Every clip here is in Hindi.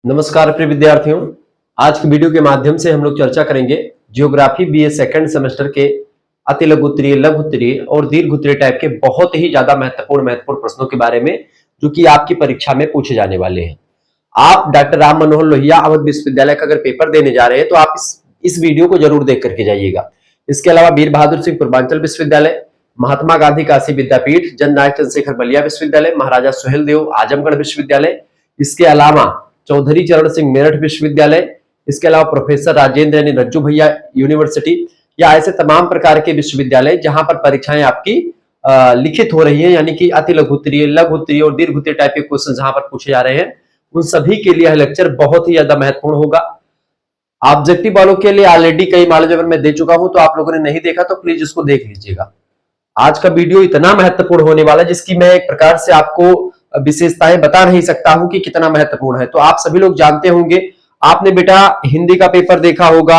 नमस्कार प्रिय विद्यार्थियों। आज की वीडियो के माध्यम से हम लोग चर्चा करेंगे जियोग्राफी बीए सेकंड सेमेस्टर के अति लघु उत्तरीय, लघु उत्तरीय और दीर्घ उत्तरीय टाइप के बहुत ही ज्यादा महत्वपूर्ण प्रश्नों के बारे में, जो कि आपकी परीक्षा में पूछे जाने वाले हैं। आप डॉक्टर राम मनोहर लोहिया अवध विश्वविद्यालय का अगर पेपर देने जा रहे हैं तो आप इस वीडियो को जरूर देख करके जाइएगा। इसके अलावा वीर बहादुर सिंह पूर्वांचल विश्वविद्यालय, महात्मा गांधी काशी विद्यापीठ, जननायक चंद्रशेखर बलिया विश्वविद्यालय, महाराजा सुहेलदेव आजमगढ़ विश्वविद्यालय, इसके अलावा चौधरी चरण सिंह मेरठ विश्वविद्यालय, इसके अलावा प्रोफेसर राजेंद्र यानी रज्जू भैया यूनिवर्सिटी, या ऐसे तमाम प्रकार के विश्वविद्यालय जहां पर परीक्षाएं आपकी लिखित हो रही हैं, यानी कि अति लघु उत्तरीय, लघु उत्तरीय और दीर्घ उत्तरीय टाइप के क्वेश्चन जहां पर पूछे जा रहे हैं, उन सभी के लिए यह लेक्चर बहुत ही ज्यादा महत्वपूर्ण होगा। ऑब्जेक्टिव वालों के लिए ऑलरेडी कई नॉलेज अगर मैं दे चुका हूं, तो आप लोगों ने नहीं देखा तो प्लीज इसको देख लीजिएगा। आज का वीडियो इतना महत्वपूर्ण होने वाला है जिसकी मैं एक प्रकार से आपको विशेषताएं बता नहीं सकता हूं कि कितना महत्वपूर्ण है। तो आप सभी लोग जानते होंगे, आपने बेटा हिंदी का पेपर देखा होगा,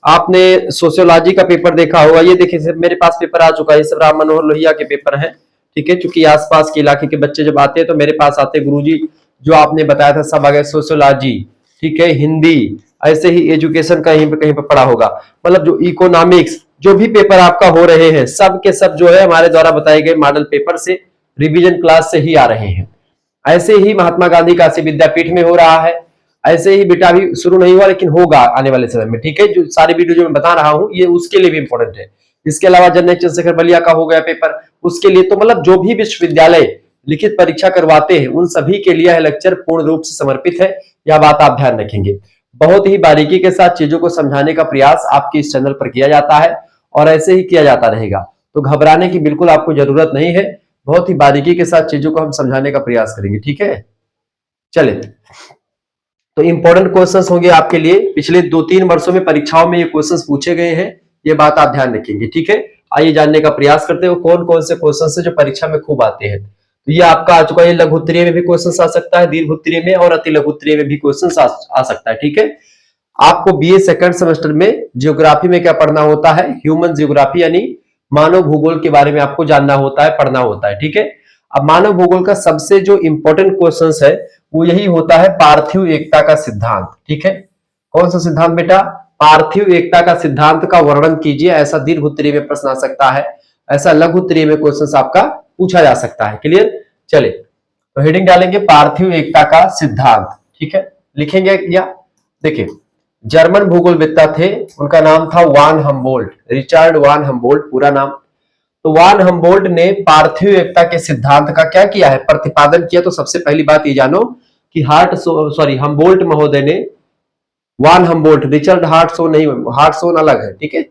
आपने सोशियोलॉजी का पेपर देखा होगा। ये देखिए मेरे पास पेपर आ चुका है, ये सब राम मनोहर लोहिया के पेपर हैं, ठीक है। क्योंकि आसपास के इलाके के बच्चे जब आते हैं तो मेरे पास आते, गुरुजी जो आपने बताया था सब आ गए, सोशियोलॉजी, ठीक है, हिंदी, ऐसे ही एजुकेशन का कहीं पे पढ़ा होगा, मतलब जो इकोनॉमिक्स, जो भी पेपर आपका हो रहे हैं सब के सब जो है हमारे द्वारा बताए गए मॉडल पेपर से, रिवीजन क्लास से ही आ रहे हैं। ऐसे ही महात्मा गांधी काशी विद्यापीठ में हो रहा है, ऐसे ही बेटा अभी शुरू नहीं हुआ लेकिन होगा आने वाले समय में, ठीक है। जो सारी वीडियो जो मैं बता रहा हूं ये उसके लिए भी इंपॉर्टेंट है। इसके अलावा जननायक चंद्रशेखर बलिया का हो गया पेपर, उसके लिए तो मतलब जो भी विश्वविद्यालय लिखित परीक्षा करवाते हैं उन सभी के लिए यह लेक्चर पूर्ण रूप से समर्पित है। यह बात आप ध्यान रखेंगे। बहुत ही बारीकी के साथ चीजों को समझाने का प्रयास आपके इस चैनल पर किया जाता है और ऐसे ही किया जाता रहेगा, तो घबराने की बिल्कुल आपको जरूरत नहीं है। बहुत ही बारीकी के साथ चीजों को हम समझाने का प्रयास करेंगे, ठीक है। चले, तो इंपॉर्टेंट क्वेश्चंस होंगे आपके लिए। पिछले 2-3 वर्षों में परीक्षाओं में ये क्वेश्चंस पूछे गए हैं, ये बात आप ध्यान रखेंगे, ठीक है। आइए जानने का प्रयास करते हैं कौन कौन से क्वेश्चंस है जो परीक्षा में खूब आते हैं। तो ये आपका आ चुका है, लघु उत्तरीय में भी क्वेश्चन आ सकता है, दीर्घ उत्तरीय में और अति लघु उत्तरीय में भी क्वेश्चन आ सकता है, ठीक है। आपको बीए सेकंड सेमेस्टर में जियोग्राफी में क्या पढ़ना होता है, ह्यूमन जियोग्राफी यानी मानव भूगोल के बारे में आपको जानना होता है, पढ़ना होता है, ठीक है। अब मानव भूगोल का सबसे जो इंपॉर्टेंट क्वेश्चन है वो यही होता है पार्थिव एकता का सिद्धांत, ठीक है। कौन सा सिद्धांत बेटा? पार्थिव एकता का सिद्धांत का वर्णन कीजिए। ऐसा दीर्घ उत्तरीय में प्रश्न आ सकता है, ऐसा लघु उत्तरीय में क्वेश्चन आपका पूछा जा सकता है। क्लियर? चले, तो हेडिंग डालेंगे पार्थिव एकता का सिद्धांत, ठीक है। लिखेंगे या देखिए, जर्मन भूगोलवेत्ता थे, उनका नाम था वान हम्बोल्ट, रिचर्ड वान हम्बोल्ट पूरा नाम। तो वान हम्बोल्ट ने पार्थिव एकता के सिद्धांत का क्या किया है, प्रतिपादन किया। तो सबसे पहली बात ये जानो कि हम्बोल्ट महोदय ने, वान हम्बोल्ट, रिचर्ड हार्टसोन नहीं, हार्टसोन अलग है, ठीक है।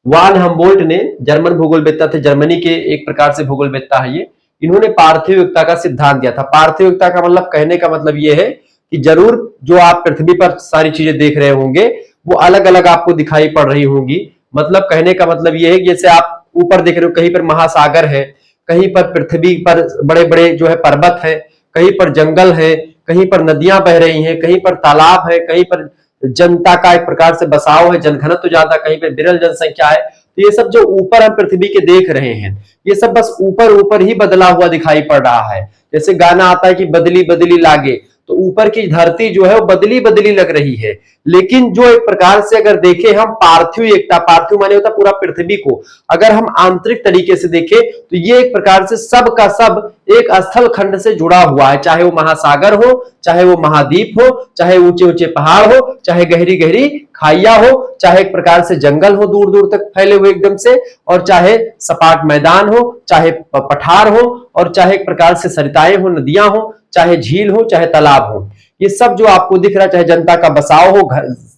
वान हम्बोल्ट ने, जर्मन भूगोलवेत्ता थे, जर्मनी के एक प्रकार से भूगोलवेत्ता है ये, इन्होंने पार्थिव एकता का सिद्धांत दिया था। पार्थिव एकता का मतलब, कहने का मतलब ये है कि जरूर जो आप पृथ्वी पर सारी चीजें देख रहे होंगे वो अलग अलग आपको दिखाई पड़ रही होंगी। मतलब कहने का मतलब ये है कि जैसे आप ऊपर देख रहे हो, कहीं पर महासागर है, कहीं पर पृथ्वी पर बड़े बड़े जो है पर्वत है, कहीं पर जंगल है, कहीं पर नदियां बह रही हैं, कहीं पर तालाब है, कहीं पर जनता का एक प्रकार से बसाव है, जनघनत्व ज्यादा, कहीं पर विरल जनसंख्या है। तो ये सब जो ऊपर हम पृथ्वी के देख रहे हैं ये सब बस ऊपर ऊपर ही बदला हुआ दिखाई पड़ रहा है। जैसे गाना आता है कि बदली बदली लागे, तो ऊपर की धरती जो है वो बदली बदली लग रही है। लेकिन जो एक प्रकार से अगर देखें हम पार्थिव एकता, पार्थिव माने होता पूरा पृथ्वी को, अगर हम आंतरिक तरीके से देखें तो ये एक प्रकार से सब का सब एक स्थल खंड से जुड़ा हुआ है। चाहे वो महासागर हो, चाहे वो महाद्वीप हो, चाहे ऊंचे ऊंचे पहाड़ हो, चाहे गहरी गहरी खाइया हो, चाहे एक प्रकार से जंगल हो दूर दूर तक फैले हुए एकदम से, और चाहे सपाट मैदान हो, चाहे पठार हो, और चाहे एक प्रकार से सरिताएं हो, नदियां हो, चाहे झील हो, चाहे तालाब हो, ये सब जो आपको दिख रहा है, चाहे जनता का बसाव हो,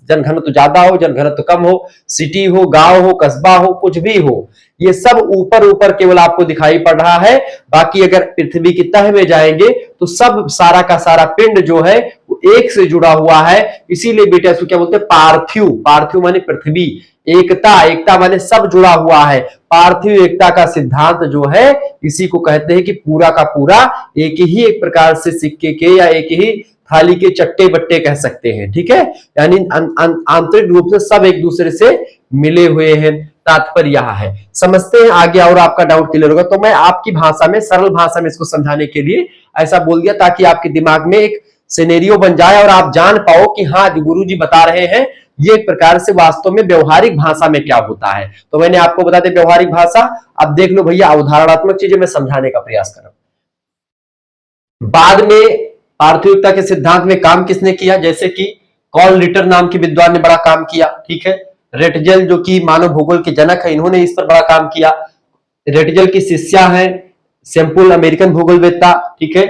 जनघनत्व ज्यादा हो, जनघनत्व कम हो, सिटी हो, गांव हो, कस्बा हो, कुछ भी हो, ये सब ऊपर ऊपर केवल आपको दिखाई पड़ रहा है। बाकी अगर पृथ्वी की तह में जाएंगे तो सब सारा का सारा पिंड जो है वो एक से जुड़ा हुआ है। इसीलिए बेटा इसको क्या बोलते हैं, पार्थिव। पार्थिव माने पृथ्वी, एकता, एकता माने सब जुड़ा हुआ है। पार्थिव एकता का सिद्धांत जो है इसी को कहते हैं कि पूरा का पूरा एक ही एक प्रकार से सिक्के के या एक ही थाली के चट्टे बट्टे कह सकते हैं, ठीक है। यानी आंतरिक रूप से सब एक दूसरे से मिले हुए हैं। तात्पर्य यह है, समझते हैं आगे और आपका डाउट क्लियर होगा। तो मैं आपकी भाषा में, सरल भाषा में इसको समझाने के लिए ऐसा बोल दिया ताकि आपके दिमाग में एक सिनेरियो बन जाए और आप जान पाओ कि हाँ जो गुरुजी बता रहे हैं ये एक प्रकार से वास्तव में व्यवहारिक भाषा में क्या होता है। तो मैंने आपको बता दें व्यवहारिक भाषा। अब देख लो भैया, उदाहरणात्मक चीजें मैं समझाने का प्रयास कर रहा हूं। बाद में पार्थिविकता के सिद्धांत में काम किसने किया, जैसे कि कॉल रिटर नाम के विद्वान ने बड़ा काम किया, ठीक है। रेटजल जो कि मानव भूगोल के जनक है, इन्होंने इस पर बड़ा काम किया। रेटजल की शिष्या है सैंपल, अमेरिकन भूगोलवेत्ता, ठीक है।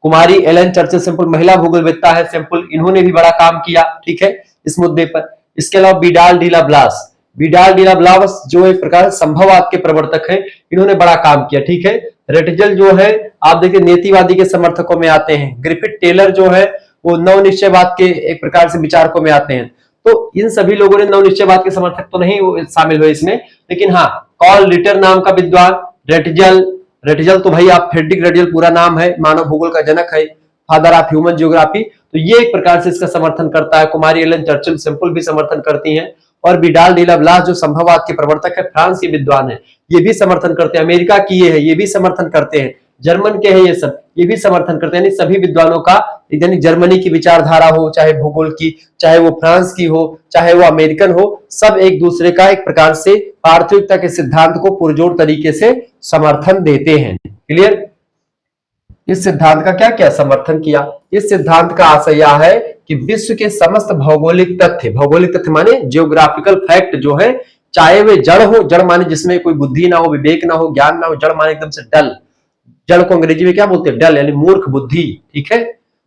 कुमारी एलन चर्चिल सैंपल, महिला भूगोलवेत्ता है सैंपल, इन्होंने भी बड़ा काम किया, ठीक है, इस मुद्दे पर। इसके अलावा विडाल डी ला ब्लास, विडाल डी ला ब्लास जो एक प्रकार संभववाद के प्रवर्तक है, इन्होंने बड़ा काम किया, ठीक है। रेटजल जो है आप देखिए नेतिवादी के समर्थकों में आते हैं। ग्रिफिथ टेलर जो है वो नवनिश्चयवाद के एक प्रकार से विचारकों में आते हैं। तो इन सभी लोगों ने नवनिश्चयवाद के समर्थक तो नहीं शामिल हुए इसमें, लेकिन हाँ कॉल रिटर नाम का विद्वान, रेटजल, रेटजल तो भाई आप फ्रेडरिक रेटजल पूरा नाम है, मानव भूगोल का जनक है, फादर ऑफ ह्यूमन जियोग्राफी, तो ये एक प्रकार से इसका समर्थन करता है। कुमारी एलन चर्चिल सैंपल भी समर्थन करती हैं, और विडाल डी ला ब्लास जो संभववाद के प्रवर्तक है, फ्रांस के विद्वान है, ये भी समर्थन करते हैं। अमेरिका की ये है, ये भी समर्थन करते हैं। जर्मन के हैं ये सब, ये भी समर्थन करते हैं। सभी विद्वानों का, यानी जर्मनी की विचारधारा हो, चाहे भूगोल की, चाहे वो फ्रांस की हो, चाहे वो अमेरिकन हो, सब एक दूसरे का एक प्रकार से पार्थिविकता के सिद्धांत को पुरजोर तरीके से समर्थन देते हैं। क्लियर? इस सिद्धांत का क्या क्या समर्थन किया? इस सिद्धांत का आशय यह है कि विश्व के समस्त भौगोलिक तथ्य माने जियोग्राफिकल फैक्ट जो है, चाहे वे जड़ हो, जड़ माने जिसमें कोई बुद्धि ना हो, विवेक ना हो, ज्ञान ना हो, जड़ माने एकदम से डल, जड़ को अंग्रेजी में क्या बोलते हैं? डल, यानी मूर्ख बुद्धि, ठीक है।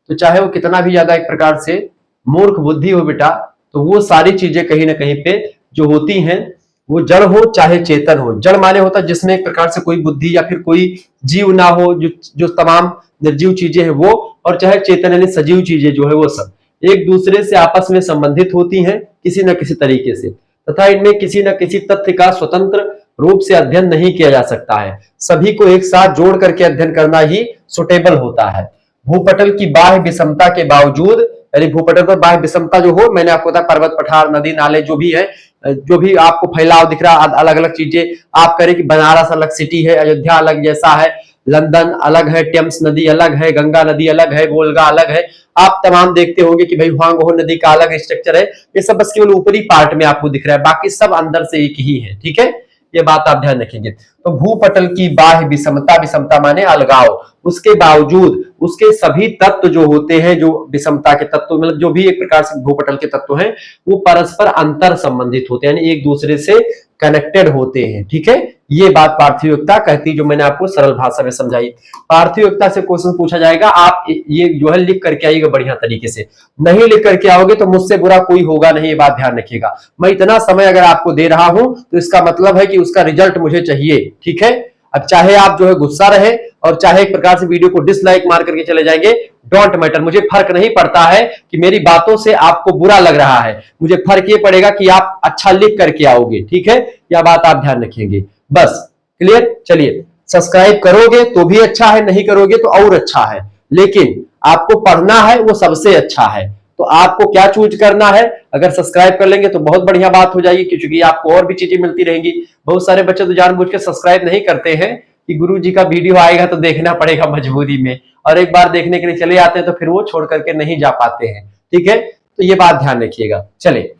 तो चाहे वो कितना भी ज्यादा एक प्रकार से मूर्ख बुद्धि हो बेटा, तो वो सारी चीजें कहीं ना कहीं पे जो होती हैं वो जड़ हो चाहे चेतन हो। जड़ माने होता है जिसमें एक प्रकार से कोई बुद्धि या फिर कोई जीव ना हो, जो तमाम निर्जीव चीजें हैं वो, और चाहे चेतन यानी सजीव चीजें जो है वो सब एक दूसरे से आपस में संबंधित होती हैं किसी न किसी तरीके से, तथा इनमें किसी न किसी तथ्य का स्वतंत्र रूप से अध्ययन नहीं किया जा सकता है। सभी को एक साथ जोड़ करके अध्ययन करना ही सुटेबल होता है। भूपटल की बाह्य विषमता के बावजूद, यानी भूपटल पर बाह्य विषमता जो हो, मैंने आपको बताया पर्वत पठार नदी नाले जो भी है, जो भी आपको फैलाव दिख रहा, अलग अलग चीजें आप करें कि बनारस अलग सिटी है, अयोध्या अलग जैसा है, लंदन अलग है, टेम्स नदी अलग है, गंगा नदी अलग है, वोल्गा अलग है, आप तमाम देखते होंगे कि भाई हुआंगहो नदी का अलग स्ट्रक्चर है। ये सब बस केवल ऊपरी पार्ट में आपको दिख रहा है, बाकी सब अंदर से एक ही है, ठीक है, ये बात आप ध्यान रखेंगे। तो भूपटल की बाह्य विषमता, विषमता माने अलगाव, उसके बावजूद उसके सभी तत्व जो होते हैं, जो विषमता के तत्व मतलब जो भी एक प्रकार से भूपटल के तत्व हैं, वो परस्पर अंतर संबंधित होते हैं, यानी एक दूसरे से कनेक्टेड होते हैं, ठीक है। ये बात पार्थिविकता कहती, जो मैंने आपको सरल भाषा में समझाई। पार्थिविकता से क्वेश्चन पूछा जाएगा, आप ये जो है लिख करके आइएगा बढ़िया तरीके से, नहीं लिख करके आओगे तो मुझसे बुरा कोई होगा नहीं, ये बात ध्यान रखिएगा। मैं इतना समय अगर आपको दे रहा हूं तो इसका मतलब है कि उसका रिजल्ट मुझे चाहिए, ठीक है। अब चाहे आप जो है गुस्सा रहे और चाहे एक प्रकार से वीडियो को डिसलाइक मार करके चले जाएंगे, डोंट मैटर, मुझे फर्क नहीं पड़ता है कि मेरी बातों से आपको बुरा लग रहा है, मुझे फर्क ये पड़ेगा कि आप अच्छा लिख करके आओगे, ठीक है। यह बात आप ध्यान रखेंगे, बस। क्लियर? चलिए, सब्सक्राइब करोगे तो भी अच्छा है, नहीं करोगे तो और अच्छा है, लेकिन आपको पढ़ना है वो सबसे अच्छा है। तो आपको क्या चूज करना है, अगर सब्सक्राइब कर लेंगे तो बहुत बढ़िया बात हो जाएगी, क्योंकि आपको और भी चीजें मिलती रहेंगी। बहुत सारे बच्चे तो जानबूझ के सब्सक्राइब नहीं करते हैं कि गुरुजी का वीडियो आएगा तो देखना पड़ेगा मजबूरी में, और एक बार देखने के लिए चले आते हैं तो फिर वो छोड़ करके नहीं जा पाते हैं, ठीक है। तो ये बात ध्यान रखिएगा। चलिए,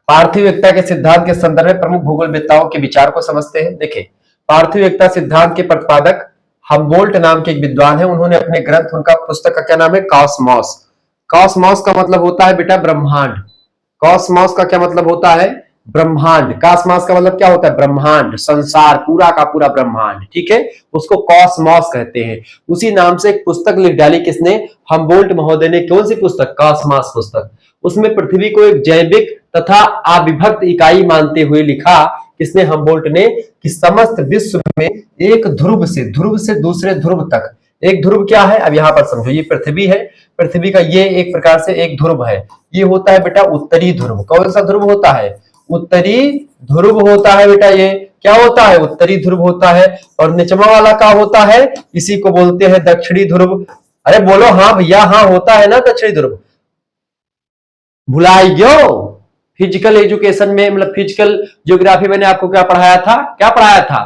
पार्थिविकता के सिद्धांत के संदर्भ में प्रमुख भूगोलवेत्ताओं के विचार को समझते हैं। देखिए, पार्थिविकता सिद्धांत के प्रतिपादक हमबोल्ट नाम के एक विद्वान है, उन्होंने अपने ग्रंथ, उनका पुस्तक का क्या नाम है? कॉस्मॉस। कॉस्मॉस का मतलब होता है बेटा ब्रह्मांड। कॉस्मॉस का क्या मतलब होता है? ब्रह्मांड। कॉस्मॉस का मतलब क्या होता है? ब्रह्मांड, संसार, पूरा का पूरा ब्रह्मांड, ठीक है, उसको कॉस्मॉस कहते हैं। उसी नाम से एक पुस्तक लिख डाली किसने? हमबोल्ट महोदय ने। कौन सी पुस्तक? कॉस्मॉस पुस्तक। उसमें पृथ्वी को एक जैविक तथा अविभक्त इकाई मानते हुए लिखा किसने? हमबोल्ट ने, कि समस्त विश्व में एक ध्रुव से दूसरे ध्रुव तक, एक ध्रुव क्या है अब यहां पर समझो, ये पृथ्वी है, पृथ्वी का ये एक प्रकार से एक ध्रुव है, ये होता है बेटा उत्तरी ध्रुव। कौन सा ध्रुव होता है? उत्तरी ध्रुव होता है बेटा, ये क्या होता है? उत्तरी ध्रुव होता है। और निचवा वाला क्या होता है? इसी को बोलते हैं दक्षिणी ध्रुव। अरे बोलो हाँ भैया, हाँ होता है ना दक्षिणी ध्रुव, भुलाई गयो। फिजिकल एजुकेशन में, मतलब फिजिकल ज्योग्राफी मैंने आपको क्या पढ़ाया था? क्या पढ़ाया था?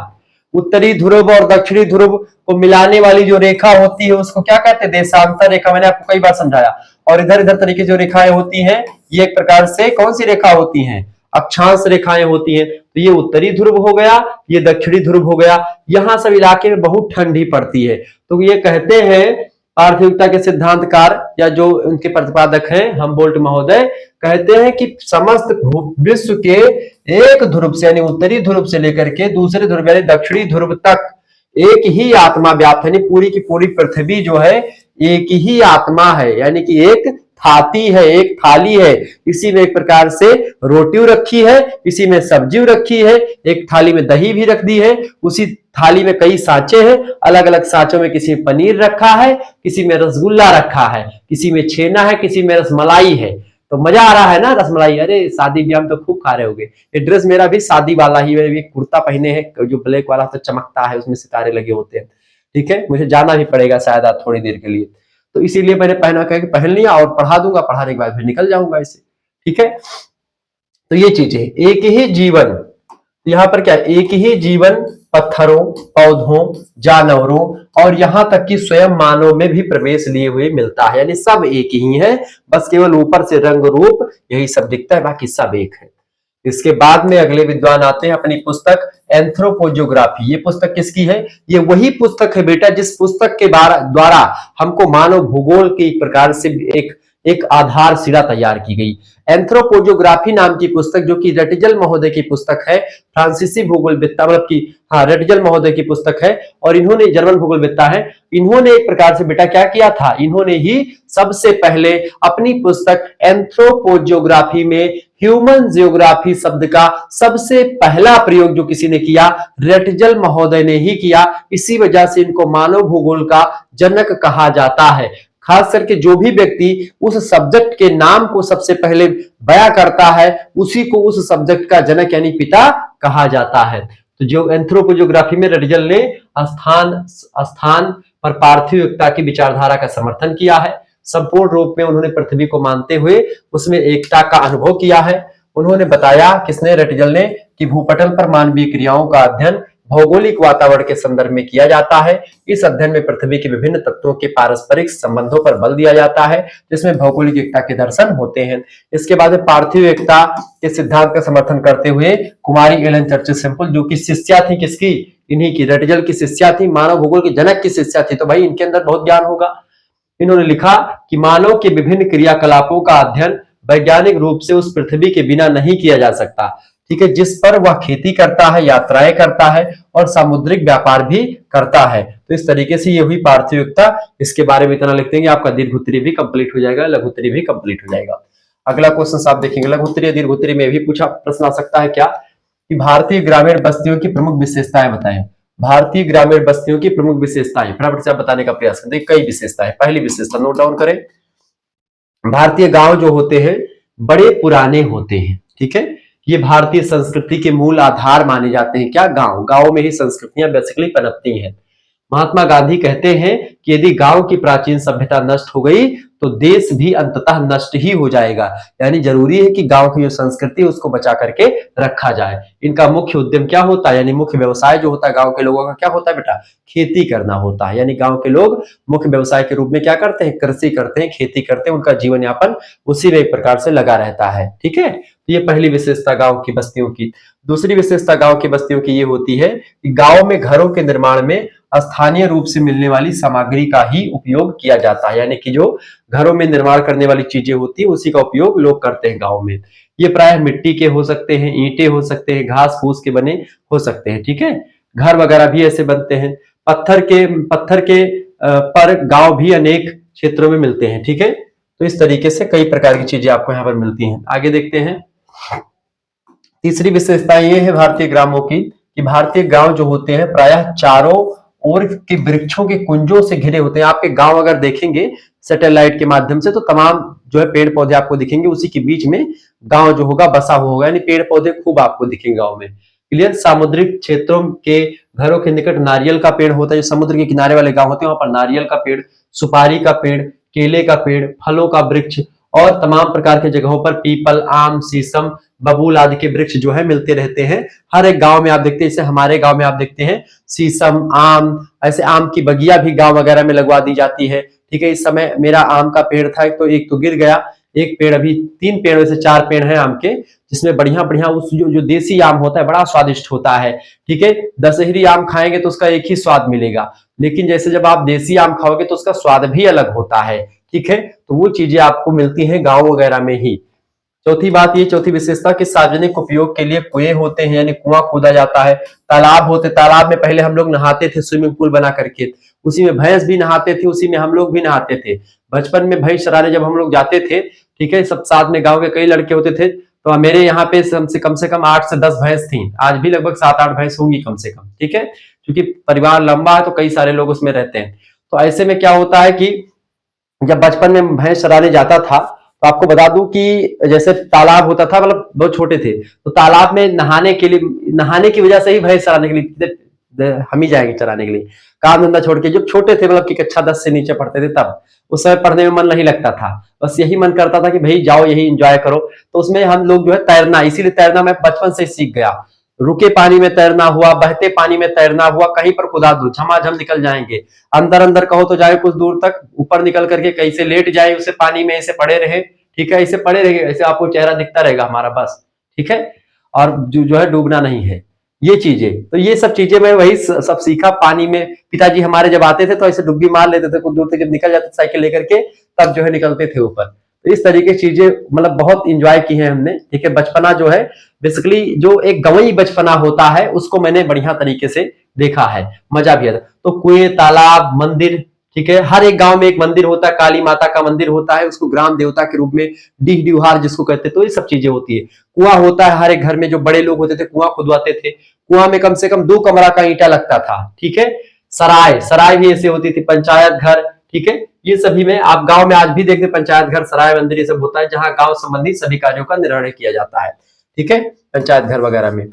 उत्तरी ध्रुव और दक्षिणी ध्रुव को मिलाने वाली जो रेखा होती है उसको क्या कहते हैं, देशांतर रेखा, मैंने आपको कई बार समझाया। और इधर इधर तरीके जो रेखाएं होती हैं ये एक प्रकार से कौन सी रेखा होती हैं, अक्षांश रेखाएं होती हैं। तो ये उत्तरी ध्रुव हो गया, ये दक्षिणी ध्रुव हो गया। यहां सब इलाके में बहुत ठंडी पड़ती है। तो ये कहते हैं पार्थिविकता के सिद्धांतकार या जो उनके प्रतिपादक हैं हम्बोल्ट महोदय, कहते हैं कि समस्त विश्व के एक ध्रुव से यानी उत्तरी ध्रुव से लेकर के दूसरे ध्रुव यानी दक्षिणी ध्रुव तक एक ही आत्मा व्याप्त है। पूरी की पूरी पृथ्वी जो है एक ही आत्मा है, यानी कि एक थाती है, एक थाली है। इसी में एक प्रकार से रोटी रखी है, इसी में सब्जी रखी है, एक थाली में दही भी रख दी है, उसी थाली में कई सांचे हैं, अलग अलग सांचों में किसी में पनीर रखा है, किसी में रसगुल्ला रखा है, किसी में छेना है, किसी में रसमलाई है। तो मजा आ रहा है ना रसमलाई, अरे शादी ब्याह में तो खूब खा रहे होगे। ये ड्रेस मेरा भी शादी वाला ही, मैंने भी कुर्ता पहने हैं जो ब्लैक वाला तो चमकता है, उसमें सितारे लगे होते हैं। ठीक है, मुझे जाना भी पड़ेगा शायद आज थोड़ी देर के लिए, तो इसीलिए मैंने पहना कि पहन लिया और पढ़ा दूंगा, पढ़ाने के बाद फिर निकल जाऊंगा इसे। ठीक है, तो ये चीज है एक ही जीवन, यहाँ पर क्या एक ही जीवन पत्थरों, पौधों, जानवरों और यहां तक कि स्वयं मानव में भी प्रवेश लिए हुए मिलता है, यानी सब एक ही है, बस केवल ऊपर से रंग रूप यही सब दिखता है, बाकी सब एक है। इसके बाद में अगले विद्वान आते हैं अपनी पुस्तक एंथ्रोपोजियोग्राफी। ये पुस्तक किसकी है, ये वही पुस्तक है बेटा जिस पुस्तक के द्वारा हमको मानव भूगोल के एक प्रकार से एक आधारशिला तैयार की गई। एंथ्रोपोजियोग्राफी नाम की पुस्तक जो कि रेटजल महोदय की पुस्तक है, फ्रांसीसी भूगोलविद्ता मतलब की रेटजल महोदय की पुस्तक है, और इन्होंने जर्मन भूगोलविद्ता है। इन्होंने एक प्रकार से बेटा क्या किया था, इन्होंने ही सबसे पहले अपनी पुस्तक एंथ्रोपोजियोग्राफी में ह्यूमन जियोग्राफी शब्द का सबसे पहला प्रयोग जो किसी ने किया, रेटजल महोदय ने ही किया। इसी वजह से इनको मानव भूगोल का जनक कहा जाता है। खास करके जो भी व्यक्ति उस सब्जेक्ट के नाम को सबसे पहले बयां करता है उसी को उस सब्जेक्ट का जनक यानी पिता कहा जाता है। तो जो एंथ्रोपोजियोग्राफी में रेटजल ने स्थान पर पार्थिविकता की विचारधारा का समर्थन किया है। संपूर्ण रूप में उन्होंने पृथ्वी को मानते हुए उसमें एकता का अनुभव किया है। उन्होंने बताया, किसने, रेटजल ने, कि भूपटल पर मानवीय क्रियाओं का अध्ययन भौगोलिक वातावरण के संदर्भ में किया जाता है। इस अध्ययन में पृथ्वी के विभिन्न तत्वों के पारस्परिक संबंधों पर बल दिया जाता है, जिसमें भौगोलिक एकता के दर्शन होते हैं। इसके बाद पार्थिव एकता के सिद्धांत का समर्थन करते हुए कुमारी एलन चर्चिल सेम्पल, जो कि शिष्या थी किसकी, इन्हीं की, रेटजल की शिष्या थी, मानव भूगोल के जनक की शिष्या थी, तो भाई इनके अंदर बहुत ज्ञान होगा। इन्होंने लिखा कि मानव के विभिन्न क्रियाकलापों का अध्ययन वैज्ञानिक रूप से उस पृथ्वी के बिना नहीं किया जा सकता, ठीक है, जिस पर वह खेती करता है, यात्राएं करता है और सामुद्रिक व्यापार भी करता है। तो इस तरीके से ये हुई पार्थिविकता। इसके बारे में इतना लिखते हैं कि आपका दीर्घ उत्तरीय भी कंप्लीट हो जाएगा, लघु उत्तरीय भी कंप्लीट हो जाएगा। अगला क्वेश्चन आप देखेंगे, लघु उत्तरीय दीर्घ उत्तरीय में भी पूछा प्रश्न आ सकता है क्या, कि भारतीय ग्रामीण बस्तियों की प्रमुख विशेषताएं बताएं। भारतीय ग्रामीण बस्तियों की प्रमुख विशेषताएं फटाफट से आप बताने का प्रयास करें। कई विशेषताएं, पहली विशेषता नोट डाउन करें, भारतीय गांव जो होते हैं बड़े पुराने होते हैं। ठीक है, ये भारतीय संस्कृति के मूल आधार माने जाते हैं। क्या, गांव, गांव में ही संस्कृतियां बेसिकली पनपती हैं। महात्मा गांधी कहते हैं कि यदि गांव की प्राचीन सभ्यता नष्ट हो गई तो देश भी अंततः नष्ट ही हो जाएगा, यानी जरूरी है कि गांव की जो संस्कृति उसको बचा करके रखा जाए। इनका मुख्य उद्यम क्या होता है, यानी मुख्य व्यवसाय जो होता है गांव के लोगों का क्या होता है बेटा, खेती करना होता है। यानी गांव के लोग मुख्य व्यवसाय के रूप में क्या करते हैं, कृषि करते हैं, खेती करते हैं, उनका जीवन यापन उसी में एक प्रकार से लगा रहता है। ठीक है, तो ये पहली विशेषता गांव की बस्तियों की। दूसरी विशेषता गांव की बस्तियों की ये होती है कि गांव में घरों के निर्माण में स्थानीय रूप से मिलने वाली सामग्री का ही उपयोग किया जाता है, यानी कि जो घरों में निर्माण करने वाली चीजें होती है उसी का उपयोग लोग करते हैं गांव में। ये प्रायः मिट्टी के हो सकते हैं, ईंटें हो सकते हैं, घास फूस के बने हो सकते हैं। ठीक है, घर वगैरह भी ऐसे बनते हैं। पत्थर के पर गांव भी अनेक क्षेत्रों में मिलते हैं। ठीक है, तो इस तरीके से कई प्रकार की चीजें आपको यहाँ पर मिलती हैं। आगे देखते हैं, तीसरी विशेषता ये है भारतीय ग्रामों की कि भारतीय गांव जो होते हैं प्रायः चारों ओर के वृक्षों के कुंजों से घिरे होते हैं। आपके गांव अगर देखेंगे सैटेलाइट के माध्यम से तो तमाम जो है पेड़ पौधे आपको दिखेंगे, उसी के बीच में गांव जो होगा बसा हुआ होगा, यानी पेड़ पौधे खूब आपको दिखेंगे गांव में। क्लियर, सामुद्रिक क्षेत्रों के घरों के निकट नारियल का पेड़ होता है, जो समुद्र के किनारे वाले गांव होते हैं वहां पर नारियल का पेड़, सुपारी का पेड़, केले का पेड़, फलों का वृक्ष और तमाम प्रकार के जगहों पर पीपल, आम, शीशम, बबूल आदि के वृक्ष जो है मिलते रहते हैं। हर एक गांव में आप देखते हैं, जैसे हमारे गांव में आप देखते हैं शीशम, आम, ऐसे आम की बगिया भी गांव वगैरह में लगवा दी जाती है। ठीक है, इस समय मेरा आम का पेड़ था, तो एक तो गिर गया, एक पेड़, अभी 3 पेड़ में से 4 पेड़ हैं आम के, जिसमें बढ़िया बढ़िया उस जो देसी आम होता है बड़ा स्वादिष्ट होता है। ठीक है, दशहरी आम खाएंगे तो उसका एक ही स्वाद मिलेगा, लेकिन जैसे जब आप देसी आम खाओगे तो उसका स्वाद भी अलग होता है। ठीक है, तो वो चीजें आपको मिलती हैं गांव वगैरह में ही। चौथी बात, ये चौथी विशेषता कि सार्वजनिक उपयोग के लिए कुएं होते हैं, यानी कुआं खोदा जाता है। तालाब होते, तालाब में पहले हम लोग नहाते थे स्विमिंग पूल बना करके, उसी में भैंस भी नहाते थे, उसी में हम लोग भी नहाते थे। बचपन में भैंस चराने जब हम लोग जाते थे, ठीक है, सब साथ में गांव के कई लड़के होते थे, तो मेरे यहाँ पे कम से कम 8 से 10 भैंस थी, आज भी लगभग 7-8 भैंस होंगी कम से कम। ठीक है, क्योंकि परिवार लंबा है तो कई सारे लोग उसमें रहते हैं। तो ऐसे में क्या होता है कि जब बचपन में भैंस चराने जाता था, तो आपको बता दूं कि जैसे तालाब होता था, मतलब बहुत छोटे थे, तो तालाब में नहाने के लिए, नहाने की वजह से ही भैंस चराने के लिए हम ही जाएंगे चराने के लिए, काम धंधा छोड़ के। जब छोटे थे, मतलब कि कक्षा 10 से नीचे पढ़ते थे, तब उस समय पढ़ने में मन नहीं लगता था, बस यही मन करता था कि भाई जाओ यही एंजॉय करो। तो उसमें हम लोग जो है तैरना, इसीलिए तैरना मैं बचपन से सीख गया। रुके पानी में तैरना हुआ, बहते पानी में तैरना हुआ, कहीं पर कुदा दो झमाझम निकल जाएंगे। अंदर अंदर कहो तो जाए कुछ दूर तक, ऊपर निकल करके कहीं से लेट जाए उसे पानी में ऐसे पड़े रहे। ठीक है, ऐसे पड़े रहे, ऐसे आपको चेहरा दिखता रहेगा हमारा, बस। ठीक है, और जो है डूबना नहीं है, ये चीजें, तो ये सब चीजें मैं वही सब सीखा पानी में। पिताजी हमारे जब आते थे तो ऐसे डुब्बी मार लेते थे, कुछ दूर तक जब निकल जाते साइकिल लेकर के, तब जो है निकलते थे ऊपर। तो इस तरीके की चीजें मतलब बहुत इंजॉय की है हमने। ठीक है, बचपना जो है बेसिकली जो एक गंवई बचपना होता है, उसको मैंने बढ़िया तरीके से देखा है, मजा भी आता। तो कुएं, तालाब, मंदिर, ठीक है, हर एक गांव में एक मंदिर होता है, काली माता का मंदिर होता है, उसको ग्राम देवता के रूप में डीह ड्यूहार जिसको कहते हैं, तो ये सब चीजें होती है। कुआं होता है, हर एक घर में जो बड़े लोग होते थे कुआं खुदवाते थे, कुआं में कम से कम 2 कमरा का ईंटा लगता था। ठीक है, सराय, सराय भी ऐसे होती थी, पंचायत घर। ठीक है, ये सभी में आप गांव में आज भी देखते पंचायत घर, सराय, मंदिर, ये सब होता है, जहां गांव संबंधी सभी कार्यों का निर्वहन किया जाता है। ठीक है, पंचायत घर वगैरह में।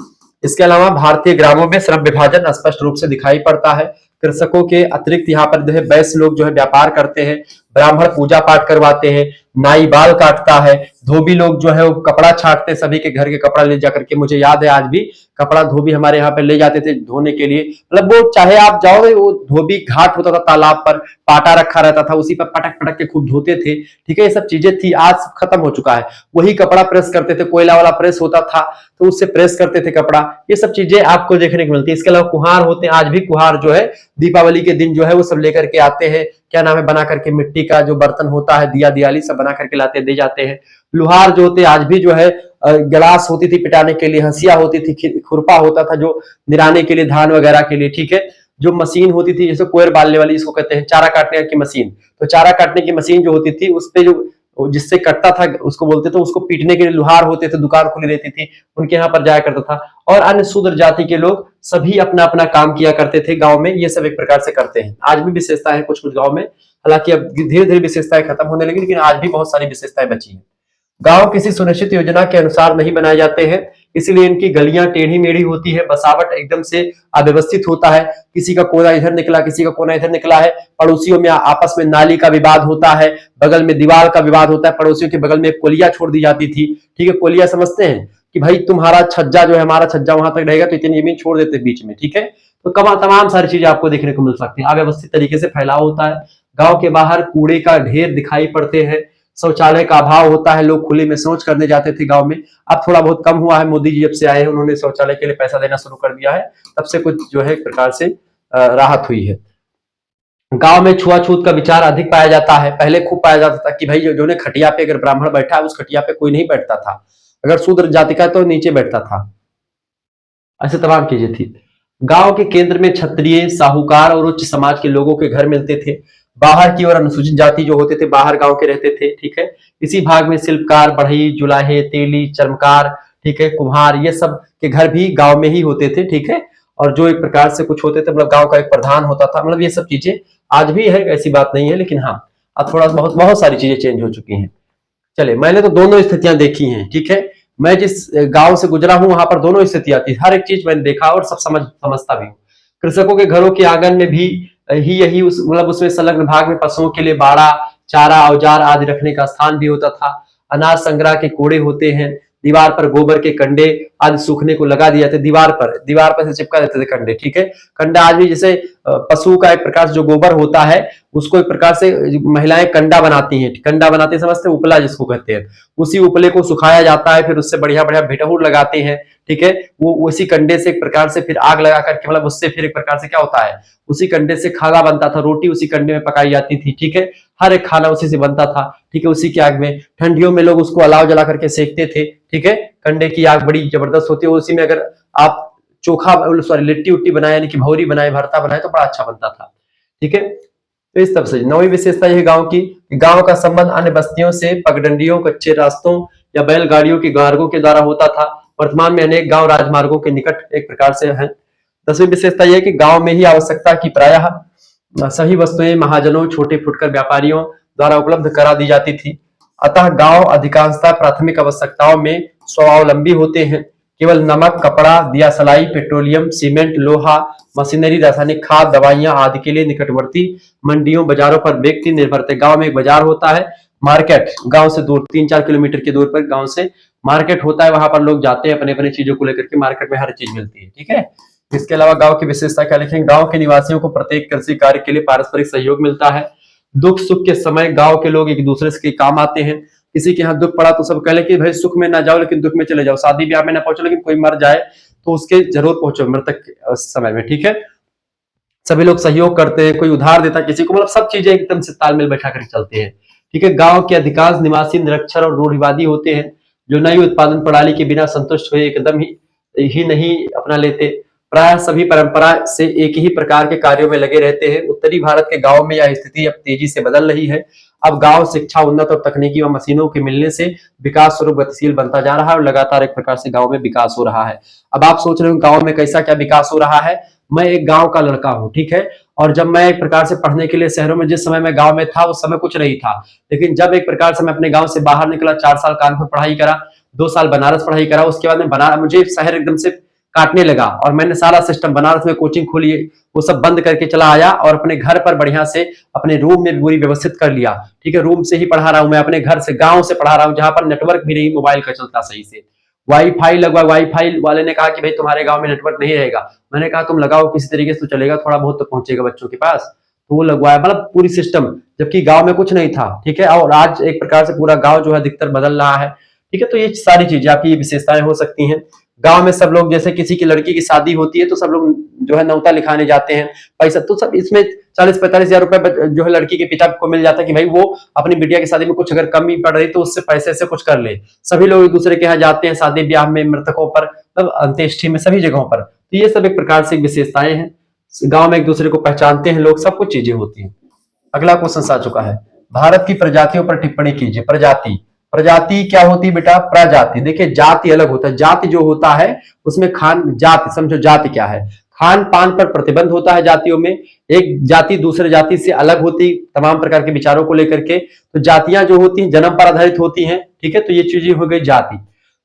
इसके अलावा भारतीय ग्रामों में श्रम विभाजन स्पष्ट रूप से दिखाई पड़ता है। कृषकों के अतिरिक्त यहाँ पर जो है वैश्य लोग जो है व्यापार करते हैं, ब्राह्मण पूजा पाठ करवाते हैं, नाई बाल काटता है, धोबी लोग जो है वो कपड़ा छाटते हैं, सभी के घर के कपड़ा ले जाकर के। मुझे याद है आज भी कपड़ा धोबी हमारे यहाँ पे ले जाते थे धोने के लिए, मतलब वो चाहे आप जाओगे, वो धोबी घाट होता था, तालाब पर पाटा रखा रहता था, उसी पर पटक पटक के खूब धोते थे। ठीक है, ये सब चीजें थी, आज खत्म हो चुका है। वही कपड़ा प्रेस करते थे, कोयला वाला प्रेस होता था, तो उससे प्रेस करते थे कपड़ा। ये सब चीजें आपको देखने को मिलती है। इसके अलावा कुहार होते हैं, आज भी कुहार जो है दीपावली के दिन जो है वो सब लेकर के आते हैं, क्या नाम है, बना करके मिट्टी का जो बर्तन होता है, दिया दियाली सब बना करके लाते दे जाते हैं। लुहार जो होते हैं आज भी जो है, गिलास होती थी पिटाने के लिए, हंसिया होती थी, खुरपा होता था जो निराने के लिए, धान वगैरह के लिए। ठीक है, जो मशीन होती थी जैसे कोयर बालने वाली, इसको कहते हैं चारा काटने की मशीन, तो चारा काटने की मशीन जो होती थी उस पे जो जिससे कटता था उसको बोलते थे, उसको पीटने के लिए लुहार होते थे, दुकान खुली रहती थी, उनके यहाँ पर जाया करता था। और अन्य शूद्र जाति के लोग सभी अपना अपना काम किया करते थे गांव में, ये सब एक प्रकार से करते हैं। आज भी विशेषता है कुछ कुछ गांव में, हालांकि अब धीरे धीरे विशेषताएं खत्म होने लगी, लेकिन आज भी बहुत सारी विशेषताएं बची हैं। गांव किसी सुनिश्चित योजना के अनुसार नहीं बनाए जाते हैं, इसलिए इनकी गलियां टेढ़ी मेढ़ी होती है, बसावट एकदम से अव्यवस्थित होता है, किसी का कोना इधर निकला, किसी का कोना इधर निकला है। पड़ोसियों में आपस में नाली का विवाद होता है, बगल में दीवार का विवाद होता है, पड़ोसियों के बगल में कोलिया छोड़ दी जाती थी। ठीक है, कोलिया समझते हैं कि भाई तुम्हारा छज्जा जो है, हमारा छज्जा वहां तक रहेगा, तो इतनी जमीन छोड़ देते बीच में। ठीक है, तो तमाम सारी चीजें आपको देखने को मिल सकती है, अव्यवस्थित तरीके से फैलाव होता है। गांव के बाहर कूड़े का ढेर दिखाई पड़ते हैं, शौचालय का अभाव होता है, लोग खुले में शौच करने जाते थे गांव में। अब थोड़ा बहुत कम हुआ है, मोदी जी जब से आए हैं उन्होंने शौचालय के लिए पैसा देना शुरू कर दिया है, तब से कुछ जो है एक प्रकार से राहत हुई है। गांव में छुआछूत का विचार अधिक पाया जाता है, पहले खूब पाया जाता था कि भाई जो ने खटिया पे अगर ब्राह्मण बैठा है उस खटिया पे कोई नहीं बैठता था, अगर शूद्र जाति का तो नीचे बैठता था, ऐसे तमाम चीजें थी। गांव के केंद्र में क्षत्रिय, साहूकार और उच्च समाज के लोगों के घर मिलते थे, बाहर की ओर अनुसूचित जाति जो होते थे बाहर गांव के रहते थे। ठीक है, इसी भाग में शिल्पकार, बढ़ई, जुलाहे, तेली, चर्मकार, ठीक है, कुम्हार, ये सब के घर भी गांव में ही होते थे। ठीक है, और जो एक प्रकार से कुछ होते थे, मतलब गांव का एक प्रधान होता था, मतलब ये सब चीजें आज भी है, ऐसी बात नहीं है, लेकिन हाँ अब थोड़ा बहुत सारी चीजें चेंज हो चुकी हैं। चले, मैंने तो दोनों स्थितियां देखी हैं। ठीक है, मैं जिस गांव से गुजरा हूं वहां पर दोनों स्थितियां थी, हर एक चीज मैंने देखा और सब समझता भी हूँ। कृषकों के घरों के आंगन में भी ही यही उस मतलब उसमें संलग्न भाग में पशुओं के लिए बाड़ा, चारा औजार आदि रखने का स्थान भी होता था। अनाज संग्रह के कोड़े होते हैं। दीवार पर गोबर के कंडे आदि सूखने को लगा दिए जाते, दीवार पर से चिपका देते थे कंडे, ठीक है। कंडा आज भी जैसे पशु का एक प्रकार से जो गोबर होता है उसको एक प्रकार से महिलाएं कंडा बनाती हैं, कंडा बनाते समझते, उपला जिसको कहते हैं। उसी उपले को सुखाया जाता है, फिर उससे बढ़िया बढ़िया भिटहुर लगाते हैं, ठीक है। वो उसी कंडे से एक प्रकार से फिर आग लगा करके, मतलब उससे फिर एक प्रकार से क्या होता है, उसी कंडे से खाना बनता था, रोटी उसी कंडे में पकाई जाती थी, ठीक है। हर एक खाना उसी से बनता था, ठीक है, उसी की आग में। ठंडियों में लोग उसको अलाव जला करके सेकते थे, ठीक है। कंडे की आग बड़ी जबरदस्त होती है, उसी में अगर आप चोखा सॉरी लिट्टी उट्टी बनाए यानी कि भौरी बनाए, भरता बनाए तो बड़ा अच्छा बनता था, ठीक है। तो इस तरह से नौवीं विशेषता यह गांव की, गांव का संबंध अन्य बस्तियों से पगडंडियों, कच्चे रास्तों या बैलगाड़ियों के मार्गों के द्वारा होता था। वर्तमान में अनेक गांव राजमार्गों के निकट एक प्रकार से है। 10वीं विशेषता यह कि गांव में ही आवश्यकता की प्रायः सभी वस्तुएं महाजनों, छोटे फुटकर व्यापारियों द्वारा उपलब्ध करा दी जाती थी। अतः गांव अधिकांशतः प्राथमिक आवश्यकताओं में स्वावलंबी होते हैं। केवल नमक, कपड़ा, दिया सलाई, पेट्रोलियम, सीमेंट, लोहा, मशीनरी, रासायनिक खाद, दवाइयां आदि के लिए निकटवर्ती मंडियों, बाजारों पर व्यक्ति निर्भर थे। गांव में एक बाजार होता है, मार्केट गांव से दूर 3-4 किलोमीटर की दूर पर गांव से मार्केट होता है, वहां पर लोग जाते हैं अपने अपने चीजों को लेकर के, मार्केट में हर चीज मिलती है, ठीक है। इसके अलावा गांव की विशेषता क्या लिखेंगे, गांव के निवासियों को प्रत्येक कृषि कार्य के लिए पारस्परिक सहयोग मिलता है। दुख सुख के समय गांव के लोग एक दूसरे के काम आते हैं। किसी के यहाँ दुख पड़ा तो सब कहे कि भाई सुख में ना जाओ लेकिन दुख में चले जाओ, शादी ब्याह में ना पहुंचो लेकिन कोई मर जाए तो उसके जरूर पहुंचो मृतक समय में, ठीक है। सभी लोग सहयोग करते हैं, कोई उधार देता किसी को, मतलब सब चीजें एकदम से तालमेल बैठा कर चलते हैं, ठीक है। गांव के अधिकांश निवासी निरक्षर और रूढ़िवादी होते हैं, जो नई उत्पादन प्रणाली के बिना संतुष्ट हुए एकदम ही नहीं अपना लेते। प्राय सभी परंपरा से एक ही प्रकार के कार्यों में लगे रहते हैं। उत्तरी भारत के गांव में यह स्थिति अब तेजी से बदल रही है। अब गांव शिक्षा, उन्नत और तकनीकी व मशीनों के मिलने से विकास स्वरूप गतिशील बनता जा रहा है और लगातार एक प्रकार से गांव में विकास हो रहा है। अब आप सोच रहे हो गांव में कैसा क्या विकास हो रहा है। मैं एक गांव का लड़का हूं, ठीक है, और जब मैं एक प्रकार से पढ़ने के लिए शहरों में, जिस समय मैं गांव में था उस समय कुछ नहीं था, लेकिन जब एक प्रकार से मैं अपने गांव से बाहर निकला, 4 साल कानपुर पढ़ाई करा, 2 साल बनारस पढ़ाई करा, उसके बाद में मुझे शहर एकदम से काटने लगा और मैंने सारा सिस्टम बनारस में कोचिंग खोली, वो सब बंद करके चला आया और अपने घर पर बढ़िया से अपने रूम में पूरी व्यवस्थित कर लिया, ठीक है। रूम से ही पढ़ा रहा हूं मैं, अपने घर से, गांव से पढ़ा रहा हूं, जहां पर नेटवर्क भी नहीं मोबाइल का चलता सही से। वाईफाई लगवा, वाईफाई वाले ने कहा कि भाई तुम्हारे गांव में नेटवर्क नहीं रहेगा। मैंने कहा तुम लगाओ किसी तरीके से तो चलेगा, थोड़ा बहुत तो पहुंचेगा बच्चों के पास, तो वो लगवाया, मतलब पूरी सिस्टम, जबकि गांव में कुछ नहीं था, ठीक है। और आज एक प्रकार से पूरा गांव जो है अधिकतर बदल रहा है, ठीक है। तो ये सारी चीजें आपकी विशेषताएं हो सकती हैं। गांव में सब लोग, जैसे किसी की लड़की की शादी होती है तो सब लोग जो है न्योता लिखाने जाते हैं, पैसा तो सब इसमें 40-45 हजार रुपए जो है लड़की के पिता को मिल जाता है कि भाई वो अपनी बिटिया की शादी में कुछ अगर कमी पड़ रही तो उससे पैसे से कुछ कर ले। सभी लोग एक दूसरे के यहाँ जाते हैं शादी ब्याह में, मृतकों पर, तब अंत्येष्टि में, सभी जगहों पर। तो ये सब एक प्रकार से विशेषताएं हैं। गांव में एक दूसरे को पहचानते हैं लोग, सब कुछ चीजें होती हैं। अगला क्वेश्चन आ चुका है, भारत की प्रजातियों पर टिप्पणी कीजिए। प्रजाति, प्रजाति क्या होती है बेटा, प्रजाति। देखिए जाति अलग होता है, जाति जो होता है उसमें खान, जाति समझो, जाति क्या है, खान पान पर प्रतिबंध होता है जातियों में। एक जाति दूसरे जाति से अलग होती तमाम प्रकार के विचारों को लेकर के। तो जातियां जो होती हैं जन्म पर आधारित होती हैं, ठीक है। तो ये चीजें हो गई जाति।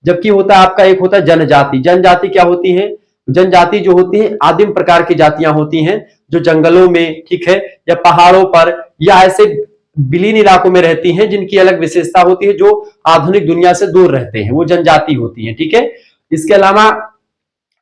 जबकि होता है आपका एक होता है जनजाति। जनजाति क्या होती है, जनजाति जो होती है आदिम प्रकार की जातियां होती हैं, जो जंगलों में, ठीक है, या पहाड़ों पर या ऐसे विलीन इलाकों में रहती हैं, जिनकी अलग विशेषता होती है, जो आधुनिक दुनिया से दूर रहते हैं, वो जनजाति होती है, ठीक है। इसके अलावा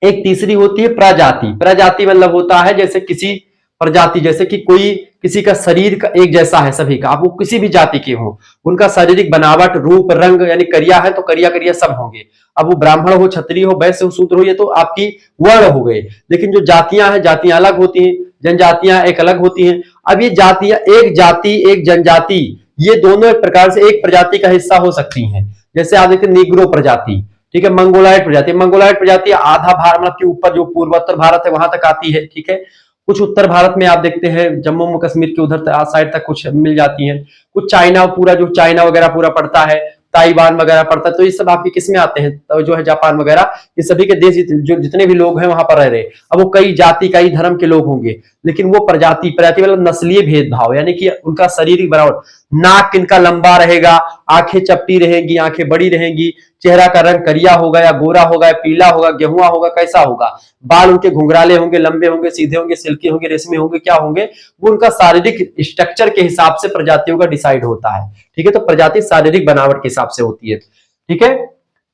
एक तीसरी होती है प्रजाति। प्रजाति मतलब होता है जैसे किसी प्रजाति, जैसे कि कोई किसी का शरीर का एक जैसा है सभी का, आप वो किसी भी जाति के हो, उनका शारीरिक बनावट, रूप, रंग, यानी करिया है तो करिया करिया सब होंगे। अब वो ब्राह्मण हो, क्षत्रिय हो, वैश्य हो, शूद्र हो, ये तो आपकी वर्ण हो गए। लेकिन जो जातियां हैं, जातियां अलग होती हैं, जनजातियां एक अलग होती हैं। अब ये जातियां, एक जाति एक जनजाति, ये दोनों एक प्रकार से एक प्रजाति का हिस्सा हो सकती हैं। जैसे आप देखते निग्रो प्रजाति, ठीक है, मंगोलाइट प्रजाति। मंगोलाइट प्रजाति आधा भारत मतलब के ऊपर जो पूर्वोत्तर भारत है वहां तक आती है, ठीक है। कुछ उत्तर भारत में आप देखते हैं जम्मू कश्मीर के उधर साइड तक कुछ मिल जाती हैं। कुछ चाइना, पूरा जो चाइना वगैरह पूरा पड़ता है, ताइवान वगैरह पड़ता है, तो ये सब आपके किस में आते हैं, तो जो है जापान वगैरह, ये सभी के देश जो जितने भी लोग हैं वहां पर रह रहे। अब वो कई जाति कई धर्म के लोग होंगे, लेकिन वो प्रजाति, प्रजाति मतलब नस्लीय भेदभाव, यानी कि उनका शारीरिक बनावट, नाक इनका लंबा रहेगा, आंखें चपटी रहेंगी, आंखें बड़ी रहेंगी, चेहरा का रंग करिया होगा या गोरा होगा या पीला होगा, गेहुआ होगा, कैसा होगा, बाल उनके घुंघराले होंगे, लंबे होंगे, सीधे होंगे, सिल्की होंगे, रेशमी होंगे, क्या होंगे, वो उनका शारीरिक स्ट्रक्चर के हिसाब से प्रजातियों का डिसाइड होता है। ठीक है, तो प्रजाति शारीरिक बनावट के हिसाब से होती है। ठीक है,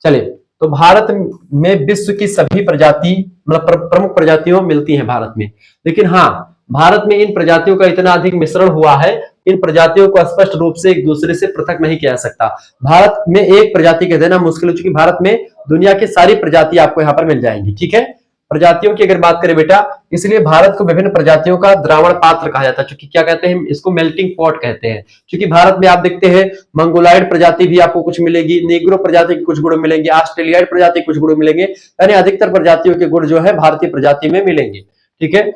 चलिए, तो भारत में विश्व की सभी प्रजाति मतलब प्रमुख प्रजातियों मिलती हैं भारत में, लेकिन हाँ, भारत में इन प्रजातियों का इतना अधिक मिश्रण हुआ है, इन प्रजातियों को स्पष्ट रूप से एक दूसरे से पृथक नहीं किया जा सकता। भारत में एक प्रजाति कह देना मुश्किल हो चुकी, भारत में दुनिया की सारी प्रजाति आपको यहाँ पर मिल जाएंगी। ठीक है, प्रजातियों की अगर बात करें बेटा, इसलिए भारत को विभिन्न प्रजातियों का द्रावण पात्र कहा जाता है, क्योंकि क्या कहते हैं, इसको मेल्टिंग पॉट कहते हैं। क्योंकि भारत में आप देखते हैं मंगोलाइड प्रजाति भी आपको कुछ मिलेगी, नेग्रो प्रजाति के कुछ गुण मिलेंगे, ऑस्ट्रेलियाइड प्रजाति के कुछ गुण मिलेंगे, यानी अधिकतर प्रजातियों के गुण जो है भारतीय प्रजाति में मिलेंगे। ठीक है,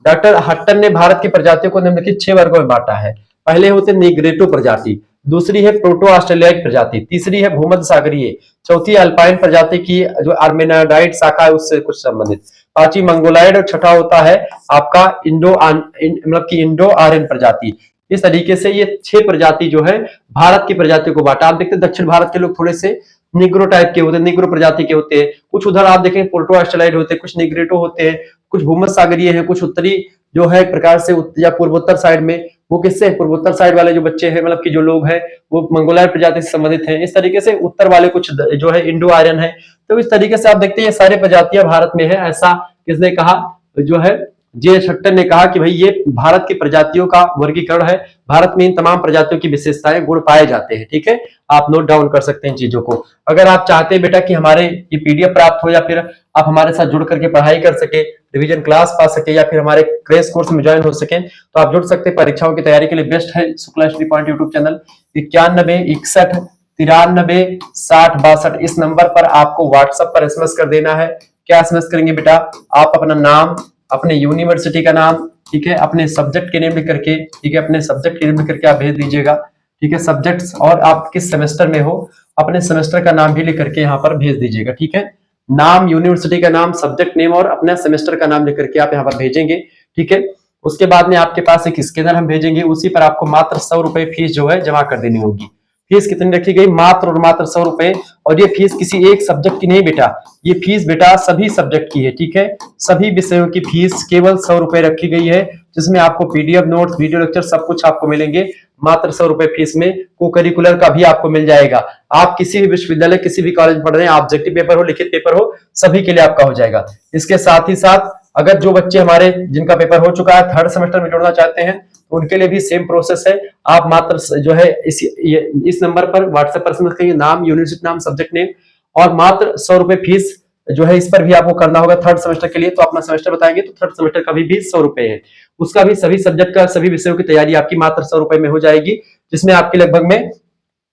डॉक्टर हट्टन ने भारत की प्रजातियों को निम्नलिखित 6 वर्गों में बांटा है। पहले होते निग्रेटो प्रजाति, दूसरी है प्रोटो ऑस्ट्रेलियाइड प्रजाति, तीसरी है भूमध्य सागरीय, चौथी अल्पाइन प्रजाति की जो आर्मेनाडाइट शाखा है उससे कुछ संबंधित, पांचवी मंगोलाइड और छठा होता है आपका मतलब की इंडो आर्यन प्रजाति। इस तरीके से ये 6 प्रजाति जो है भारत की प्रजातियों को बांटा। आप देखते हैं दक्षिण भारत के लोग थोड़े से निग्रो टाइप के होते हैं, निग्रो प्रजाति के होते हैं, कुछ उधर आप देखें पोर्टो ऑस्ट्रेलाइड होते हैं, कुछ निग्रेटो होते हैं, कुछ भूमध्य सागरीय हैं, कुछ उत्तरी जो है एक प्रकार से या पूर्वोत्तर साइड में, वो किससे, पूर्वोत्तर साइड वाले जो बच्चे हैं मतलब कि जो लोग हैं वो मंगोलाइड प्रजाति से संबंधित हैं। इस तरीके से उत्तर वाले कुछ जो है इंडो आर्यन है। तो इस तरीके से आप देखते हैं ये सारी प्रजातियां भारत में है, ऐसा किसने कहा, जो है जे शट्टन ने कहा कि भाई ये भारत की प्रजातियों का वर्गीकरण है, भारत में इन तमाम प्रजातियों की विशेषताएं गुण पाए जाते हैं। ठीक है, आप नोट डाउन कर सकते हैं इन चीजों को। अगर आप चाहते हैं बेटा कि हमारे ये पीडीएफ प्राप्त हो या फिर आप हमारे साथ जुड़ करके पढ़ाई कर सके, रिवीजन क्लास पा सके या फिर हमारे क्रैश कोर्स में ज्वाइन हो सके, तो आप जुड़ सकते हैं। परीक्षाओं की तैयारी के लिए बेस्ट है Shukla study point YouTube channel. 91 61 93 60 62 इस नंबर पर आपको व्हाट्सएप पर एसएमएस कर देना है। क्या एसएमएस करेंगे बेटा, आप अपना नाम, अपने यूनिवर्सिटी का नाम, ठीक है, अपने सब्जेक्ट के नेम लिख करके, ठीक है, अपने सब्जेक्ट के नेम लिख करके आप भेज दीजिएगा। ठीक है, सब्जेक्ट्स और आप किस सेमेस्टर में हो, अपने सेमेस्टर का नाम भी लिख करके यहाँ पर भेज दीजिएगा। ठीक है, नाम, यूनिवर्सिटी का नाम, सब्जेक्ट नेम और अपना सेमेस्टर का नाम लिख करके आप यहाँ पर भेजेंगे। ठीक है, उसके बाद में आपके पास एक स्कैनर हम भेजेंगे, उसी पर आपको मात्र 100 रुपए फीस जो है जमा कर देनी होगी। फीस कितनी रखी गई, मात्र और मात्र 100 रुपए। और ये फीस किसी एक सब्जेक्ट की नहीं बेटा, ये फीस बेटा सभी सब्जेक्ट की है। ठीक है, सभी विषयों की फीस केवल 100 रुपए रखी गई है, जिसमें आपको पीडीएफ नोट्स, वीडियो लेक्चर सब कुछ आपको मिलेंगे मात्र 100 रुपए फीस में। को करिकुलर का भी आपको मिल जाएगा। आप किसी भी विश्वविद्यालय, किसी भी कॉलेज में पढ़ रहे हैं, ऑब्जेक्टिव पेपर हो, लिखित पेपर हो, सभी के लिए आपका हो जाएगा। इसके साथ ही साथ अगर जो बच्चे हमारे जिनका पेपर हो चुका है 3rd सेमेस्टर में जोड़ना चाहते हैं, तो उनके लिए भी सेम प्रोसेस है। आप मात्र जो है इस नंबर पर व्हाट्सएप पर समझ करिए, नाम, यूनिवर्सिटी नाम, सब्जेक्ट नेम और मात्र 100 रुपए फीस जो है इस पर भी आपको करना होगा 3rd सेमेस्टर के लिए। तो अपना सेमेस्टर बताएंगे तो 3rd सेमेस्टर का भी 100 रुपए है, उसका भी सभी सब्जेक्ट का, सभी विषयों की तैयारी आपकी मात्र 100 रुपए में हो जाएगी, जिसमें आपके लगभग में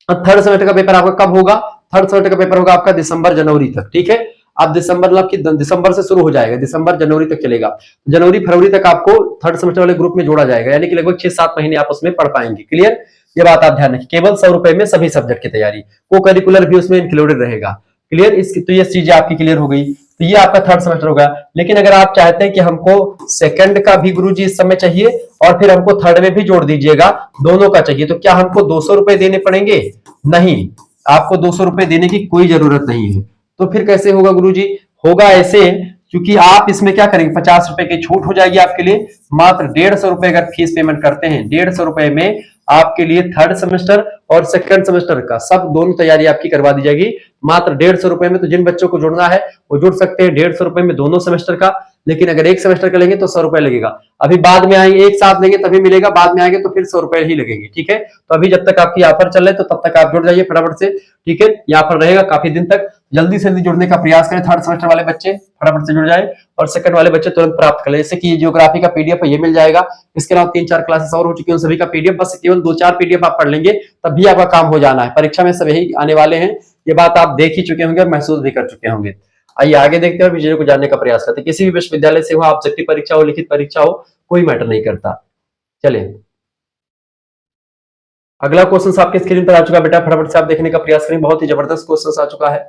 3rd सेमेस्टर का पेपर आपका कब होगा, 3rd सेमेस्टर का पेपर होगा आपका दिसंबर जनवरी तक। ठीक है, आप दिसंबर मतलब कि दिसंबर से शुरू हो जाएगा, दिसंबर जनवरी तक चलेगा, जनवरी फरवरी तक आपको 3rd सेमेस्टर वाले ग्रुप में जोड़ा जाएगा, यानी कि लगभग 6-7 महीने आप उसमें पढ़ पाएंगे। क्लियर, ये बात आप ध्यान रखिए, केवल 100 रुपए में सभी सब्जेक्ट की तैयारी, को करिकुलर भी उसमें इंक्लूडेड रहेगा। क्लियर, इसकी तो ये चीजें आपकी क्लियर हो गई। तो ये आपका 3rd सेमेस्टर होगा। लेकिन अगर आप चाहते हैं कि हमको सेकंड का भी गुरुजी इस समय चाहिए और फिर हमको 3rd में भी जोड़ दीजिएगा, दोनों का चाहिए, तो क्या हमको 200 रुपए देने पड़ेंगे? नहीं, आपको 200 रुपए देने की कोई जरूरत नहीं है। तो फिर कैसे होगा गुरुजी? होगा ऐसे, क्योंकि आप इसमें क्या करेंगे, 50 रुपए की छूट हो जाएगी आपके लिए। मात्र 150 रुपए अगर फीस पेमेंट करते हैं, 150 रुपए में आपके लिए 3rd सेमेस्टर और 2nd सेमेस्टर का सब दोनों तैयारी आपकी करवा दी जाएगी मात्र 150 रुपए में। तो जिन बच्चों को जुड़ना है वो जुड़ सकते हैं 150 रुपए में दोनों सेमेस्टर का। लेकिन अगर एक सेमेस्टर का लेंगे तो 100 रुपए लगेगा। अभी बाद में आएंगे, एक साथ लेंगे तभी मिलेगा, बाद में आएंगे तो फिर 100 रुपए ही लगेंगे। ठीक है, तो अभी जब तक आपकी ऑफर चल रहे तो तब तक आप जुड़ जाइए फटाफट से। ठीक है, यहाँ पर रहेगा काफी दिन तक, जल्दी से जल्दी जुड़ने का प्रयास करें। 3rd सेमेस्टर वाले बच्चे फटाफट से जुड़ जाए और 2nd वाले बच्चे तुरंत प्राप्त कर ले। जैसे कि ज्योग्राफी का पीडीएफ ये मिल जाएगा, इसके अलावा 3-4 क्लासेस और हो चुकी है, सभी का पीडीएफ, बस केवल 2-4 पीडीएफ आप पढ़ लेंगे तब भी आपका काम हो जाना है। परीक्षा में सब यही आने वाले हैं, ये बात आप देख ही चुके होंगे और महसूस भी कर चुके होंगे। आइए आगे देखते हैं और विषय को जानने का प्रयास करते हैं। किसी भी विश्वविद्यालय से हो, ऑब्जेक्टिव परीक्षा हो, लिखित परीक्षा हो, कोई मैटर नहीं करता। चलिए अगला क्वेश्चन आपके स्क्रीन पर आ चुका है बेटा, फटाफट से आप देखने का प्रयास करें। बहुत ही जबरदस्त क्वेश्चन आ चुका है।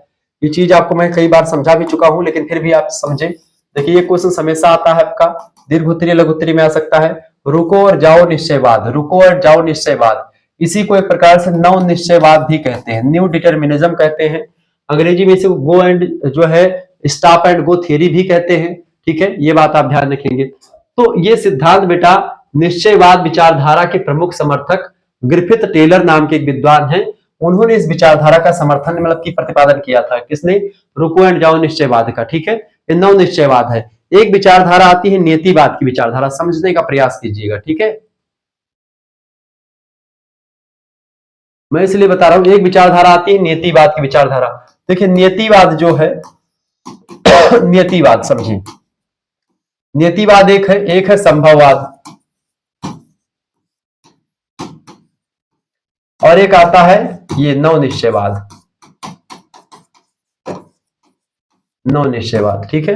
ये चीज आपको मैं कई बार समझा भी चुका हूं, लेकिन फिर भी आप समझे। देखिए ये क्वेश्चन हमेशा आता है आपका, दीर्घ उत्तरीय, लघु उत्तरीय में आ सकता है। रुको और जाओ निश्चयवाद, रुको और जाओ निश्चयवाद, इसी को एक प्रकार से नव निश्चयवाद भी कहते हैं, न्यू डिटर्मिनिज्म कहते हैं। अंग्रेजी में इसे गो एंड जो है स्टॉप एंड गो थियरी भी कहते हैं। ठीक है, ये बात आप ध्यान रखेंगे। तो ये सिद्धांत बेटा निश्चयवाद विचारधारा के प्रमुख समर्थक ग्रिफिथ टेलर नाम के एक विद्वान हैं, उन्होंने इस विचारधारा का समर्थन मतलब की प्रतिपादन किया था। किसने? रुको एंड जाओ निश्चयवाद का। ठीक है, ये नव निश्चयवाद है। एक विचारधारा आती है नियतिवाद की विचारधारा, समझने का प्रयास कीजिएगा। ठीक है, मैं इसलिए बता रहा हूं, एक विचारधारा आती है नियतिवाद की विचारधारा। देखिए नियतिवाद जो है नियतिवाद समझिए, नियतिवाद एक है संभववाद, और एक आता है ये नव निश्चयवाद। नव निश्चयवाद, ठीक है।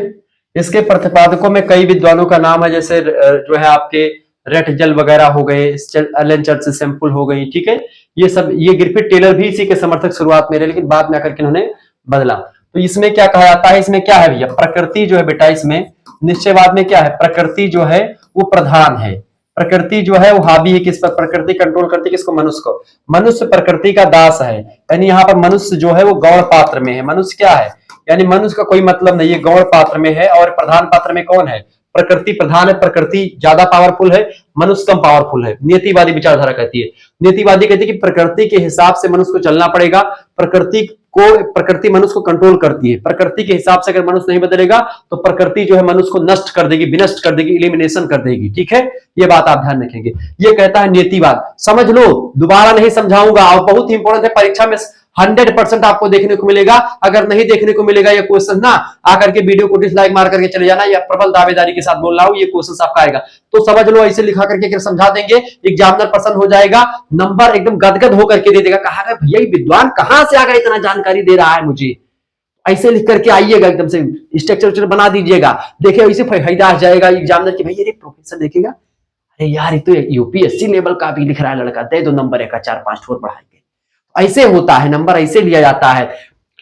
इसके प्रतिपादकों में कई विद्वानों का नाम है, जैसे जो है आपके रेटजल वगैरह हो गए, एलन चर्च सैंपल हो गई। ठीक है, ये सब, ये ग्रिफिथ टेलर भी इसी के समर्थक शुरुआत में रहे, लेकिन बाद में आकर के इन्होंने बदला। तो इसमें क्या कहा जाता है, इसमें क्या है भैया, प्रकृति जो है बेटा, इसमें निश्चयवाद में क्या है, प्रकृति जो है वो प्रधान है। प्रकृति जो है वो हावी है किस पर, प्रकृति कंट्रोल करती है किसको, मनुष्य को। मनुष्य प्रकृति का दास है, यानी यहाँ पर मनुष्य जो है वो गौण पात्र में है। मनुष्य क्या है, यानी मनुष्य का कोई मतलब नहीं है, गौण पात्र में है। और प्रधान पात्र में कौन है, प्रकृति प्रधान है, प्रकृति ज्यादा पावरफुल है, मनुष्य कम पावरफुल है। नियतिवादी विचारधारा कहती है, नियतिवादी कहती है कि प्रकृति के हिसाब से मनुष्य को चलना पड़ेगा, प्रकृति मनुष्य को कंट्रोल करती है। प्रकृति के हिसाब से अगर मनुष्य नहीं बदलेगा तो प्रकृति जो है मनुष्य को नष्ट कर देगी, विनष्ट कर देगी, इलिमिनेशन कर देगी। ठीक है, ये बात आप ध्यान रखेंगे। ये कहता है नियतिवाद, समझ लो, दोबारा नहीं समझाऊंगा। और बहुत ही इंपॉर्टेंट है, परीक्षा में 100% आपको देखने को मिलेगा। अगर नहीं देखने को मिलेगा ये क्वेश्चन ना, आकर के वीडियो को डिसलाइक मार करके चले जाना, या प्रबल दावेदारी के साथ बोल रहा हूं, ये क्वेश्चन आपका आएगा। तो समझ लो, ऐसे लिखा करके अगर समझा देंगे, एग्जामिनर पसंद हो जाएगा, नंबर एकदम गदगद होकर के दे देगा। कहा भैया ये विद्वान कहां से आकर इतना जानकारी दे रहा है मुझे। ऐसे लिख करके आइएगा, एकदम से स्ट्रक्चर बना दीजिएगा। देखिए ऐसे फायदा आ जाएगा एग्जामिनर की, भैया प्रोफेसर देखेगा, अरे यार ये तो यूपीएससी लेवल का भी लिख रहा है लड़का, दे दो नंबर एक 4-5 ठोर बढ़ाएंगे। ऐसे होता है, नंबर ऐसे लिया जाता है।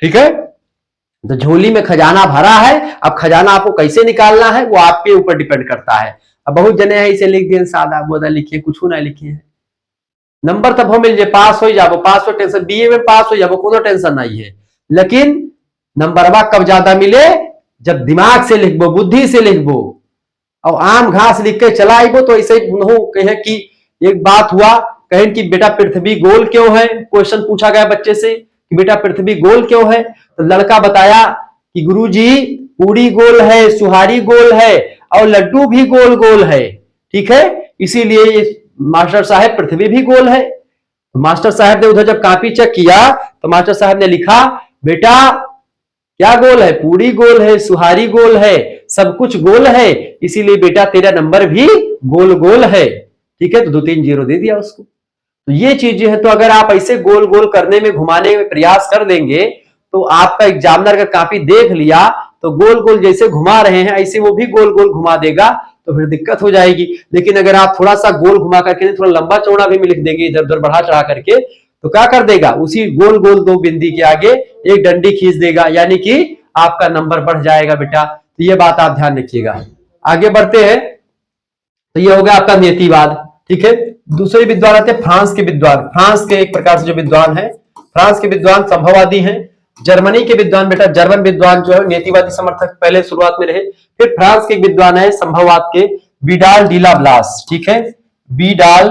ठीक है, तो झोली में खजाना भरा है, अब खजाना आपको कैसे निकालना है वो आपके ऊपर डिपेंड करता है। अब बहुत जने हैं इसे लिख दिए सादा बोदा लिखिए, कुछ ना लिखिए, नंबर तब हो मिल जाए, पास हो जाओ, पास हो टेंशन, बीए में पास हो जाओ, कोनो टेंशन नहीं है। लेकिन नंबरवा कब ज्यादा मिले, जब दिमाग से लिखबो, बुद्धि से लिखबो। और आम घास लिख के चला आइबो तो ऐसे कहे कि एक बात हुआ, कहें कि बेटा पृथ्वी गोल क्यों है, क्वेश्चन पूछा गया बच्चे से कि बेटा पृथ्वी गोल क्यों है, तो लड़का बताया कि गुरुजी पूरी गोल है, सुहारी गोल है, और लड्डू भी गोल गोल है। ठीक है, इसीलिए मास्टर साहब पृथ्वी भी गोल है। तो मास्टर साहब ने उधर जब कॉपी चेक किया तो मास्टर साहब ने लिखा, बेटा क्या गोल है, पूरी गोल है, सुहारी गोल है, सब कुछ गोल है, इसीलिए बेटा तेरा नंबर भी गोल गोल है। ठीक है, तो 2-3 जीरो दे दिया उसको। तो ये चीजें है, तो अगर आप ऐसे गोल गोल करने में, घुमाने में प्रयास कर देंगे तो आपका एग्जामिनर अगर कॉपी देख लिया तो गोल गोल जैसे घुमा रहे हैं ऐसे वो भी गोल गोल घुमा देगा, तो फिर दिक्कत हो जाएगी। लेकिन अगर आप थोड़ा सा गोल घुमा करके थोड़ा लंबा चौड़ा भी लिख देंगे, इधर उधर बढ़ा चढ़ा करके, तो क्या कर देगा, उसी गोल गोल 2 बिंदी के आगे एक डंडी खींच देगा, यानी कि आपका नंबर बढ़ जाएगा बेटा। तो ये बात आप ध्यान रखिएगा। आगे बढ़ते हैं, तो ये हो गया आपका नियतिवाद। ठीक है, दूसरे विद्वान आते हैं फ्रांस के विद्वान। फ्रांस के एक प्रकार से जो विद्वान है, फ्रांस के विद्वान संभववादी हैं। जर्मनी के विद्वान बेटा, जर्मन विद्वान जो है नियतिवादी समर्थक पहले शुरुआत में रहे। फिर फ्रांस के विद्वान है संभववाद के, विडाल डीला ब्लास। ठीक है, विडाल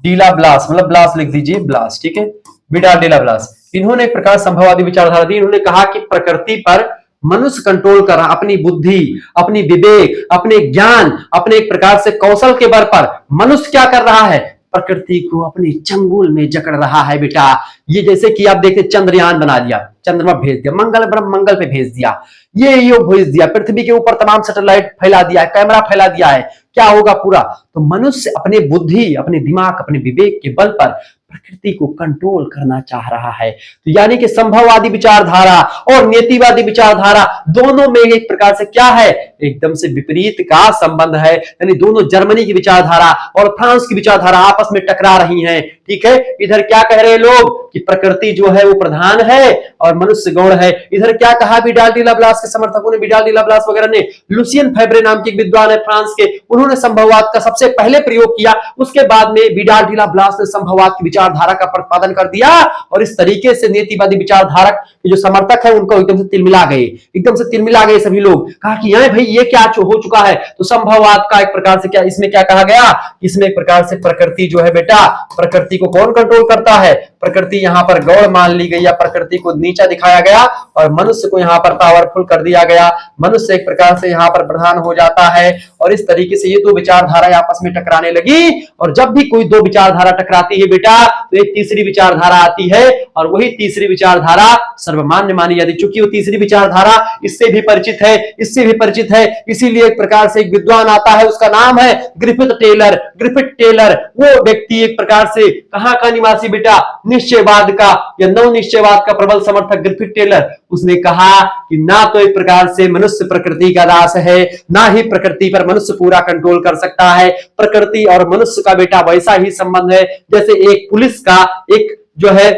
डीला ब्लास, मतलब ब्लास लिख दीजिए, ब्लास। ठीक है, विडाल डीला ब्लास, इन्होंने एक प्रकार संभववादी विचारधारा दी। इन्होंने कहा कि प्रकृति पर मनुष्य कंट्रोल कर रहा, अपनी बुद्धि, अपनी विवेक, अपने ज्ञान, अपने एक प्रकार से कौशल के बल पर मनुष्य क्या कर रहा है, प्रकृति को अपने चंगुल में जकड़ रहा है बेटा। ये जैसे कि आप देखते चंद्रयान बना दिया, चंद्रमा भेज दिया, मंगल पे भेज दिया, ये भेज दिया, पृथ्वी के ऊपर तमाम सैटेलाइट फैला दिया है, कैमरा फैला दिया है, क्या होगा पूरा। तो मनुष्य अपने बुद्धि, अपने दिमाग, अपने विवेक के बल पर प्रकृति को कंट्रोल करना चाह रहा है। तो यानी कि संभववादी विचारधारा और नियतिवादी विचारधारा दोनों में एक प्रकार से क्या है, एकदम से विपरीत का संबंध है। यानी दोनों, जर्मनी की विचारधारा और फ्रांस की विचारधारा आपस में टकरा रही हैं। ठीक है। इधर क्या कह रहे हैं लोग कि प्रकृति जो है वो प्रधान है और मनुष्य गौण है। इधर क्या कहा विडाल डी लाप्लास के समर्थकों ने, विडाल डी लाप्लास वगैरह ने, लुसियन फेब्रे नाम के एक विद्वान है फ्रांस के, उन्होंने संभववाद का सबसे पहले प्रयोग किया। उसके बाद में विडाल डी लाप्लास ने संभववाद की विचारधारा का प्रतिपादन कर दिया और इस तरीके से नीतिवादी विचारधारा के जो समर्थक है उनको एकदम से तिलमिला गए, एकदम से तिलमिला गए सभी लोग। कहा कि यार भाई ये क्या हो चुका है। तो संभववाद का एक प्रकार से क्या इसमें क्या कहा गया, इसमें एक प्रकार से प्रकृति जो है बेटा, प्रकृति को कौन कंट्रोल करता है, प्रकृति यहां पर गौण मान ली गई या प्रकृति को नीचा दिखाया गया और मनुष्य को यहां पर पावरफुल कर दिया गया। मनुष्य एक प्रकार से यहां पर प्रधान हो जाता है और इस तरीके से ये दो विचारधारा आपस में टकराने लगी। और जब भी कोई दो विचारधारा टकराती है बेटा तो एक तीसरी विचारधारा आती है और वही तीसरी विचारधारा सर्वमान्य मानी जाती है। चूंकि वो तीसरी विचारधारा इससे भी परिचित है, इससे भी परिचित है, इसीलिए एक प्रकार से एक विद्वान आता है, उसका नाम है ग्रिफिथ टेलर। ग्रिफिथ टेलर वो व्यक्ति एक प्रकार से कहां का निवासी बेटा, निश्चयवाद का या नव निश्चयवाद का प्रबल समर्थक ग्रिफिथ टेलर। उसने कहा कि ना तो एक प्रकार से मनुष्य प्रकृति का दास है, ना ही प्रकृति पर मनुष्य पूरा कंट्रोल कर सकता है। प्रकृति और मनुष्य का बेटा वैसा ही संबंध है जैसे एक पुलिस का, एक जो है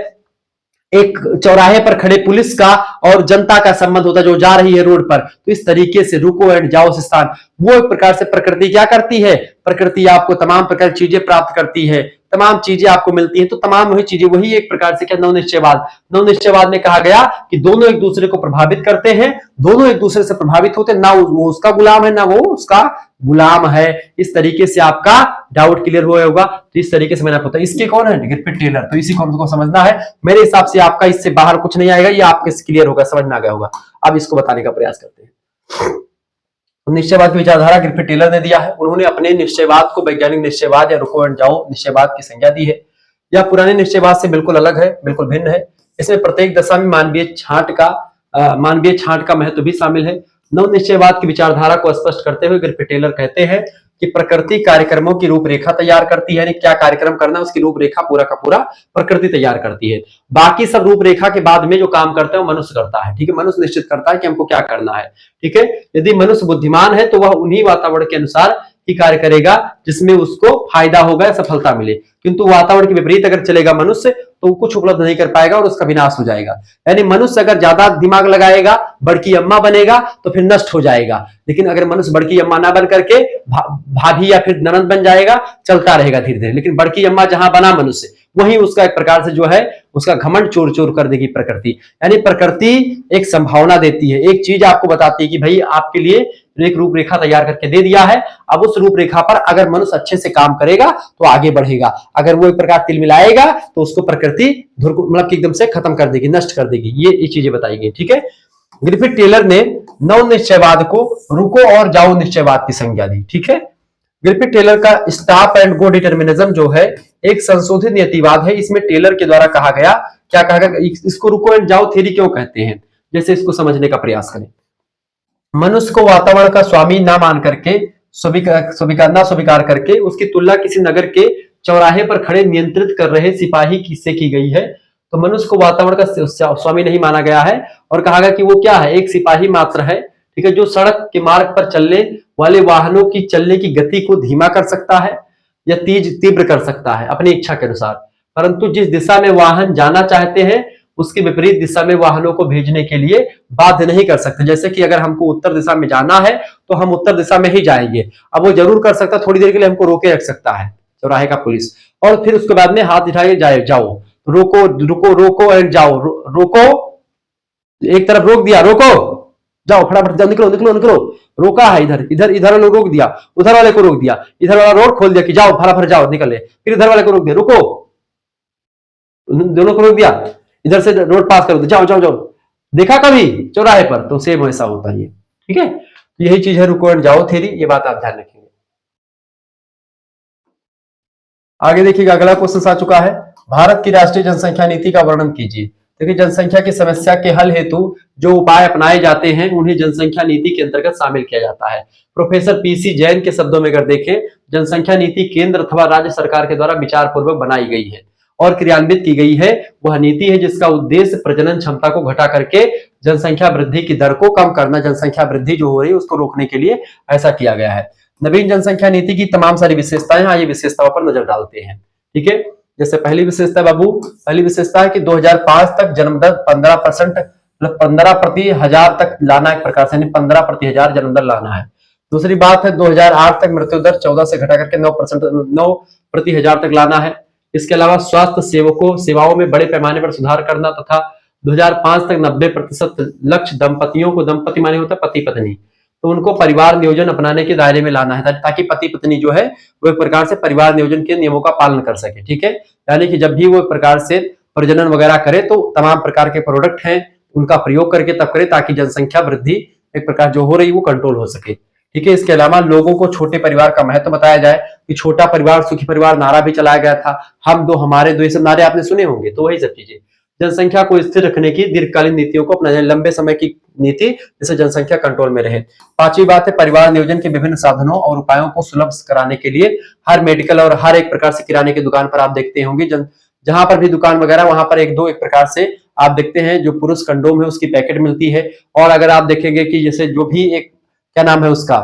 एक चौराहे पर खड़े पुलिस का और जनता का संबंध होता है जो जा रही है रोड पर। तो इस तरीके से रुको एंड जाओ से स्थान, वो एक प्रकार से प्रकृति क्या करती है, प्रकृति आपको तमाम प्रकार की चीजें प्राप्त करती है, तमाम चीजें आपको मिलती है। तो तमाम वही चीजें, वही एक प्रकार से क्या नवनिश्चयवाद। नवनिश्चयवाद में कहा गया कि दोनों एक दूसरे को प्रभावित करते हैं, दोनों एक दूसरे से प्रभावित होते हैं, ना वो उसका गुलाम है ना वो उसका गुलाम है। इस तरीके से आपका डाउट क्लियर हुआ होगा। तो इस तरीके से मैंने आपको बताया। इसके कौन है, ग्रिफिथ टेलर। तो इसी को समझना है। मेरे हिसाब से आपका इससे बाहर कुछ नहीं आएगा, ये आपके क्लियर होगा, समझ में आ गया होगा। अब इसको बताने का प्रयास करते हैं। निश्चयवाद की विचारधारा ग्रिफिथ टेलर ने दिया है। उन्होंने अपने निश्चयवाद को वैज्ञानिक निश्चयवाद या रुको एंड जाओ निश्चयवाद की संज्ञा दी है। यह पुराने निश्चयवाद से बिल्कुल अलग है, बिल्कुल भिन्न है। इसमें प्रत्येक दशा में मानवीय छांट का महत्व भी शामिल है। नव निश्चयवाद की विचारधारा को स्पष्ट करते हुए ग्रिफिथ टेलर कहते हैं कि प्रकृति कार्यक्रमों की रूपरेखा तैयार करती है, यानी क्या कार्यक्रम करना है उसकी रूपरेखा पूरा का पूरा प्रकृति तैयार करती है। बाकी सब रूपरेखा के बाद में जो काम करता है वो मनुष्य करता है, ठीक है। मनुष्य निश्चित करता है कि हमको क्या करना है, ठीक है। यदि मनुष्य बुद्धिमान है तो वह उन्हीं वातावरण के अनुसार ही कार्य करेगा जिसमें उसको फायदा होगा या सफलता मिले। किंतु वातावरण के विपरीत अगर चलेगा मनुष्य तो कुछ उपलब्ध नहीं कर पाएगा और उसका विनाश हो जाएगा। यानी मनुष्य अगर ज्यादा दिमाग लगाएगा, बड़की अम्मा बनेगा तो फिर नष्ट हो जाएगा। लेकिन अगर मनुष्य बड़की अम्मा ना बन करके भाभी या फिर ननद बन जाएगा, चलता रहेगा धीरे धीरे। लेकिन बड़की अम्मा जहां बना मनुष्य, वहीं उसका एक प्रकार से जो है उसका घमंड चोर चोर कर देगी प्रकृति। यानी प्रकृति एक संभावना देती है, एक चीज आपको बताती है कि भाई आपके लिए एक रूपरेखा तैयार करके दे दिया है। अब उस रूपरेखा पर अगर मनुष्य अच्छे से काम करेगा तो आगे बढ़ेगा, अगर वो एक प्रकार तिलमिलाएगा तो उसको प्रकृति मतलब कि एकदम से खत्म कर देगी, नष्ट कर देगी। ये चीजें बताई गई, ठीक है। ग्रिफिथ टेलर ने नव निश्चयवाद को रुको और जाओ निश्चयवाद की संज्ञा दी, ठीक है। ग्रिफिथ टेलर का स्टॉप एंड गो डिटर्मिनिज्म जो है एक संशोधित नीतिवाद है। इसमें टेलर के द्वारा कहा गया, क्या कहा गया, इसको रुको एंड जाओ थ्योरी क्यों कहते हैं, जैसे इसको समझने का प्रयास करें। मनुष्य को वातावरण का स्वामी ना मान करके स्वीकार करके उसकी तुलना किसी नगर के चौराहे पर खड़े नियंत्रित कर रहे सिपाही से की गई है। तो मनुष्य को वातावरण का स्वामी नहीं माना गया है और कहा गया कि वो क्या है, एक सिपाही मात्र है, ठीक है, जो सड़क के मार्ग पर चलने वाले वाहनों की चलने की गति को धीमा कर सकता है या तीव्र कर सकता है अपनी इच्छा के अनुसार। परंतु जिस दिशा में वाहन जाना चाहते हैं उसके विपरीत दिशा में वाहनों को भेजने के लिए बाध्य नहीं कर सकते। जैसे कि अगर हमको उत्तर दिशा में जाना है तो हम उत्तर दिशा में ही जाएंगे। अब वो जरूर कर सकता, थोड़ी देर के लिए हमको रोके रख सकता है चौराहे का पुलिस, और फिर उसके बाद में हाथ उठाए जाओ, रोको रुको रोको एंड जाओ, रोको एक तरफ रोक दिया, रोको जाओ फटाफट जाओ, निकलो निकलो निकलो, रोका है इधर इधर इधर वाले रोक दिया, उधर वाले को रोक दिया, इधर वाला रोड खोल दिया कि जाओ फटाफट जाओ निकले, फिर इधर वाले को रोक दिया, रुको, दोनों को रोक दिया, इधर से रोड पास कर दो, जाओ जाओ जाओ। देखा कभी चौराहे पर, तो सेम ऐसा होता है, ठीक है। यही चीज है रुको एंड जाओ थ्योरी, ये बात आप ध्यान रखेंगे। आगे देखिएगा, अगला क्वेश्चन आ चुका है, भारत की राष्ट्रीय जनसंख्या नीति का वर्णन कीजिए। देखिए जनसंख्या की समस्या के हल हेतु जो उपाय अपनाए जाते हैं उन्हें जनसंख्या नीति के अंतर्गत शामिल किया जाता है। प्रोफेसर पीसी जैन के शब्दों में अगर देखें, जनसंख्या नीति केंद्र अथवा राज्य सरकार के द्वारा विचार पूर्वक बनाई गई है और क्रियान्वित की गई है। वह नीति है जिसका उद्देश्य प्रजनन क्षमता को घटा करके जनसंख्या वृद्धि की दर को कम करना, जनसंख्या वृद्धि जो हो रही है उसको रोकने के लिए ऐसा किया गया है। नवीन जनसंख्या नीति की तमाम सारी विशेषताएं, आइए विशेषताओं पर नजर डालते हैं, ठीक है। जैसे पहली विशेषता बाबू, पहली विशेषता है कि 2005 तक जन्म दर 15%, मतलब 15 प्रति हजार तक लाना, एक प्रकार से 15 प्रति हजार जन्म दर लाना है। दूसरी बात है 2008 तक मृत्यु दर 14 से घटा करके 9 प्रति हजार तक लाना है। इसके अलावा स्वास्थ्य सेवकों सेवाओं में बड़े पैमाने पर सुधार करना तथा 2005 तक 90% लक्ष्य दंपतियों को, दंपति माने होता है पति पत्नी, तो उनको परिवार नियोजन अपनाने के दायरे में लाना है ताकि पति पत्नी जो है वो एक प्रकार से परिवार नियोजन के नियमों का पालन कर सके। ठीक है, यानी कि जब भी वो एक प्रकार से प्रजनन वगैरह करे तो तमाम प्रकार के प्रोडक्ट हैं उनका प्रयोग करके तब करे ताकि जनसंख्या वृद्धि एक प्रकार जो हो रही वो कंट्रोल हो सके। ठीक है, इसके अलावा लोगों को छोटे परिवार का महत्व बताया जाए कि छोटा परिवार सुखी परिवार नारा भी चलाया गया था, हम दो हमारे दो, ये सब नारे आपने सुने होंगे। तो वही सब चीजें, जनसंख्या को स्थिर रखने की दीर्घकालीन नीतियों को अपनाया जाए, लंबे समय की नीति जिससे जनसंख्या कंट्रोल में रहे। पांचवी बात है परिवार नियोजन के विभिन्न साधनों और उपायों को सुलभ कराने के लिए हर मेडिकल और हर एक प्रकार से किराने की दुकान पर आप देखते होंगे, जहां पर भी दुकान वगैरह वहां पर एक दो एक प्रकार से आप देखते हैं जो पुरुष कंडोम है उसकी पैकेट मिलती है। और अगर आप देखेंगे कि जैसे जो भी एक क्या नाम है उसका,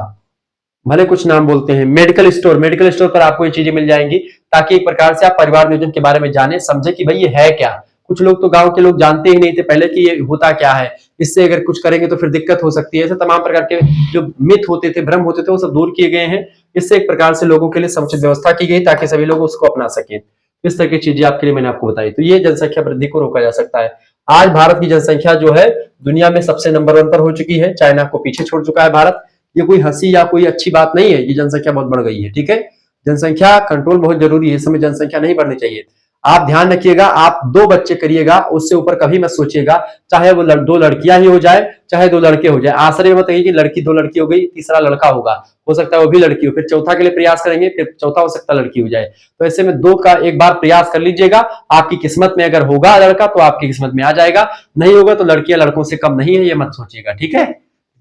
भले कुछ नाम बोलते हैं, मेडिकल स्टोर, मेडिकल स्टोर पर आपको ये चीजें मिल जाएंगी ताकि एक प्रकार से आप परिवार नियोजन के बारे में जाने समझे कि भाई ये है क्या। कुछ लोग तो गांव के लोग जानते ही नहीं थे पहले कि ये होता क्या है, इससे अगर कुछ करेंगे तो फिर दिक्कत हो सकती है। ऐसे तमाम प्रकार के जो मिथ होते थे, भ्रम होते थे, वो सब दूर किए गए हैं। इससे एक प्रकार से लोगों के लिए समुचित व्यवस्था की गई ताकि सभी लोग उसको अपना सकें। इस तरह की चीजें आपके लिए मैंने आपको बताई, तो ये जनसंख्या वृद्धि को रोका जा सकता है। आज भारत की जनसंख्या जो है दुनिया में सबसे नंबर 1 पर हो चुकी है, चाइना को पीछे छोड़ चुका है भारत। ये कोई हंसी या कोई अच्छी बात नहीं है, ये जनसंख्या बहुत बढ़ गई है। ठीक है, जनसंख्या कंट्रोल बहुत जरूरी है, इस समय जनसंख्या नहीं बढ़नी चाहिए। आप ध्यान रखिएगा, आप 2 बच्चे करिएगा, उससे ऊपर कभी मत सोचिएगा, चाहे वो 2 लड़कियां ही हो जाए चाहे 2 लड़के हो जाए। आश्चर्य मत है कि लड़की 2 लड़की हो गई, तीसरा लड़का होगा, हो सकता है वो भी लड़की हो, फिर चौथा के लिए प्रयास करेंगे, फिर चौथा हो सकता है लड़की हो जाए। तो ऐसे में 2 का एक बार प्रयास कर लीजिएगा, आपकी किस्मत में अगर होगा लड़का तो आपकी किस्मत में आ जाएगा, नहीं होगा तो लड़कियां लड़कों से कम नहीं है, ये मत सोचिएगा। ठीक है,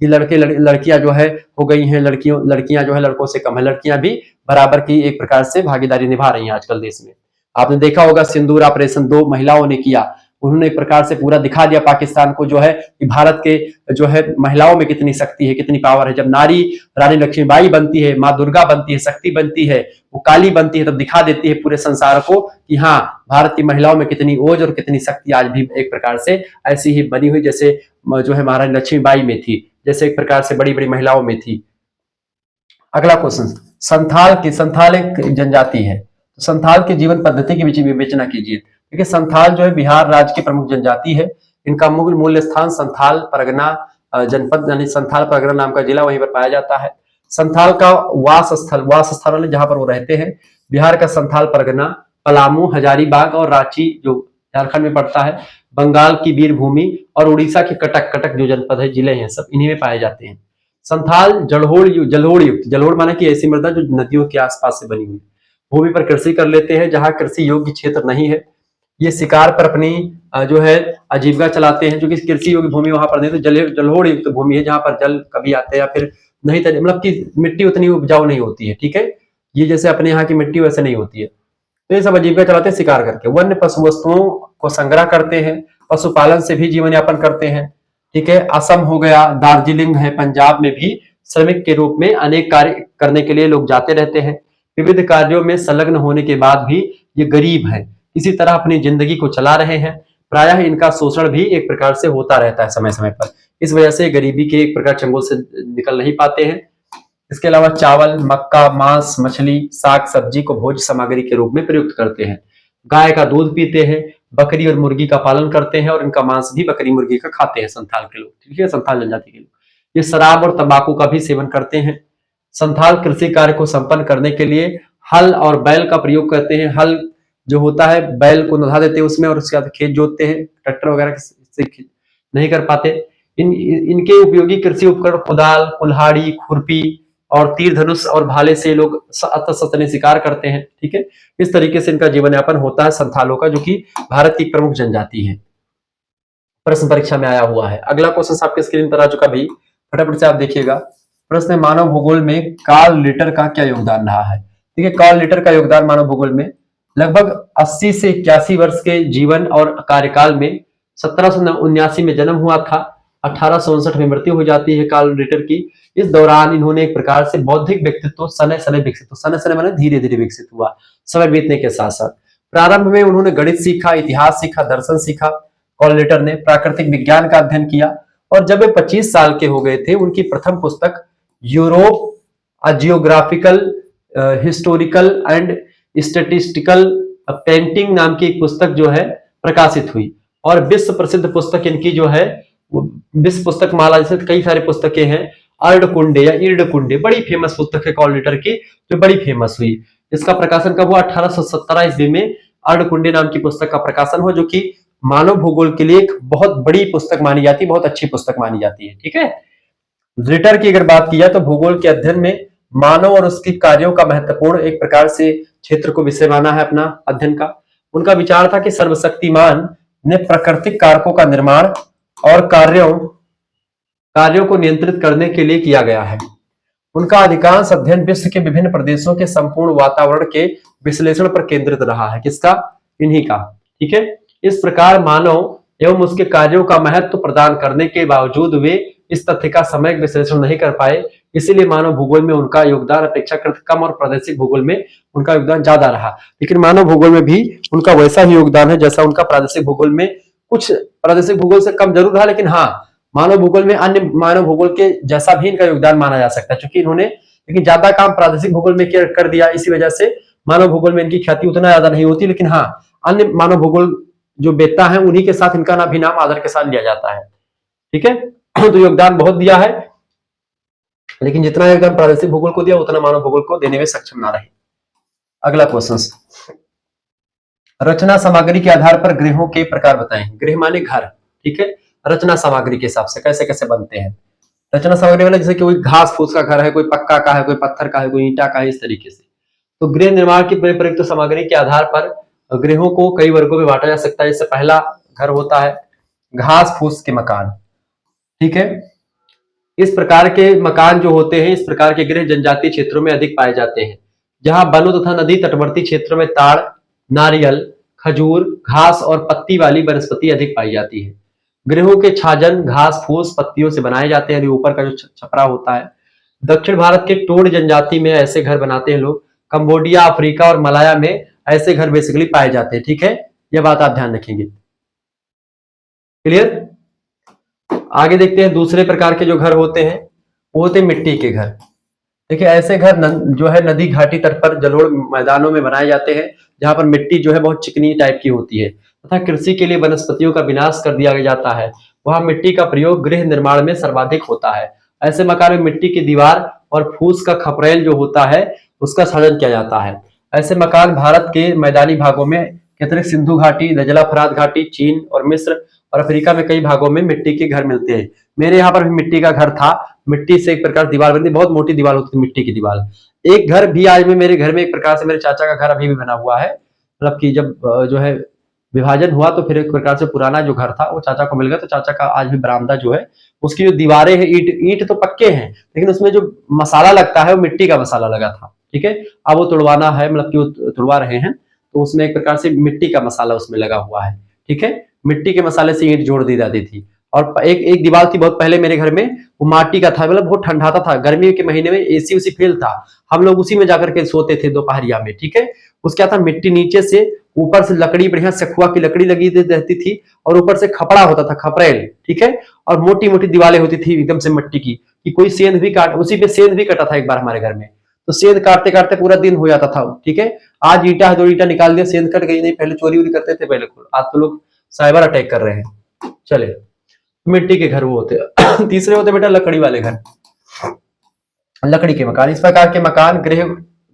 कि लड़कियां जो है हो गई हैं, लड़कियां जो है लड़कों से कम है, लड़कियां भी बराबर की एक प्रकार से भागीदारी निभा रही हैं आजकल देश में। आपने देखा होगा सिंदूर ऑपरेशन 2 महिलाओं ने किया, उन्होंने एक प्रकार से पूरा दिखा दिया पाकिस्तान को जो है कि भारत के जो है महिलाओं में कितनी शक्ति है, कितनी पावर है। जब नारी रानी लक्ष्मीबाई बनती है, माँ दुर्गा बनती है, शक्ति बनती है, वो काली बनती है, तब दिखा देती है पूरे संसार को कि हाँ भारत की महिलाओं में कितनी ओज और कितनी शक्ति आज भी एक प्रकार से ऐसी ही बनी हुई जैसे जो है महारानी लक्ष्मीबाई में थी, जैसे एक प्रकार से बड़ी बड़ी महिलाओं में थी। अगला क्वेश्चन, संथाल एक जनजाति है, तो संथाल की जीवन पद्धति की विवेचना कीजिए। देखिए संथाल जो है बिहार राज्य की प्रमुख जनजाति है, इनका मूल स्थान संथाल परगना जनपद यानी संथाल परगना नाम का जिला वहीं पर पाया जाता है। संथाल का वास स्थल जहां पर वो रहते हैं, बिहार का संथाल परगना, पलामू, हजारीबाग और रांची जो झारखंड में पड़ता है, बंगाल की वीरभूमि और उड़ीसा के कटक जो जनपद है, जिले हैं, सब इन्हीं में पाए जाते हैं। संथाल जलोढ़ युक्त, जलोढ़ माने कि ऐसी मृदा जो नदियों के आसपास से बनी हुई भूमि पर कृषि कर लेते हैं जहां कृषि योग्य क्षेत्र नहीं है। ये शिकार पर अपनी जो है आजीविका चलाते हैं, जो कि कृषि योग्य भूमि वहां पर नहीं, तो जलोढ़ युक्त भूमि है जहां पर जल कभी आते हैं या फिर नहीं, मतलब कि मिट्टी उतनी उपजाऊ नहीं होती है। ठीक है, ये जैसे अपने यहाँ की मिट्टी वैसे नहीं होती है, तो ये सब आजीविका चलाते हैं शिकार करके। वन्य पशु वस्तुओं को संग्रह करते हैं, पशुपालन से भी जीवन यापन करते हैं। ठीक है, असम हो गया, दार्जिलिंग है, पंजाब में भी श्रमिक के रूप में अनेक कार्य करने के लिए लोग जाते रहते हैं। विविध कार्यों में संलग्न होने के बाद भी ये गरीब है, इसी तरह अपनी जिंदगी को चला रहे हैं। प्रायः इनका शोषण भी एक प्रकार से होता रहता है समय समय पर, इस वजह से गरीबी के एक प्रकार चंगुल से निकल नहीं पाते हैं। इसके अलावा चावल, मक्का, मांस, मछली, साग सब्जी को भोज्य सामग्री के रूप में प्रयुक्त करते हैं। गाय का दूध पीते हैं, बकरी और मुर्गी का पालन करते हैं और इनका मांस भी बकरी मुर्गी का खाते हैं संथाल के लोग। ठीक है, संथाल जनजाति के लोग ये शराब और तंबाकू का भी सेवन करते हैं। संथाल कृषि कार्य को संपन्न करने के लिए हल और बैल का प्रयोग करते हैं। हल जो होता है बैल को नधा देते हैं उसमें और उसके बाद खेत जोतते हैं, ट्रैक्टर वगैरह से नहीं कर पाते। इनके उपयोगी कृषि उपकरण कुदाल, कुल्हाड़ी, खुरपी और तीर धनुष और भाले से लोग सतत शिकार करते हैं। ठीक है, इस तरीके से इनका जीवन यापन होता है संथालों का, जो कि भारत की प्रमुख जनजाति है। प्रश्न परीक्षा में आया हुआ है। अगला क्वेश्चन आपके स्क्रीन पर आ चुका भी, फटाफट से आप देखिएगा। प्रश्न, मानव भूगोल में कार्ल रिटर का क्या योगदान रहा है। देखिए कार्ल रिटर का योगदान मानव भूगोल में लगभग 80 से 81 वर्ष के जीवन और कार्यकाल में 1779 में जन्म हुआ था, 1859 में मृत्यु हो जाती है कार्ल रिटर की। इस दौरान इन्होंने एक प्रकार से बौद्धिक व्यक्तित्व सने सने विकसित, सने सने माने धीरे धीरे विकसित हुआ समय बीतने के साथ साथ। प्रारंभ में उन्होंने गणित सीखा, इतिहास सीखा, दर्शन सीखा। कॉललेटर ने प्राकृतिक विज्ञान का अध्ययन किया और जब वे 25 साल के हो गए थे, उनकी प्रथम पुस्तक Europe a geographical historical and statistical painting नाम की एक पुस्तक जो है प्रकाशित हुई। और विश्व प्रसिद्ध पुस्तक इनकी जो है, विश्व पुस्तक माला जैसे कई सारी पुस्तकें हैं, अर्धकुंडे या ईर्धकुंडे बड़ी फेमस पुस्तक है कॉललेटर की, जो बड़ी फेमस हुई। इसका प्रकाशन कब हुआ? 1817 ईस्वी में अर्धकुंडे नाम की पुस्तक का प्रकाशन हुआ, जो कि मानव भूगोल के लिए एक बहुत बड़ी पुस्तक मानी जाती है, बहुत अच्छी पुस्तक मानी जाती है। ठीक है, रिटर की अगर बात की जाए तो भूगोल के अध्ययन में मानव और उसके कार्यों का महत्वपूर्ण एक प्रकार से क्षेत्र को विषय माना है अपना अध्ययन का। उनका विचार था कि सर्वशक्तिमान ने प्राकृतिक कारकों का निर्माण और कार्यों को नियंत्रित करने के लिए किया गया है। उनका अधिकांश अध्ययन विश्व के विभिन्न प्रदेशों के संपूर्ण वातावरण के विश्लेषण पर केंद्रित रहा है। किसका? इन्हीं का। ठीक है, इस प्रकार मानव एवं उसके कार्यों का महत्व प्रदान करने के बावजूद वे इस तथ्य का सम्यक विश्लेषण नहीं कर पाए, इसीलिए मानव भूगोल में उनका योगदान अपेक्षाकृत कम और प्रादेशिक भूगोल में उनका योगदान ज्यादा रहा। लेकिन मानव भूगोल में भी उनका वैसा ही योगदान है जैसा उनका प्रादेशिक भूगोल में, कुछ प्रादेशिक भूगोल से कम जरूर रहा, लेकिन हाँ, मानव भूगोल में अन्य मानव भूगोल के जैसा भी इनका योगदान माना जा सकता है, क्योंकि इन्होंने लेकिन ज्यादा काम प्रादेशिक भूगोल में कर दिया, इसी वजह से मानव भूगोल में इनकी ख्याति उतना ज्यादा नहीं होती। लेकिन हाँ, अन्य मानव भूगोल जो बेता है उन्हीं के साथ इनका भी नाम आदर के साथ लिया जाता है। ठीक है, तो योगदान बहुत दिया है, लेकिन जितना योगदान प्रादेशिक भूगोल को दिया उतना मानव भूगोल को देने में सक्षम ना रहे। अगला क्वेश्चन, रचना सामग्री के आधार पर ग्रहों के प्रकार बताएं। गृह माने घर। ठीक है, रचना सामग्री के हिसाब से कैसे कैसे बनते हैं। रचना सामग्री वाले जैसे कि कोई घास फूस का घर है, कोई पक्का का है, कोई पत्थर का है, कोई ईंटा का है, इस तरीके से। तो गृह निर्माण की प्रयुक्त सामग्री के आधार पर गृहों को कई वर्गों में बांटा जा सकता है। इससे पहला घर होता है घास फूस के मकान। ठीक है, इस प्रकार के मकान जो होते हैं, इस प्रकार के गृह जनजातीय क्षेत्रों में अधिक पाए जाते हैं, जहां वनों तथा नदी तटवर्ती क्षेत्रों में ताड़, नारियल, खजूर, घास और पत्ती वाली वनस्पति अधिक पाई जाती है। गृहों के छाजन घास फूस पत्तियों से बनाए जाते हैं, ऊपर का जो छपरा होता है। दक्षिण भारत के टोड जनजाति में ऐसे घर बनाते हैं लोग। कंबोडिया, अफ्रीका और मलाया में ऐसे घर बेसिकली पाए जाते हैं। ठीक है, यह बात आप ध्यान रखेंगे। क्लियर? आगे देखते हैं दूसरे प्रकार के जो घर होते हैं, वो होते हैं मिट्टी के घर। देखिए, ऐसे घर जो है नदी घाटी तट पर जलोढ़ मैदानों में बनाए जाते हैं, जहां पर मिट्टी जो है बहुत चिकनी टाइप की होती है तथा कृषि के लिए वनस्पतियों का विनाश कर दिया जाता है। वहां मिट्टी का प्रयोग गृह निर्माण में सर्वाधिक होता है। ऐसे मकान में मिट्टी की दीवार और फूस का खपरेल जो होता है उसका सृजन किया जाता है। ऐसे मकान भारत के मैदानी भागों में के अतिरिक्त सिंधु घाटी, दजला फरात घाटी, चीन और मिस्र और अफ्रीका में कई भागों में मिट्टी के घर मिलते हैं। मेरे यहाँ पर भी मिट्टी का घर था, मिट्टी से एक प्रकार दीवार बनती, बहुत मोटी दीवार होती थी मिट्टी की दीवार। एक घर भी आज में मेरे घर में एक प्रकार से मेरे चाचा का घर अभी भी बना हुआ है, मतलब कि जब जो है विभाजन हुआ तो फिर एक प्रकार से पुराना जो घर था वो चाचा को मिल गया, तो चाचा का आज भी बरामदा जो है उसकी जो दीवारें हैं, ईंट तो पक्के हैं, लेकिन उसमें जो मसाला लगता है वो मिट्टी का मसाला लगा था। ठीक है, अब वो तुड़वाना है, मतलब कि वो तुड़वा रहे हैं, तो उसमें एक प्रकार से मिट्टी का मसाला उसमें लगा हुआ है। ठीक है, मिट्टी के मसाले से ईंट जोड़ दी जाती थी। और एक दीवार थी बहुत पहले मेरे घर में, वो माटी का था, मतलब बहुत ठंडाता था, गर्मी के महीने में एसी उसी फेल था, हम लोग उसी में जाकर के सोते थे दोपहरिया में। ठीक है, उसके क्या था, मिट्टी नीचे से, ऊपर से लकड़ी बढ़िया सखुआ की लकड़ी लगी रहती थी और ऊपर से खपड़ा होता था, खपरेल। ठीक है, और मोटी मोटी दीवारें होती थी एकदम से मिट्टी की, कि कोई सेंध भी काट, उसी पे सेंध भी कटा था एक बार हमारे घर में, तो सेंध काटते काटते पूरा दिन हो जाता था। ठीक है, आज ईटा है, 2 ईटा निकाल दिया, सेंध कट गई। नहीं, पहले चोरी वोरी करते थे पहले, आज तो लोग साइबर अटैक कर रहे हैं। चले, मिट्टी के घर वो होते हैं। तीसरे होते बेटा लकड़ी वाले घर, लकड़ी के मकान। इस प्रकार के मकान गृह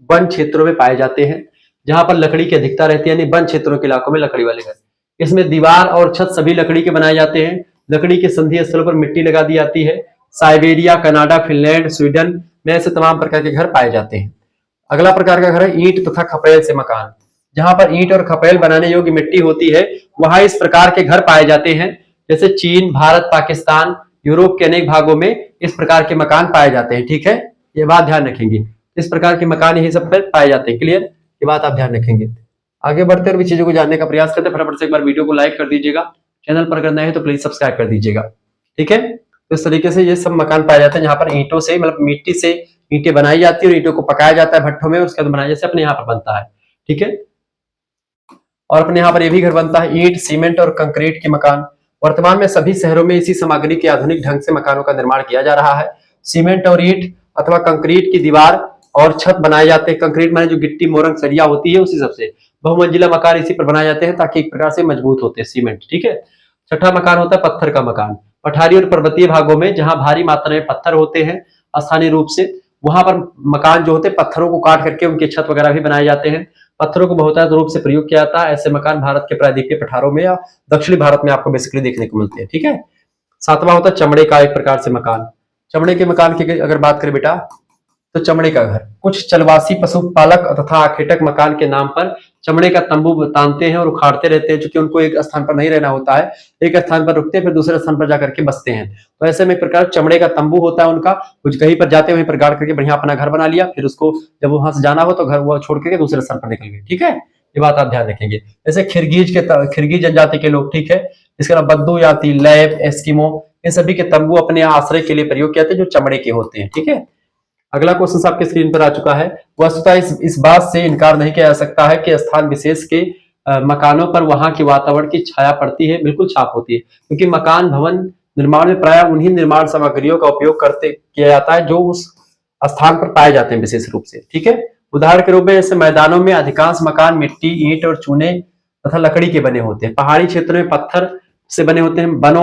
वन क्षेत्रों में पाए जाते हैं, जहां पर लकड़ी की अधिकता रहती है, यानी वन क्षेत्रों के इलाकों में लकड़ी वाले घर। इसमें दीवार और छत सभी लकड़ी के बनाए जाते हैं। लकड़ी के संधि स्थलों पर मिट्टी लगा दी जाती है। साइबेरिया, कनाडा, फिनलैंड, स्वीडन में ऐसे तमाम प्रकार के घर पाए जाते हैं। अगला प्रकार का घर है ईंट तथा खपरेल से मकान। जहां पर ईंट और खपरेल बनाने योग्य मिट्टी होती है, वहां इस प्रकार के घर पाए जाते हैं। जैसे चीन, भारत, पाकिस्तान, यूरोप के अनेक भागों में इस प्रकार के मकान पाए जाते हैं। ठीक है, ये बात ध्यान रखेंगे, इस प्रकार के मकान यही सब पर पाए जाते हैं। क्लियर, ये बात आप ध्यान रखेंगे। आगे बढ़ते और भी चीजों को जानने का प्रयास करते हैं। फटाफट से एक बार वीडियो को लाइक कर दीजिएगा, चैनल पर अगर नए हैं तो प्लीज सब्सक्राइब कर दीजिएगा। ठीक है, तो इस तरीके से ये सब मकान पाए जाते हैं, जहां पर ईंटों से, मतलब मिट्टी से ईंटें बनाई जाती है और ईंटों को पकाया जाता है भट्ठों में, उसके बाद बनाया, जैसे अपने यहाँ पर बनता है। ठीक है, और अपने यहाँ पर ये भी घर बनता है ईंट, सीमेंट और कंक्रीट के मकान। वर्तमान में सभी शहरों में इसी सामग्री के आधुनिक ढंग से मकानों का निर्माण किया जा रहा है। सीमेंट और ईंट अथवा कंक्रीट की दीवार और छत बनाए जाते हैं। कंक्रीट माने जो गिट्टी मोरंग सरिया होती है उसी सबसे। बहुमंजिला मकान इसी पर बनाए जाते हैं ताकि एक प्रकार से मजबूत होते हैं, सीमेंट। ठीक है। छठा मकान होता है पत्थर का मकान। पठारी और पर्वतीय भागों में जहां भारी मात्रा में पत्थर होते हैं स्थानीय रूप से, वहां पर मकान जो होते हैं पत्थरों को काट करके उनके छत वगैरह भी बनाए जाते हैं। पत्थरों को बहुतायत रूप से प्रयोग किया जाता है। ऐसे मकान भारत के प्रायद्वीपीय पठारों में या दक्षिणी भारत में आपको बेसिकली देखने को मिलते हैं। ठीक है। सातवां होता है चमड़े का एक प्रकार से मकान। चमड़े के मकान की अगर बात करें बेटा, तो चमड़े का घर। कुछ चलवासी पशुपालक तथा आखेटक मकान के नाम पर चमड़े का तंबू तानते हैं और उखाड़ते रहते हैं, क्योंकि उनको एक स्थान पर नहीं रहना होता है, एक स्थान पर रुकते हैं फिर दूसरे स्थान पर जाकर के बसते हैं। तो ऐसे में एक प्रकार चमड़े का तंबू होता है उनका, कुछ कहीं पर जाते वहीं पर गाड़ करके बढ़िया अपना घर बना लिया, फिर उसको जब वहां से जाना हो तो घर वो छोड़ करके दूसरे स्थान पर निकल गए। ठीक है, ये बात आप ध्यान रखेंगे। जैसे खिरगीज जनजाति के लोग, ठीक है, इसके अलावा बद्दू जाति, लैब, एस्किमो, इन सभी के तंबू अपने आश्रय के लिए प्रयोग किए जाते हैं जो चमड़े के होते हैं। ठीक है। अगला क्वेश्चन आपके स्क्रीन पर आ चुका है। वस्तुतः इस बात से इनकार नहीं किया जा सकता है कि स्थान विशेष के मकानों पर वहां के वातावरण की छाया पड़ती है, बिल्कुल छाप होती है, क्योंकि मकान भवन निर्माण में प्राय उन्हीं निर्माण सामग्रियों का उपयोग करते किया जाता है जो उस स्थान पर पाए जाते हैं विशेष रूप से। ठीक है। उदाहरण के रूप में जैसे मैदानों में अधिकांश मकान मिट्टी, ईंट और चूने तथा लकड़ी के बने होते हैं। पहाड़ी क्षेत्र में पत्थर से बने होते हैं। वन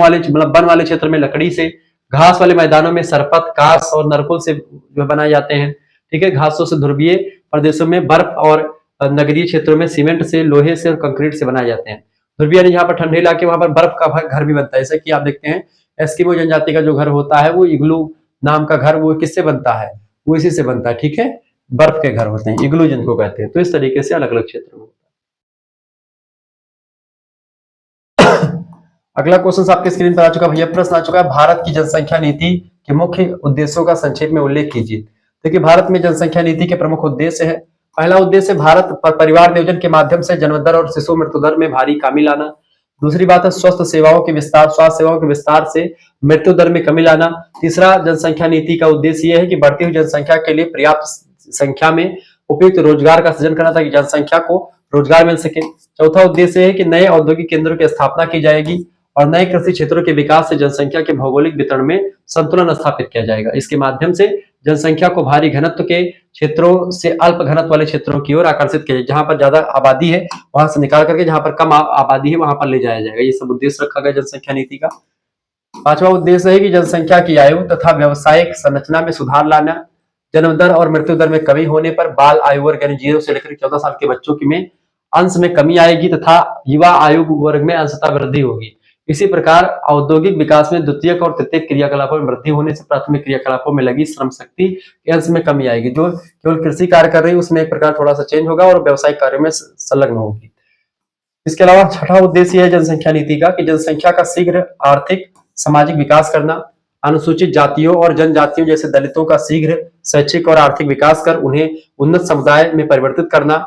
वाले क्षेत्र में लकड़ी से। घास वाले मैदानों में सरपत, कांस और नरकुल से जो बनाए जाते हैं। ठीक है। घासों से ध्रुवीय प्रदेशों में बर्फ और नगरीय क्षेत्रों में सीमेंट से, लोहे से और कंक्रीट से बनाए जाते हैं। ध्रुवीय जहाँ पर ठंडे इलाके वहां पर बर्फ का घर भी बनता है। जैसे कि आप देखते हैं एस्किमो जनजाति का जो घर होता है वो इग्लू नाम का घर, वो किससे बनता है, वो इसी से बनता है। ठीक है। बर्फ के घर होते हैं, इग्लू जिनको कहते हैं। तो इस तरीके से अलग अलग क्षेत्रों में। अगला क्वेश्चन आपके स्क्रीन पर आ चुका है भैया। प्रश्न आ चुका है, भारत की जनसंख्या नीति के मुख्य उद्देश्यों का संक्षेप में उल्लेख कीजिए। देखिए, भारत में जनसंख्या नीति के प्रमुख उद्देश्य है। पहला उद्देश्य भारत पर परिवार नियोजन के माध्यम से जन्म दर और शिशु मृत्यु दर में भारी कमी लाना। दूसरी बात है स्वास्थ्य सेवाओं के विस्तार से मृत्यु दर में कमी लाना। तीसरा जनसंख्या नीति का उद्देश्य यह है कि बढ़ती हुई जनसंख्या के लिए पर्याप्त संख्या में उपयुक्त रोजगार का सृजन करना ताकि जनसंख्या को रोजगार मिल सके। चौथा उद्देश्य है कि नए औद्योगिक केंद्रों की स्थापना की जाएगी और नए कृषि क्षेत्रों के विकास से जनसंख्या के भौगोलिक वितरण में संतुलन स्थापित किया जाएगा। इसके माध्यम से जनसंख्या को भारी घनत्व के क्षेत्रों से अल्प घनत्व वाले क्षेत्रों की ओर आकर्षित किया जाए। जहां पर ज्यादा आबादी है वहां से निकाल करके जहां पर कम आबादी है वहां पर ले जाया जाएगा। ये सब उद्देश्य रखा गया जनसंख्या नीति का। पांचवा उद्देश्य है कि जनसंख्या की आयु तथा व्यवसायिक संरचना में सुधार लाना। जन्म दर और मृत्यु दर में कमी होने पर बाल आयु वर्ग यानी 0 से लेकर 14 साल के बच्चों की में अंश में कमी आएगी तथा युवा आयु वर्ग में अंशतः वृद्धि होगी। इसी प्रकार औद्योगिक विकास में द्वितीयक और तृतीयक क्रियाकलापों में वृद्धि होने से प्राथमिक क्रियाकलापों में लगी श्रम शक्ति के अंश में कमी आएगी। जो केवल कृषि कार्य कर रही है उसमें एक प्रकार थोड़ा सा चेंज होगा और व्यवसायिक कार्य में संलग्न होगी। इसके अलावा छठा उद्देश्य है जनसंख्या नीति का कि जनसंख्या का शीघ्र आर्थिक सामाजिक विकास करना। अनुसूचित जातियों और जनजातियों जैसे दलितों का शीघ्र शैक्षिक और आर्थिक विकास कर उन्हें उन्नत समुदाय में परिवर्तित करना।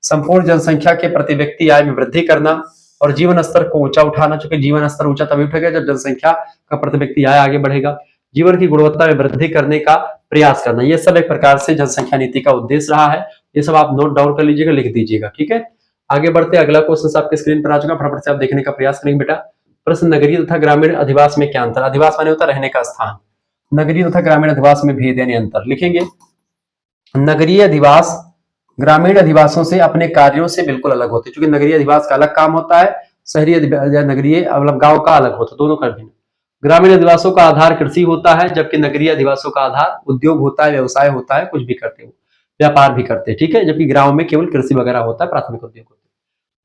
संपूर्ण जनसंख्या के प्रति व्यक्ति आय में वृद्धि करना और जीवन स्तर को ऊंचा उठाना। चूंकि जीवन स्तर ऊंचा तभी उठेगा जब जनसंख्या का प्रति व्यक्ति आय आगे बढ़ेगा। जीवन की गुणवत्ता में वृद्धि करने का प्रयास करना। ये सब एक प्रकार से जनसंख्या नीति का उद्देश्य रहा है। ये सब आप नोट डाउन कर लीजिएगा, लिख दीजिएगा। ठीक है। आगे बढ़ते अगला क्वेश्चन आपके स्क्रीन पर आ चुका, फटाफट से आप देखने का प्रयास करेंगे बेटा। प्रश्न, नगरीय तथा ग्रामीण अधिवास में क्या अंतर। अधिवास माने होता है रहने का स्थान। नगरीय तथा ग्रामीण अधिवास में भेद यानी अंतर लिखेंगे। नगरीय अधिवास ग्रामीण अधिवासों से अपने कार्यों से बिल्कुल अलग होते हैं। क्योंकि नगरीय अधिवास का अलग काम होता है, शहरी नगरीय मतलब गांव का अलग होता है, दोनों का भिन्न। ग्रामीण अधिवासों का आधार कृषि होता है जबकि नगरीय अधिवासों का आधार उद्योग होता है, व्यवसाय होता है, कुछ भी करते हो, व्यापार भी करते हैं। ठीक है। जबकि गांव में केवल कृषि वगैरह होता है, प्राथमिक उद्योग होते हैं।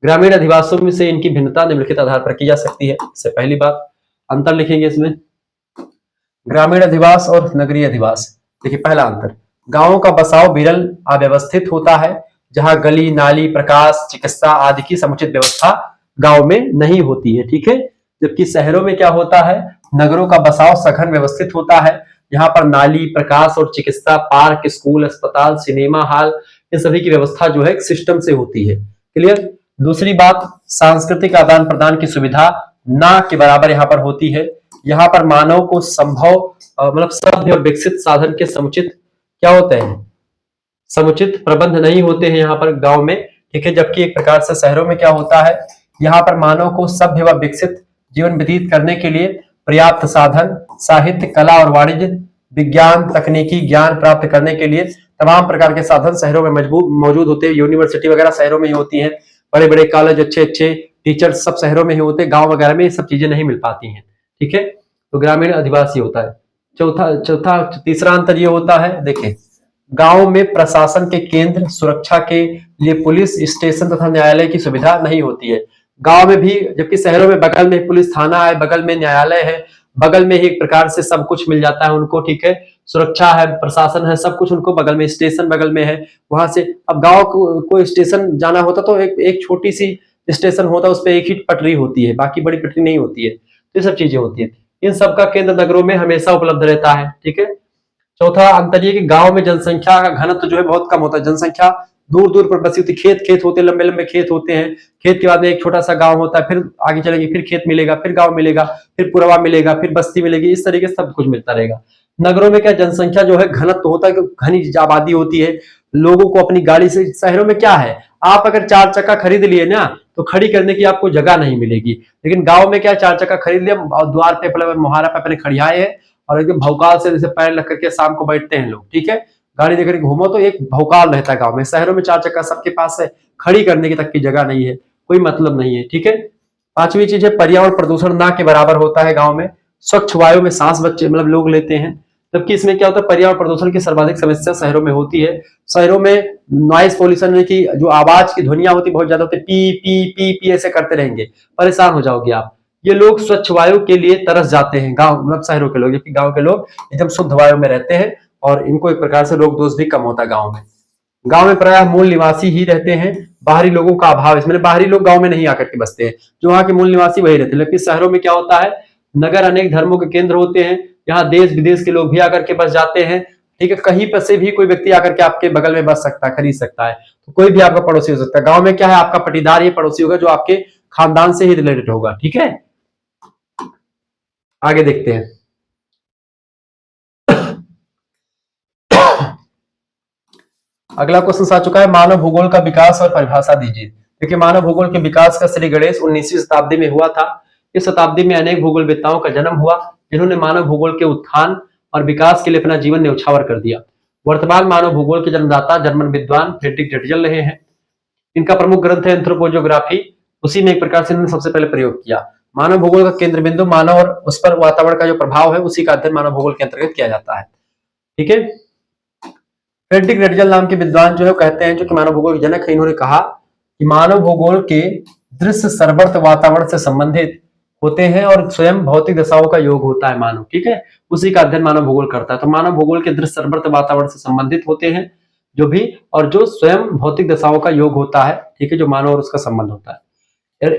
ग्रामीण अधिवासों में से इनकी भिन्नता निम्नलिखित आधार पर की जा सकती है। इससे पहली बात अंतर लिखेंगे इसमें, ग्रामीण अधिवास और नगरीय अधिवास। देखिए पहला अंतर, गांवों का बसाव विरल अव्यवस्थित होता है, जहां गली नाली, प्रकाश, चिकित्सा आदि की समुचित व्यवस्था गांव में नहीं होती है। ठीक है। जबकि शहरों में क्या होता है, नगरों का बसाव सघन व्यवस्थित होता है, यहाँ पर नाली, प्रकाश और चिकित्सा, पार्क, स्कूल, अस्पताल, सिनेमा हॉल, इन सभी की व्यवस्था जो है एक सिस्टम से होती है। क्लियर। दूसरी बात, सांस्कृतिक आदान प्रदान की सुविधा ना के बराबर यहाँ पर होती है। यहाँ पर मानव को संभव मतलब सभ्य और विकसित साधन के समुचित क्या होते हैं, समुचित प्रबंध नहीं होते हैं यहाँ पर गांव में, ठीक है। जबकि एक प्रकार से शहरों में क्या होता है, यहाँ पर मानव को सभ्य व विकसित जीवन व्यतीत करने के लिए पर्याप्त साधन, साहित्य, कला और वाणिज्य, विज्ञान, तकनीकी ज्ञान प्राप्त करने के लिए तमाम प्रकार के साधन शहरों में मौजूद होते हैं। यूनिवर्सिटी वगैरह शहरों में ही होती हैं, बड़े बड़े कॉलेज, अच्छे अच्छे टीचर्स सब शहरों में ही होते हैं। गांव वगैरह में ये सब चीजें नहीं मिल पाती हैं, ठीक है। तो ग्रामीण आदिवासी होता है। चौथा तीसरा अंतर ये होता है, देखें, गांव में प्रशासन के केंद्र, सुरक्षा के लिए पुलिस स्टेशन तथा न्यायालय की सुविधा नहीं होती है गांव में भी, जबकि शहरों में बगल में पुलिस थाना है, बगल में न्यायालय है, बगल में ही एक प्रकार से सब कुछ मिल जाता है उनको, ठीक है। सुरक्षा है, प्रशासन है, सब कुछ उनको बगल में, स्टेशन बगल में है। वहां से अब गांव को स्टेशन जाना होता तो एक छोटी सी स्टेशन होता, उस पर एक ही पटरी होती है, बाकी बड़ी पटरी नहीं होती है। तो ये सब चीजें होती है। इन सबका केंद्र नगरों में हमेशा उपलब्ध रहता है, ठीक है। चौथा अंतर ये कि गांव में जनसंख्या का घनत्व जो है बहुत कम होता है। जनसंख्या दूर दूर पर बसी होती, खेत होते, लंबे लंबे खेत होते हैं। खेत के बाद में एक छोटा सा गांव होता है, फिर आगे चलेंगे, फिर खेत मिलेगा, फिर गांव मिलेगा, फिर पुरवा मिलेगा, फिर बस्ती मिलेगी, इस तरीके से सब कुछ मिलता रहेगा। नगरों में क्या जनसंख्या जो है घनत्व होता है, घनी आबादी होती है, लोगों को अपनी गाड़ी से। शहरों में क्या है, आप अगर 4 चक्का खरीद लिए ना तो खड़ी करने की आपको जगह नहीं मिलेगी। लेकिन गांव में क्या, 4 चक्का खरीद लिया और द्वार पे अपने मुहारा पे अपने खड़ियाए है और एकदम भौकाल से जैसे पैर लग करके शाम को बैठते हैं लोग, ठीक है। गाड़ी लेकर घूमो तो एक भौकाल रहता है गांव में। शहरों में 4 चक्का सबके पास है, खड़ी करने की तक की जगह नहीं है, कोई मतलब नहीं है, ठीक है। पांचवी चीज है, पर्यावरण प्रदूषण ना के बराबर होता है गांव में। स्वच्छ वायु में सांस बच्चे मतलब लोग लेते हैं, जबकि इसमें क्या होता है, पर्यावरण प्रदूषण की सर्वाधिक समस्या शहरों में होती है। शहरों में नॉइज पोल्यूशन की जो आवाज की ध्वनियां होती बहुत ज्यादा होती है, पी पी पी पी ऐसे करते रहेंगे, परेशान हो जाओगे आप। ये लोग स्वच्छ वायु के लिए तरस जाते हैं, गांव मतलब शहरों के लोग, जबकि गांव के लोग एकदम शुद्ध वायु में रहते हैं और इनको एक प्रकार से रोग दोष भी कम होता है गांव में। गांव में प्रायः मूल निवासी ही रहते हैं, बाहरी लोगों का अभाव, इसमें बाहरी लोग गांव में नहीं आकर के बसते हैं, जो वहां के मूल निवासी वही रहते हैं। लेकिन शहरों में क्या होता है, नगर अनेक धर्मों के केंद्र होते हैं, यहाँ देश विदेश के लोग भी आकर के बस जाते हैं, ठीक है। कहीं पर से भी कोई व्यक्ति आकर के आपके बगल में बस सकता है, खरीद सकता है, तो कोई भी आपका पड़ोसी हो सकता है। गांव में क्या है, आपका पटीदार ही पड़ोसी होगा जो आपके खानदान से ही रिलेटेड होगा, ठीक है। आगे देखते हैं। अगला क्वेश्चन आ चुका है, मानव भूगोल का विकास और परिभाषा दीजिए। देखिए, मानव भूगोल के विकास का श्री गणेश 19वीं शताब्दी में हुआ था। इस शताब्दी में अनेक भूगोलवेत्ताओं का जन्म हुआ जिन्होंने मानव भूगोल के उत्थान और विकास के लिए अपना जीवन न्यौछावर कर दिया। वर्तमान मानव भूगोल के जन्मदाता जर्मन विद्वान फ्रेडरिक डेटजल रहे हैं। इनका प्रमुख ग्रंथ है एंथ्रोपोजोग्राफी, उसी में एक प्रकार से इन्होंने सबसे पहले प्रयोग किया। मानव भूगोल का केंद्र बिंदु मानव और उस पर वातावरण का जो प्रभाव है उसी का अध्ययन मानव भूगोल के अंतर्गत किया जाता है, ठीक है। फ्रेडरिक डेटजल नाम के विद्वान जो है कहते हैं, जो कि मानव भूगोल के जनक है, इन्होंने कहा कि मानव भूगोल के दृश्य सर्ववर्त वातावरण से संबंधित होते हैं और स्वयं भौतिक दशाओं का योग होता है मानव, ठीक है। उसी का अध्ययन मानव भूगोल करता है। तो मानव भूगोल के दृश्य सर्ववर्त वातावरण से संबंधित होते हैं जो भी, और जो स्वयं भौतिक दशाओं का योग होता है, ठीक है, जो मानव और उसका संबंध होता है।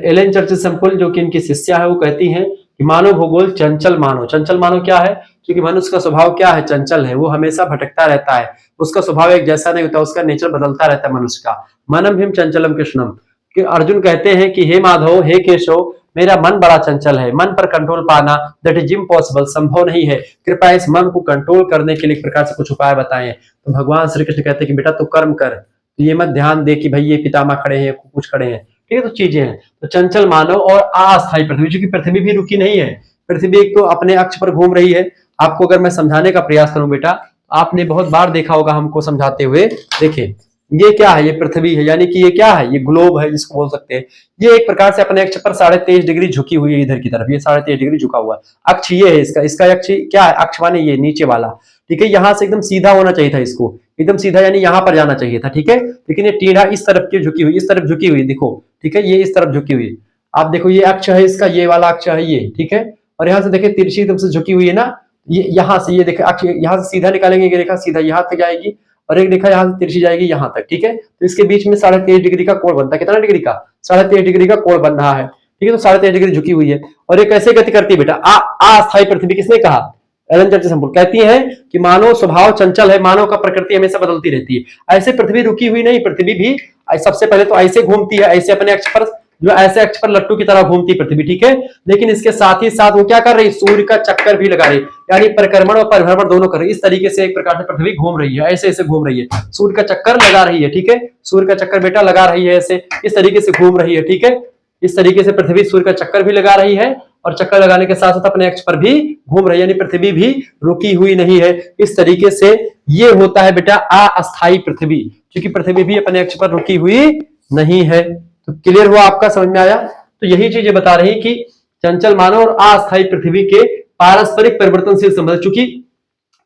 एलेन चर्चिल सेम्पल जो कि इनकी शिष्या है, वो कहती हैं कि मानव भूगोल चंचल मानव। चंचल मानव क्या है, क्योंकि मनुष्य का स्वभाव क्या है, चंचल है, वो हमेशा भटकता रहता है, उसका स्वभाव एक जैसा नहीं होता, उसका नेचर बदलता रहता है मनुष्य का। मनम हिम चंचलम कृष्णम, कि अर्जुन कहते हैं कि हे माधव, हे केशव, मेरा मन बड़ा चंचल है, मन पर कंट्रोल पाना दैट इज इम्पॉसिबल, संभव नहीं है, कृपया इस मन को कंट्रोल करने के लिए एक प्रकार से कुछ उपाय बताएं। तो भगवान श्री कृष्ण कहते हैं कि बेटा तू कर्म कर, तो ये मत ध्यान दे कि भाई ये पितामह खड़े हैं, कुछ खड़े हैं, ठीक है। तो चीजें हैं, तो चंचल मानव और अस्थायी पृथ्वी, क्योंकि पृथ्वी भी रुकी नहीं है, पृथ्वी एक तो अपने अक्ष पर घूम रही है। आपको अगर मैं समझाने का प्रयास करूं बेटा, आपने बहुत बार देखा होगा हमको समझाते हुए। देखिए ये क्या है, ये पृथ्वी है, यानी कि ये क्या है, ये ग्लोब है जिसको बोल सकते हैं। ये एक प्रकार से अपने अक्ष पर 23.5 डिग्री झुकी हुई है इधर की तरफ, ये 23.5 डिग्री झुका हुआ है। अक्ष ये है इसका अक्ष क्या है, अक्ष माने ये नीचे वाला, ठीक है। यहाँ से एकदम सीधा होना चाहिए था, इसको एकदम सीधा यानी यहाँ पर जाना चाहिए था, ठीक है। लेकिन ये टेढ़ा इस तरफ की झुकी हुई, इस तरफ झुकी हुई, देखो, ठीक है, ये इस तरफ झुकी हुई। आप देखो ये अक्ष है इसका, ये वाला अक्ष है ये, ठीक है। और यहाँ से देखिए तिरछी एकदम से झुकी हुई है ना, ये यहाँ से, ये देखिए अक्ष यहाँ से सीधा निकालेंगे, ये रेखा सीधा यहाँ तक जाएगी और एक रेखा यहाँ से तिरछी जाएगी यहाँ तक, ठीक है। तो इसके बीच में 23.5 डिग्री का कोण बनता है। कितना डिग्री का, 23.5 डिग्री का कोण बन रहा है, ठीक है। तो 23.5 डिग्री झुकी हुई है और ये कैसे गति करती है बेटा, अस्थायी पृथ्वी। किसने कहा, एलन चर्चिल सेम्पल कहती है कि मानव स्वभाव चंचल है, मानव का प्रकृति हमेशा बदलती रहती है। ऐसे पृथ्वी रुकी हुई नहीं, पृथ्वी भी सबसे पहले तो ऐसे घूमती है, ऐसे अपने अक्ष पर जो ऐसे अक्ष पर लट्टू की तरह घूमती पृथ्वी, ठीक है। लेकिन इसके साथ ही साथ वो क्या कर रही है, सूर्य का चक्कर भी लगा रही है, यानी परिक्रमण और परिभ्रमण दोनों कर रही है। इस तरीके से एक प्रकार से पृथ्वी घूम रही है, ऐसे ऐसे घूम रही है, सूर्य का चक्कर लगा रही है, ठीक है। सूर्य का चक्कर बेटा लगा रही है, ऐसे इस तरीके से घूम रही है, ठीक है। इस तरीके से पृथ्वी सूर्य का चक्कर भी लगा रही है और चक्कर लगाने के साथ साथ अपने अक्ष पर भी घूम रही है, यानी पृथ्वी भी रुकी हुई नहीं है। इस तरीके से ये होता है बेटा अस्थायी पृथ्वी, क्योंकि पृथ्वी भी अपने अक्ष पर रुकी हुई नहीं है। तो क्लियर हुआ आपका, समझ में आया। तो यही चीजें बता रही कि चंचल मानव और अस्थायी पृथ्वी के पारस्परिक परिवर्तनशील संबंध, चूंकि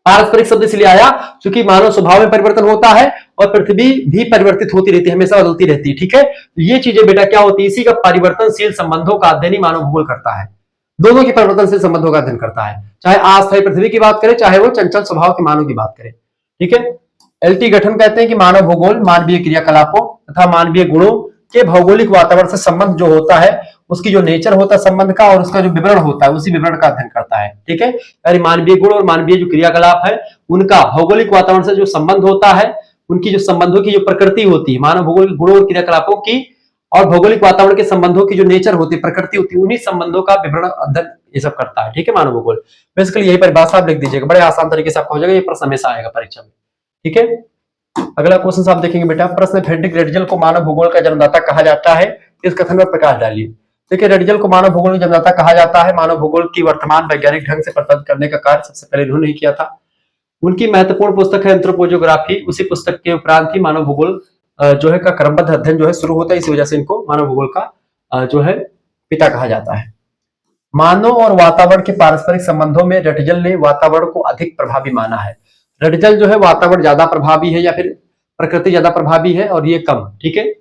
पारस्परिक शब्द इसलिए आया क्योंकि मानव स्वभाव में परिवर्तन होता है और पृथ्वी भी परिवर्तित होती रहती है, हमेशा बदलती रहती है, ठीक है। तो ये चीजें बेटा क्या होती है, इसी का परिवर्तनशील संबंधों का अध्ययन ही मानव भूगोल करता है। दोनों के परिवर्तनशील संबंधों का अध्ययन करता है, चाहे अस्थायी पृथ्वी की बात करें, चाहे वो चंचल स्वभाव के मानव की बात करें, ठीक है। एलटी गठन कहते हैं कि मानव भूगोल मानवीय क्रियाकलापों तथा मानवीय गुणों के भौगोलिक वातावरण से संबंध जो होता है, उसकी जो नेचर होता है संबंध का और उसका जो विवरण होता है, उसी विवरण का अध्ययन करता है, ठीक है। यानी मानवीय गुण और मानवीय जो क्रियाकलाप है उनका भौगोलिक वातावरण से जो संबंध होता है, उनकी जो संबंधों की जो प्रकृति होती है, मानव भौगोलिक गुणों और क्रियाकलापों की और भौगोलिक वातावरण के संबंधों की जो नेचर होती है, प्रकृति होती है, उन्हीं संबंधों का विवरण अध्ययन ये सब करता है, ठीक है, मानव भूगोल। बेसिकली यही परिभाषा आप लिख दीजिएगा, बड़े आसान तरीके से आपको हो जाएगा, ये प्रश्न हमेशा आएगा परीक्षा में, ठीक है। अगला क्वेश्चन आप देखेंगे बेटा, प्रश्न फ्रेडरिक रेटजल को मानव भूगोल का जन्मदाता कहा जाता है, इस कथन में प्रकाश डालिए। देखिए रेटजल को मानव भूगोल का जन्मदाता कहा जाता है। मानव भूगोल की वर्तमान वैज्ञानिक ढंग से प्रतिपादित करने का कार्य सबसे पहले इन्होंने ही किया था। उनकी महत्वपूर्ण पुस्तक है एंथ्रोपोजियोग्राफी। उसी पुस्तक के उपरांत ही मानव भूगोल जो है का क्रमबद्ध अध्ययन जो है शुरू होता है, इसी वजह से इनको मानव भूगोल का जो है पिता कहा जाता है। मानव और वातावरण के पारस्परिक संबंधों में रेटजल ने वातावरण को अधिक प्रभावी माना है। रेटजल जो है वातावरण ज्यादा प्रभावी है या फिर प्रकृति ज्यादा प्रभावी है और ये कम, ठीक है।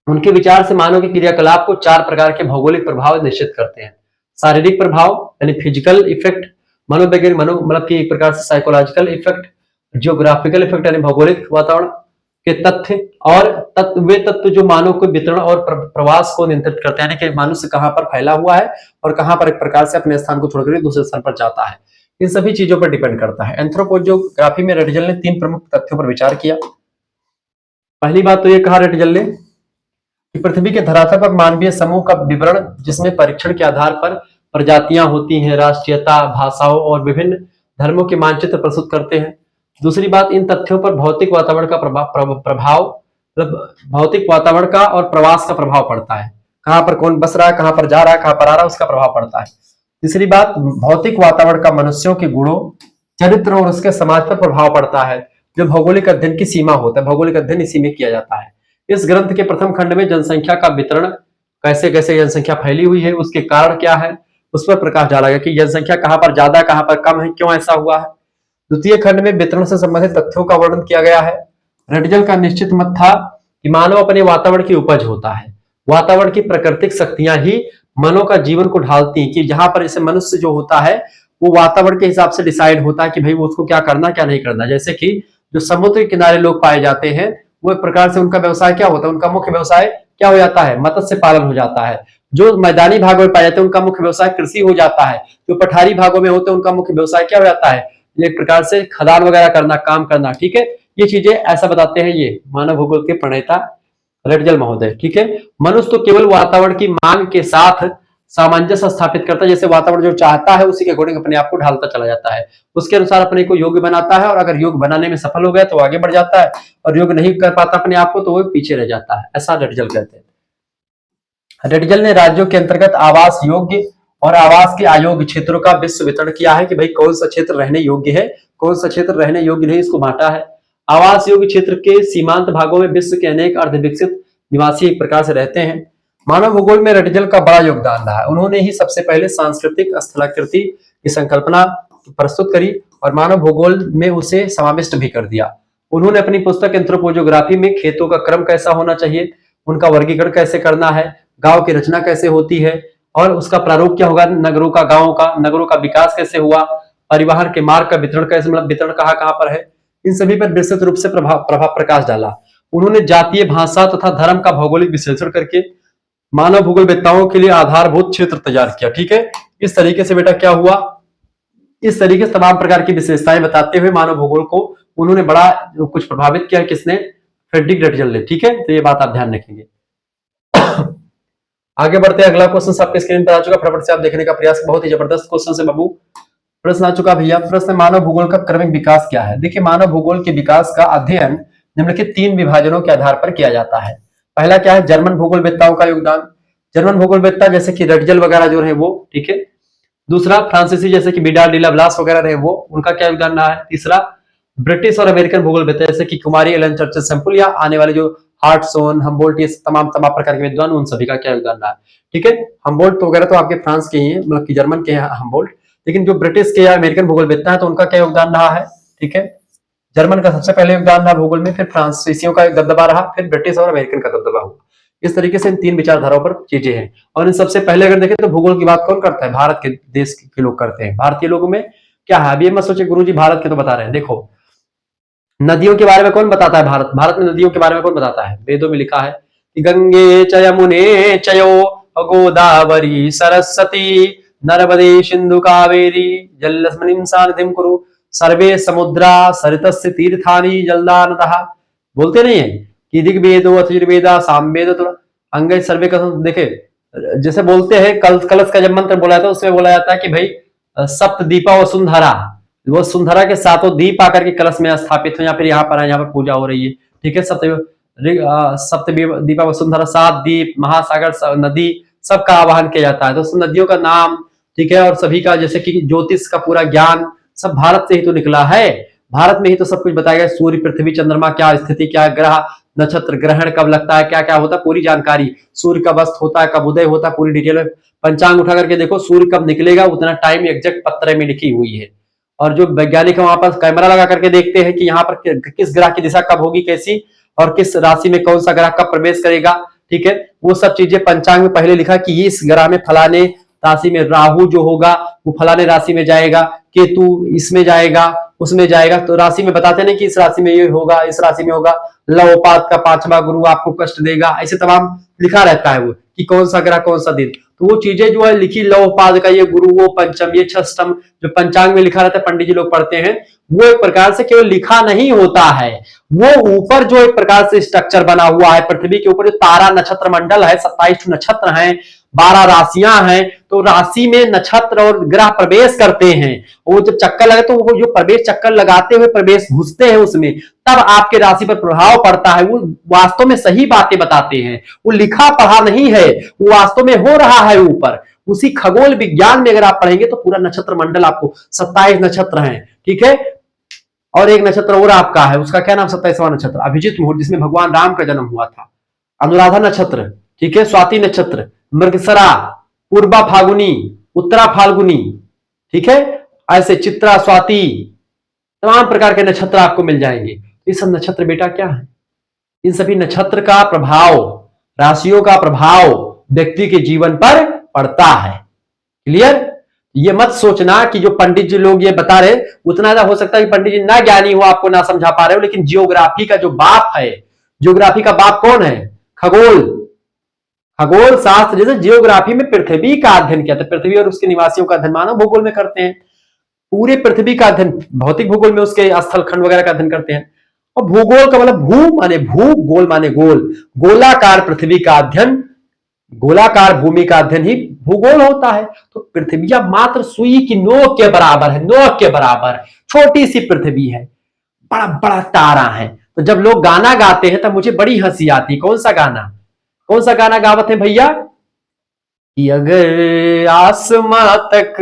उनके विचार से मानव के क्रियाकलाप को 4 प्रकार के भौगोलिक प्रभाव निश्चित करते हैं। शारीरिक प्रभाव यानी फिजिकल इफेक्ट, मनोवैज्ञानिक मतलब कि एक प्रकार से साइकोलॉजिकल इफेक्ट, जियोग्राफिकल इफेक्ट यानी भौगोलिक वातावरण के तथ्य, और वे तत्व जो मानव को वितरण और प्रवास को नियंत्रित करते हैं, यानी कि मनुष्य कहां पर फैला हुआ है और कहां पर एक प्रकार से अपने स्थान को छोड़कर दूसरे स्थान पर जाता है, इन सभी चीजों पर डिपेंड करता है। एंथ्रोपोजियोग्राफी में रेटजल ने 3 प्रमुख तथ्यों पर विचार किया। पहली बात तो ये कहा रेटजल ने कि पृथ्वी के धरातल पर मानवीय समूह का विवरण, जिसमें परीक्षण के आधार पर प्रजातियां होती हैं, राष्ट्रीयता, भाषाओं और विभिन्न धर्मों के मानचित्र प्रस्तुत करते हैं। दूसरी बात, इन तथ्यों पर भौतिक वातावरण का प्रभाव मतलब भौतिक वातावरण का और प्रवास का प्रभाव पड़ता है, कहां पर कौन बस रहा है, कहां पर जा रहा है, कहां पर आ रहा है, उसका प्रभाव पड़ता है। तीसरी बात, भौतिक वातावरण का मनुष्यों के गुणों, चरित्र और उसके समाज पर प्रभाव पड़ता है, जो भौगोलिक अध्ययन की सीमा होता है। भौगोलिक अध्ययन इसी में किया जाता है। इस ग्रंथ के प्रथम खंड में जनसंख्या का वितरण, कैसे कैसे जनसंख्या फैली हुई है, उसके कारण क्या है, उस पर प्रकाश डाला गया कि जनसंख्या कहां पर ज्यादा कहां पर कम है, क्यों ऐसा हुआ है। द्वितीय खंड में वितरण से संबंधित तथ्यों का वर्णन किया गया है। रेटजल का निश्चित मत था कि मानव अपने वातावरण की उपज होता है। वातावरण की प्राकृतिक शक्तियां ही मानव का जीवन को ढालती हैं, कि जहां पर इसे मनुष्य जो होता है वो वातावरण के हिसाब से डिसाइड होता है कि भाई उसको क्या करना क्या नहीं करना। जैसे कि जो समुद्र के किनारे लोग पाए जाते हैं, वो एक प्रकार से उनका व्यवसाय क्या होता है, उनका मुख्य व्यवसाय क्या हो जाता है, मत्स्य पालन हो जाता है। जो मैदानी भागों में पाए जाते हैं उनका मुख्य व्यवसाय कृषि हो जाता है। जो पठारी भागों में होते हैं उनका मुख्य व्यवसाय क्या हो जाता है, एक प्रकार से खदान वगैरह करना, काम करना, ठीक है। ये चीजें ऐसा बताते हैं ये मानव भूगोल के प्रणेता रेटजल महोदय, ठीक है। मनुष्य तो केवल वातावरण की मांग के साथ सामंजस्य स्थापित करता है, जैसे वातावरण जो चाहता है उसी के अकॉर्डिंग अपने आप को ढालता चला जाता है, उसके अनुसार अपने को योग्य बनाता है, और अगर योग्य बनाने में सफल हो गया तो आगे बढ़ जाता है, और योग्य नहीं कर पाता अपने आप को तो वो पीछे रह जाता है, ऐसा रेटजल कहते हैं। रेटजल ने राज्यों के अंतर्गत आवास योग्य और आवास के अयोग्य क्षेत्रों का विश्व वितरण किया है, कि भाई कौन सा क्षेत्र रहने योग्य है, कौन सा क्षेत्र रहने योग्य नहीं, इसको बांटा है। आवास योग्य क्षेत्र के सीमांत भागों में विश्व के अनेक अर्धविकसित निवासी एक प्रकार से रहते हैं। मानव भूगोल में रेटजल का बड़ा योगदान रहा है। उन्होंने ही सबसे पहले सांस्कृतिक स्थलाकृति की संकल्पना प्रस्तुत करी और मानव भूगोल में उसे समाविष्ट भी कर दिया। उन्होंने अपनी पुस्तक एंथ्रोपोजियोग्राफी में खेतों का क्रम कैसा होना चाहिए, उनका वर्गीकरण कैसे करना है, गांव की रचना कैसे होती है और उसका प्रारूप क्या होगा, नगरों का, गांवों का, नगरों का विकास कैसे हुआ, परिवहन के मार्ग का वितरण कैसे, मतलब वितरण कहां पर है, इन सभी पर विस्तृत रूप से प्रभाव प्रकाश डाला। उन्होंने जातीय, भाषा तथा धर्म का भौगोलिक विश्लेषण करके मानव भूगोल वेत्ताओं के लिए आधारभूत क्षेत्र तैयार किया, ठीक है। इस तरीके से बेटा क्या हुआ, इस तरीके से तमाम प्रकार की विशेषताएं बताते हुए मानव भूगोल को उन्होंने बड़ा कुछ प्रभावित किया, किसने, फ्रेडरिक रेटजल ने, ठीक है। तो ये बात आप ध्यान रखेंगे। आगे बढ़ते हैं, अगला क्वेश्चन आपके स्क्रीन पर आ चुका, फटाफट से आप देखने का प्रयास। बहुत ही जबरदस्त क्वेश्चन है बाबू। प्रश्न आ चुका भैया। प्रश्न, मानव भूगोल का क्रमिक विकास क्या है? देखिए, मानव भूगोल के विकास का अध्ययन निम्नलिखित 3 विभाजनों के आधार पर किया जाता है। पहला क्या है? जर्मन भूगोलवेत्ताओं का योगदान। जर्मन भूगोलवेत्ता जैसे कि रटजल वगैरह जो है वो, ठीक है। दूसरा, फ्रांसीसी जैसे कि बिडार डी लाप्लास वगैरह रहे वो, उनका क्या योगदान रहा है। तीसरा, ब्रिटिश और अमेरिकन भूगोलवेत्ता जैसे कि कुमारी, एलन चर्चिल सैंपल या आने वाले जो हार्टसोन, हमबोल्ट, ये तमाम प्रकार के विद्वान, उन सभी का क्या योगदान रहा है। ठीक है, हमबोल्ट तो वगैरह तो आपके फ्रांस के ही हैं, मतलब कि जर्मन के हैं हमबोल्ट, लेकिन जो ब्रिटिश के या अमेरिकन भूगोलवेत्ता है तो उनका क्या योगदान रहा है। ठीक है, जर्मन का सबसे पहले योगदान रहा भूगोल में, फिर फ्रांसीसियों का दबदबा रहा, फिर ब्रिटिश और अमेरिकन का दबदबा हुआ। इस तरीके से इन 3 विचारधाराओं पर चीजें हैं। और इन सबसे पहले अगर देखें तो भूगोल की बात कौन करता है? भारत के देश के लोग करते हैं। भारतीय लोगों में क्या है? अब ये मत सोचे गुरुजी भारत के तो बता रहे हैं। देखो, नदियों के बारे में कौन बताता है? भारत में नदियों के बारे में कौन बताता है? वेदों में लिखा है कि गंगे च यमुने चयो गोदावरी सरस्वती नर्मदे सिंधु कावेरी जलस्मिन् सन्निधिं कुरु सर्वे समुद्रा सरितस्य तीर्थानि जलदानतः। बोलते नहीं है कि ऋग्वेदो अथर्ववेदा सामवेद तो अंगे सर्वे का। देखे, जैसे बोलते हैं कलश का जब मंत्र बोला जाता है उसमें बोला जाता है कि भाई सप्त दीपा वसुंधरा, वो सुंधरा के 7 दीप आकर के कलश में स्थापित हो, या फिर यहाँ पर है, यहाँ पर पूजा हो रही है। ठीक है, सप्त दीपा वसुंधरा, 7 दीप, महासागर, नदी, सबका आवाहन किया जाता है। तो उस नदियों का नाम, ठीक है, और सभी का जैसे कि ज्योतिष का पूरा ज्ञान सब भारत से ही तो निकला है। भारत में ही तो सब कुछ बताया गया। सूर्य, पृथ्वी, चंद्रमा क्या स्थिति, क्या ग्रह, नक्षत्र, ग्रहण कब लगता है, क्या क्या होता है, पूरी जानकारी। सूर्य कब अस्त होता है, कब उदय होता है, पूरी डिटेल में। पंचांग उठा करके देखो, सूर्य कब निकलेगा उतना टाइम एग्जैक्ट पत्र में लिखी हुई है। और जो वैज्ञानिक वहां पर कैमरा लगा करके देखते हैं कि यहाँ पर किस ग्रह की दिशा कब होगी, कैसी, और किस राशि में कौन सा ग्रह कब प्रवेश करेगा। ठीक है, वो सब चीजें पंचांग में पहले लिखा कि इस ग्रह में फलाने राशि में राहु जो होगा वो फलाने राशि में जाएगा, केतु इसमें जाएगा, उसमें जाएगा। तो राशि में बताते नहीं कि इस राशि में ये होगा, इस राशि में होगा, लवपात का 5वां गुरु आपको कष्ट देगा, ऐसे तमाम लिखा रहता है वो कि कौन सा ग्रह कौन सा दिन। तो वो चीजें जो है लिखी, लवपाद का ये गुरु, वो पंचम, ये छष्टम, जो पंचांग में लिखा रहता है, पंडित जी लोग पढ़ते हैं, वो एक प्रकार से केवल लिखा नहीं होता है, वो ऊपर जो एक प्रकार से स्ट्रक्चर बना हुआ है पृथ्वी के ऊपर, जो तारा नक्षत्र मंडल है, 27 नक्षत्र हैं, 12 राशियां हैं, तो राशि में नक्षत्र और ग्रह प्रवेश करते हैं। वो जब चक्कर लगे तो वो जो प्रवेश चक्कर लगाते हुए प्रवेश घुसते हैं उसमें, तब आपके राशि पर प्रभाव पड़ता है। वो वास्तव में सही बातें बताते हैं, वो लिखा पढ़ा नहीं है, वो वास्तव में हो रहा है ऊपर। उसी खगोल विज्ञान में अगर आप पढ़ेंगे तो पूरा नक्षत्र मंडल आपको 27 नक्षत्र हैं। ठीक है, और एक नक्षत्र और आपका है, उसका क्या नाम, 27वां नक्षत्र अभिजीत मुहूर्त, जिसमें भगवान राम का जन्म हुआ था। अनुराधा नक्षत्र, ठीक है, स्वाति नक्षत्र, मृगशरा, पूर्वा फाल्गुनी, उत्तरा फाल्गुनी, ठीक है, ऐसे चित्रा, स्वाति, तमाम प्रकार के नक्षत्र आपको मिल जाएंगे। ये सब नक्षत्र बेटा क्या है? इन सभी नक्षत्र का प्रभाव, राशियों का प्रभाव व्यक्ति के जीवन पर पड़ता है। क्लियर? ये मत सोचना कि जो पंडित जी लोग ये बता रहे, उतना हो सकता है कि पंडित जी ना ज्ञानी हो, आपको ना समझा पा रहे हो, लेकिन जियोग्राफी का जो बाप है, जियोग्राफी का बाप कौन है? खगोल, खगोल शास्त्र। जैसे जियोग्राफी में पृथ्वी का अध्ययन किया था, पृथ्वी और उसके निवासियों का अध्ययन मानव भूगोल में करते हैं। पूरे पृथ्वी का अध्ययन भौतिक भूगोल में उसके स्थल खंड वगैरह का अध्ययन करते हैं। और भूगोल का मतलब भू माने भू, गोल माने गोल, गोलाकार पृथ्वी का अध्ययन, गोलाकार भूमि का अध्ययन ही भूगोल होता है। तो पृथ्वी मात्र सुई की नोक के बराबर है, नोक के बराबर छोटी सी पृथ्वी है, बड़ा बड़ा तारा है। तो जब लोग गाना गाते हैं तब मुझे बड़ी हंसी आती है। कौन सा गाना, कौन सा गाना गावत है भैया? कि अगर आसमां तक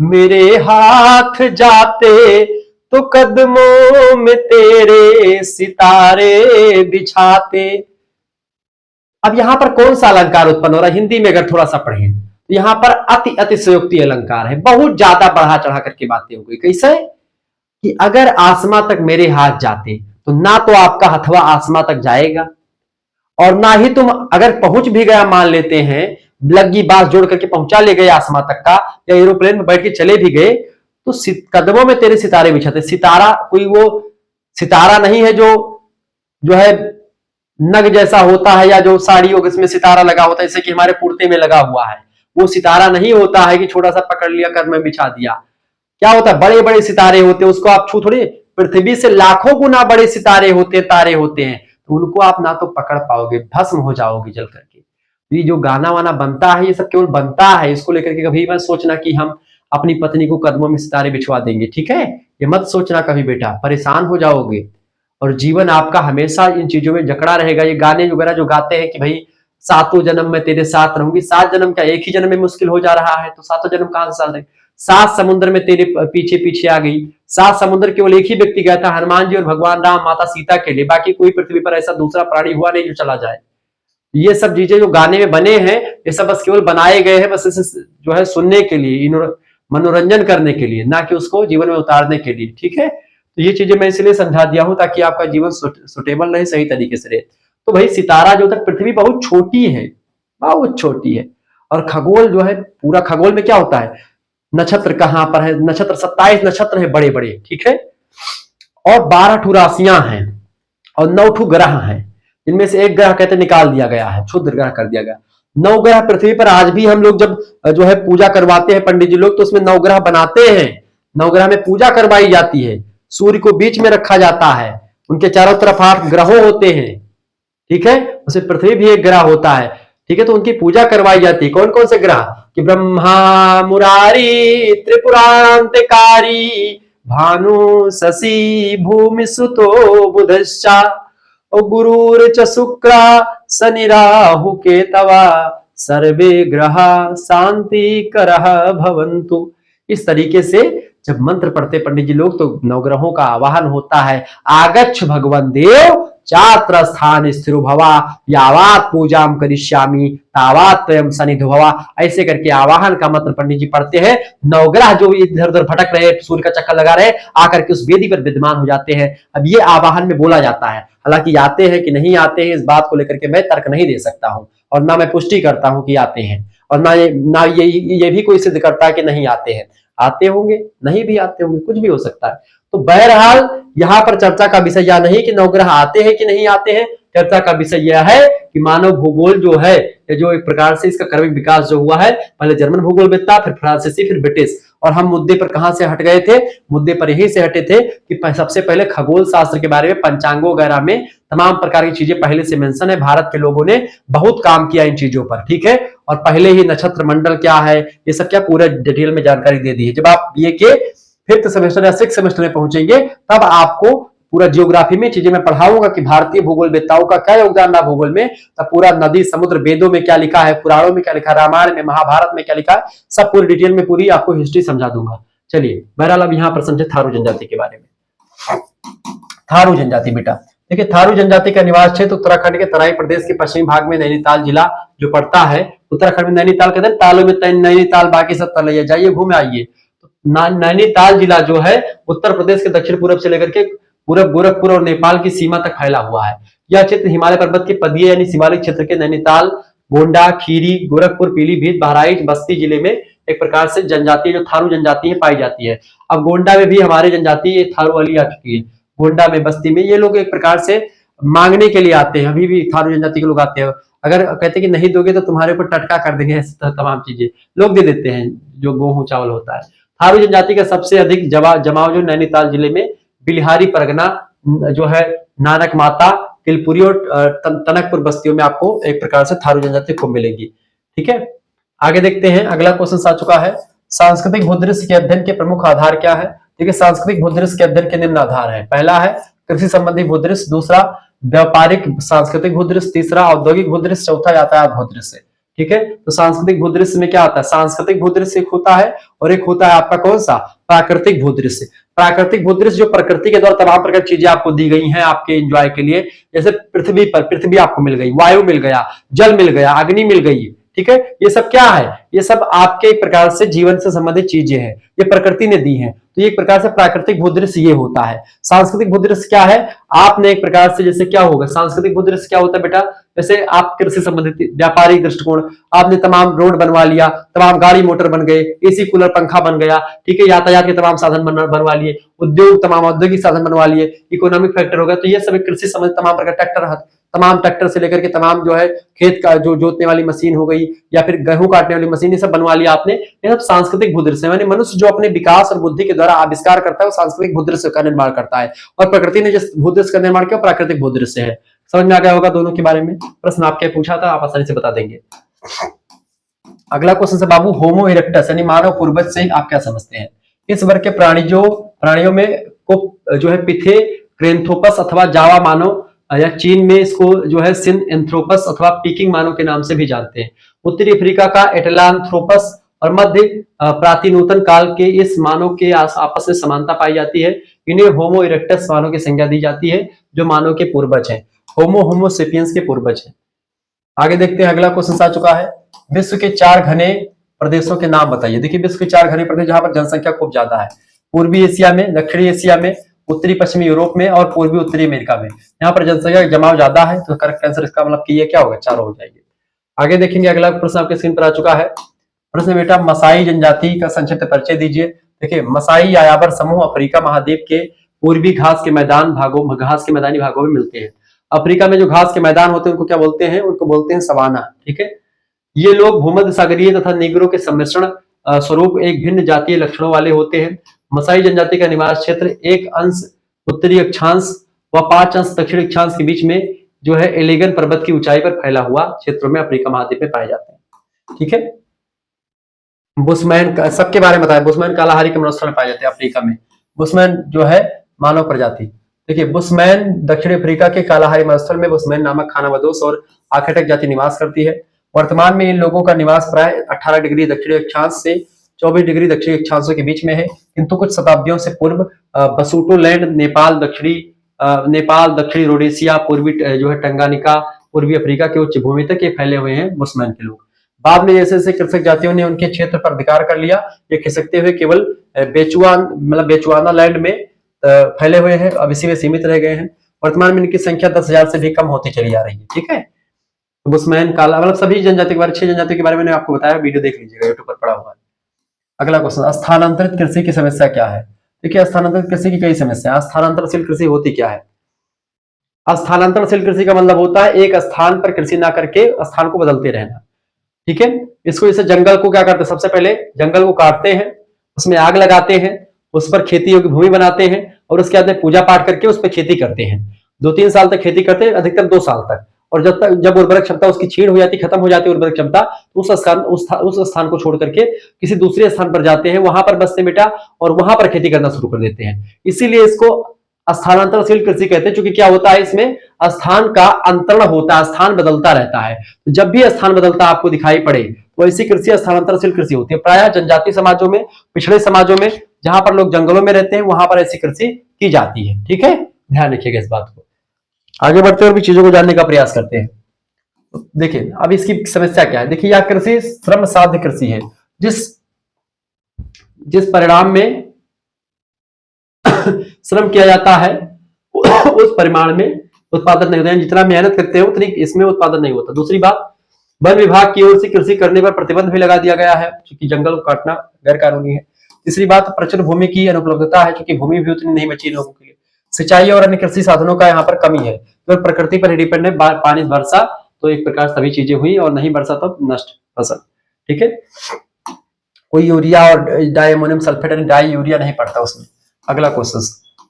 मेरे हाथ जाते तो कदमों में तेरे सितारे बिछाते। अब यहां पर कौन सा अलंकार उत्पन्न हो रहा है? हिंदी में अगर थोड़ा सा पढ़ें तो यहां पर अति अतिशयोक्ति अलंकार है, बहुत ज्यादा बढ़ा चढ़ा करके बातें हो गई। कैसे? कि अगर आसमां तक मेरे हाथ जाते तो ना तो आपका हथवा आसमां तक जाएगा, और ना ही तुम अगर पहुंच भी गया, मान लेते हैं लग्गी बांस जोड़ करके पहुंचा ले गए आसमां तक का, या एरोप्लेन में बैठ के चले भी गए, तो कदमों में तेरे सितारे बिछाते। सितारा कोई वो सितारा नहीं है जो है नग जैसा होता है, या जो साड़ियों के इसमें सितारा लगा होता है, जैसे कि हमारे कुर्ते में लगा हुआ है, वो सितारा नहीं होता है कि छोटा सा पकड़ लिया कर में बिछा दिया। क्या होता है? बड़े बड़े सितारे होते हैं, उसको आप छू थोड़ी, पृथ्वी से लाखों गुना बड़े सितारे होते हैं, तारे होते हैं, तो उनको आप ना तो पकड़ पाओगे, भस्म हो जाओगे जल करके। ये जो गाना वाना बनता है ये सब केवल बनता है, इसको लेकर के कभी मत सोचना कि हम अपनी पत्नी को कदमों में सितारे बिछवा देंगे, ठीक है? ये मत सोचना कभी बेटा, परेशान हो जाओगे और जीवन आपका हमेशा इन चीजों में जकड़ा रहेगा। ये गाने वगैरह जो गाते हैं कि भाई सातों जन्म में तेरे साथ रहूंगी, 7 जन्म क्या एक ही जन्म में मुश्किल हो जा रहा है, तो सातों जन्म कहां से साथ रहे? 7 समुद्र में तेरे पीछे पीछे आ गई, 7 समुद्र केवल एक ही व्यक्ति गया था, हनुमान जी और भगवान राम माता सीता के लिए, बाकी कोई पृथ्वी पर ऐसा दूसरा प्राणी हुआ नहीं जो चला जाए। ये सब चीजें जो गाने में बने हैं ये सब बस केवल बनाए गए हैं, बस इसे जो है सुनने के लिए, मनोरंजन करने के लिए, ना कि उसको जीवन में उतारने के लिए, ठीक है? तो ये चीजें मैं इसलिए समझा दिया हूं ताकि आपका जीवन सुटेबल रहे, सही तरीके से रहे। तो भाई सितारा जो तक पृथ्वी बहुत छोटी है, बहुत छोटी है, और खगोल जो है पूरा, खगोल में क्या होता है, नक्षत्र कहां पर है, नक्षत्र 27 नक्षत्र है बड़े बड़े, ठीक है? और 12 ठू राशियां हैं और 9 ठू ग्रह हैं, इनमें से एक ग्रह कहते निकाल दिया गया है, क्षुद्र ग्रह कर दिया गया। 9 ग्रह पृथ्वी पर आज भी हम लोग जब जो है पूजा करवाते हैं पंडित जी लोग, तो उसमें 9 ग्रह बनाते हैं, 9 ग्रह में पूजा करवाई जाती है, सूर्य को बीच में रखा जाता है, उनके चारों तरफ 8 ग्रहों होते हैं, ठीक है? उसमें पृथ्वी भी एक ग्रह होता है, ठीक है? तो उनकी पूजा करवाई जाती है। कौन कौन से ग्रह? कि ब्रह्मा मुरारी त्रिपुरांतकारी भानु शशि भूमि सुतो बुधश्चा और गुरुर्च शुक्रा शनि राहु केतवा सर्वे ग्रह शांति करह भवन्तु। इस तरीके से जब मंत्र पढ़ते पंडित जी लोग तो नवग्रहों का आवाहन होता है, आगच्छ भगवन देव चात्र स्थान स्थिर भवा यावात पूजाम करिष्यामि तावात त्वयं सनिधो भवा। ऐसे करके आवाहन का मंत्र पंडित जी पढ़ते हैं, नवग्रह जो इधर उधर भटक रहे, सूर्य का चक्कर लगा रहे, आकर के उस वेदी पर विद्यमान हो जाते हैं। अब ये आवाहन में बोला जाता है, हालांकि आते हैं कि नहीं आते हैं इस बात को लेकर के मैं तर्क नहीं दे सकता हूं, और ना मैं पुष्टि करता हूं कि आते हैं, और ना ये भी कोई सिद्ध करता है कि नहीं आते हैं। आते होंगे, नहीं भी आते होंगे, कुछ भी हो सकता है। तो बहरहाल यहाँ पर चर्चा का विषय यह नहीं कि नवग्रह आते हैं कि नहीं आते हैं, चर्चा का विषय यह है कि मानव भूगोल जो है, जो एक प्रकार से इसका क्रमिक विकास जो हुआ है, पहले जर्मन भूगोलवेत्ता, फिर फ्रांसीसी, फिर ब्रिटिश, और हम मुद्दे पर कहां से हट गए थे? मुद्दे पर यही से हटे थे कि सबसे पहले खगोल शास्त्र के बारे में, पंचांगों वगैरह में तमाम प्रकार की चीजें पहले से मेंशन है, भारत के लोगों ने बहुत काम किया इन चीजों पर, ठीक है? और पहले ही नक्षत्र मंडल क्या है, ये सब क्या पूरा डिटेल में जानकारी दे दी है। जब आप बीए के 5th सेमेस्टर या 6th सेमेस्टर में पहुंचेंगे तब आपको पूरा जियोग्राफी में चीजें मैं पढ़ाऊंगा कि भारतीय भूगोलवेत्ताओं का क्या योगदान रहा भूगोल में, तब पूरा नदी समुद्र वेदों में क्या लिखा है, पुराणों में क्या लिखा है, रामायण में महाभारत में क्या लिखा है, सब पूरी डिटेल में पूरी आपको हिस्ट्री समझा दूंगा। चलिए बहरहाल अब यहाँ पर समझे थारू जनजाति के बारे में। थारू जनजाति बेटा देखिए, थारू जनजाति का निवास क्षेत्र उत्तराखंड के तराई प्रदेश के पश्चिमी भाग में नैनीताल जिला जो पड़ता है, उत्तराखंड में नैनीताल कहते हैं, तालों में नैनीताल, बाकी सब तलैया, जाइए घूमे आइए। तो नैनीताल जिला जो है उत्तर प्रदेश के दक्षिण पूर्व से लेकर के पूरब गोरखपुर और नेपाल की सीमा तक फैला हुआ है। यह क्षेत्र हिमालय पर्वत के पदीय यानी शिवालिक क्षेत्र के नैनीताल, गोंडा, खीरी, गोरखपुर, पीलीभीत, बहराइच, बस्ती जिले में एक प्रकार से जनजाति जो थारू जनजाति पाई जाती है। अब गोंडा में भी हमारे जनजाति थारू वाली आ चुकी है, गोंडा में, बस्ती में, ये लोग एक प्रकार से मांगने के लिए आते हैं, अभी भी थारू जनजाति के लोग आते हैं, अगर कहते हैं कि नहीं दोगे तो तुम्हारे ऊपर टटका कर देंगे, तमाम चीजें लोग दे देते हैं जो गेहूं चावल होता है। थारू जनजाति का सबसे अधिक जमाव जो नैनीताल जिले में बिल्हारी परगना जो है, नानक माता, तिलपुरी और तनकपुर बस्तियों में आपको एक प्रकार से थारू जनजाति को मिलेगी, ठीक है? आगे देखते हैं, अगला क्वेश्चन आ चुका है, सांस्कृतिक भूदृश्य के अध्ययन के प्रमुख आधार क्या है? देखिए सांस्कृतिक भूदृश्य के अध्ययन के निम्न आधार है, पहला है कृषि संबंधी भूदृश्य, दूसरा व्यापारिक सांस्कृतिक भूदृश्य, तीसरा औद्योगिक भूदृश्य, चौथा यातायात भूदृश्य, ठीक है? तो सांस्कृतिक भूदृश्य में क्या आता है? सांस्कृतिक भूदृश्य एक होता है और एक होता है आपका कौन सा? प्राकृतिक भूदृश्य। प्राकृतिक भूदृश्य जो प्रकृति के द्वारा तमाम प्रकार की चीजें आपको दी गई हैं आपके एंजॉय के लिए, जैसे पृथ्वी पर पृथ्वी आपको मिल गई, वायु मिल गया, जल मिल गया, अग्नि मिल गई, ठीक है? ये सब क्या है? ये सब आपके एक प्रकार से जीवन से संबंधित चीजें हैं, ये प्रकृति ने दी हैं, तो एक प्रकार से प्राकृतिक भूदृश्य ये होता है। सांस्कृतिक भूदृश्य क्या है? आपने एक प्रकार से जैसे क्या होगा, सांस्कृतिक भूदृश्य क्या होता है बेटा? जैसे आप कृषि संबंधित व्यापारिक दृष्टिकोण, आपने तमाम रोड बनवा लिया, तमाम गाड़ी मोटर बन गए, एसी कूलर पंखा बन गया, ठीक है? यातायात के तमाम साधन बनवा लिए, उद्योग तमाम औद्योगिक साधन बनवा लिए, इकोनॉमिक फैक्टर हो गया, तो ये सब कृषि संबंधित तमाम प्रकार ट्रैक्टर, तमाम ट्रैक्टर से लेकर के तमाम जो है खेत का जो जोतने वाली मशीन हो गई या फिर गेहूं काटने वाली मशीन, ये सब बनवा लिया आपने, ये सब सांस्कृतिक भूदृश्य है। मनुष्य जो अपने विकास और बुद्धि के द्वारा आविष्कार करता है वो सांस्कृतिक भूदृश्य का निर्माण करता है, और प्रकृति ने जिस भूदृश्य का निर्माण किया प्राकृतिक भूदृश्य है। समझ में आ गया होगा दोनों के बारे में। प्रश्न आपके पूछा था, आप आसानी से बता देंगे। अगला क्वेश्चन से बाबू, होमो इरेक्टस यानी मानव पूर्वज से आप क्या समझते हैं? इस वर्ग के प्राणियों में को जो है पिथेक्रेंथोपस अथवा जावा मानव, या चीन में इसको जो है सिनएंथ्रोपस अथवा पीकिंग मानव के नाम से भी जानते हैं। उत्तरी अफ्रीका का एटलांथ्रोपस और मध्य प्राचीनतम काल के इस मानव के आपस में समानता पाई जाती है। इन्हें होमो इरेक्टस मानव की संज्ञा दी जाती है, जो मानव के पूर्वज हैं, होमो सेपियंस के पूर्वज हैं। आगे देखते हैं, अगला क्वेश्चन आ चुका है, विश्व के 4 घने प्रदेशों के नाम बताइए। देखिए विश्व के 4 घने प्रदेश जहां पर जनसंख्या खूब ज्यादा है, पूर्वी एशिया में, दक्षिणी एशिया में, उत्तरी पश्चिमी यूरोप में और पूर्वी उत्तरी अमेरिका में। यहाँ पर जनसंख्या का जमाव ज्यादा है, तो करेक्ट आंसर इसका मतलब कि ये क्या होगा, 4 हो जाएगी। आगे देखेंगे, अगला प्रश्न आपके स्क्रीन पर आ चुका है। प्रश्न बेटा, मसाई जनजाति का संक्षिप्त परिचय दीजिए। देखिए मसाई यायावर समूह अफ्रीका महाद्वीप के पूर्वी घास के मैदानी भागों में मिलते हैं। अफ्रीका में जो घास के मैदान होते हैं उनको क्या बोलते हैं? उनको बोलते हैं सवाना। ठीक है, ये लोग भूमध्य सागरीय तथा नीग्रो के सम्मिश्रण स्वरूप एक भिन्न जातीय लक्षणों वाले होते हैं। मसाई जनजाति का निवास क्षेत्र 1 अंश उत्तरी अक्षांश व 5 अंश दक्षिणी अक्षांश के बीच में जो है एलेगन पर्वत की ऊंचाई पर फैला हुआ क्षेत्रों में अफ्रीका महाद्वीप में पाए जाते हैं। ठीक है, बुशमैन सबके बारे में बताया। बुशमैन कालाहारी के मरुस्थल में पाए जाते हैं अफ्रीका में। बुशमैन जो है मानव प्रजाति। देखिए बुशमैन दक्षिण अफ्रीका के कालाहारी मरुस्थल में बुशमैन नामक खानाबदोश और आखेटक जाति निवास करती है। वर्तमान में इन लोगों का निवास प्राय 18 डिग्री दक्षिणी अक्षांश से 24 डिग्री दक्षिणी अक्षांशों के बीच में है, किंतु कुछ शताब्दियों से पूर्व बसुटोलैंड, नेपाल, दक्षिणी रोडेशिया, पूर्वी जो है टंगानिका, पूर्वी अफ्रीका के उच्च भूमि तक ये फैले हुए हैं बुशमैन के लोग। बाद में जैसे जैसे कृषक जातियों ने उनके क्षेत्र पर अधिकार कर लिया, ये खिसकते हुए केवल बेचुआना लैंड में फैले हुए हैं, अब इसी में सीमित रह गए हैं। वर्तमान में इनकी संख्या 10,000 से भी कम होती चली जा रही है। ठीक है, बुशमैन काला मतलब सभी जनजाति के बारे 6 जनजाति के बारे में मैंने आपको बताया, वीडियो देख लीजिएगा, यूट्यूब पर पड़ा हुआ है। अगला क्वेश्चन, स्थानांतरित कृषि की समस्या क्या है? देखिए स्थानांतरित कृषि की कई समस्या है। स्थानांतरशील कृषि होती क्या है? स्थानांतरशील कृषि का मतलब होता है एक स्थान पर कृषि ना करके स्थान को बदलते रहना। ठीक है, इसको जैसे जंगल को क्या करते हैं, सबसे पहले जंगल को काटते हैं, उसमें आग लगाते हैं, उस पर खेती योग्य भूमि बनाते हैं और उसके बाद में पूजा पाठ करके उस पर खेती करते हैं। 2-3 साल तक खेती करते हैं, अधिकतर 2 साल तक, और जब उर्वरक क्षमता उसकी छीण हो जाती, खत्म हो जाती है उर्वरक क्षमता, तो उस स्थान को छोड़ करके किसी दूसरे स्थान पर जाते हैं, वहां पर बसते बेटा, और वहां पर खेती करना शुरू कर देते हैं। इसीलिए इसको स्थानांतरशील कृषि कहते हैं, क्योंकि क्या होता है इसमें स्थान का अंतरण होता है, स्थान बदलता रहता है। तो जब भी स्थान बदलता आपको दिखाई पड़े तो ऐसी कृषि स्थानांतरशील कृषि होती है। प्रायः जनजातीय समाजों में, पिछड़े समाजों में, जहां पर लोग जंगलों में रहते हैं, वहां पर ऐसी कृषि की जाती है। ठीक है, ध्यान रखिएगा इस बात को। आगे बढ़ते और भी चीजों को जानने का प्रयास करते हैं। तो देखिए अब इसकी समस्या क्या है। देखिए यह कृषि श्रम साध्य कृषि है, जिस परिणाम में श्रम किया जाता है उस परिमाण में उत्पादन नहीं होता है। जितना मेहनत करते हैं उतनी इसमें उत्पादन नहीं होता। दूसरी बात, वन विभाग की ओर से कृषि करने पर प्रतिबंध भी लगा दिया गया है, क्योंकि जंगल को काटना गैर कानूनी है। तीसरी बात, प्रचुर भूमि की अनुपलब्धता है, क्योंकि भूमि भी उतनी नहीं बची लोगों के लिए। सिंचाई और अन्य कृषि साधनों का यहाँ पर कमी है, तो प्रकृति पर डिपेंड है। पानी बरसा तो एक प्रकार सभी चीजें हुई, और नहीं बरसा तो नष्ट फसल। ठीक है, कोई यूरिया और डाइअमोनियम सल्फेट डाई यूरिया नहीं पड़ता उसमें। अगला क्वेश्चन,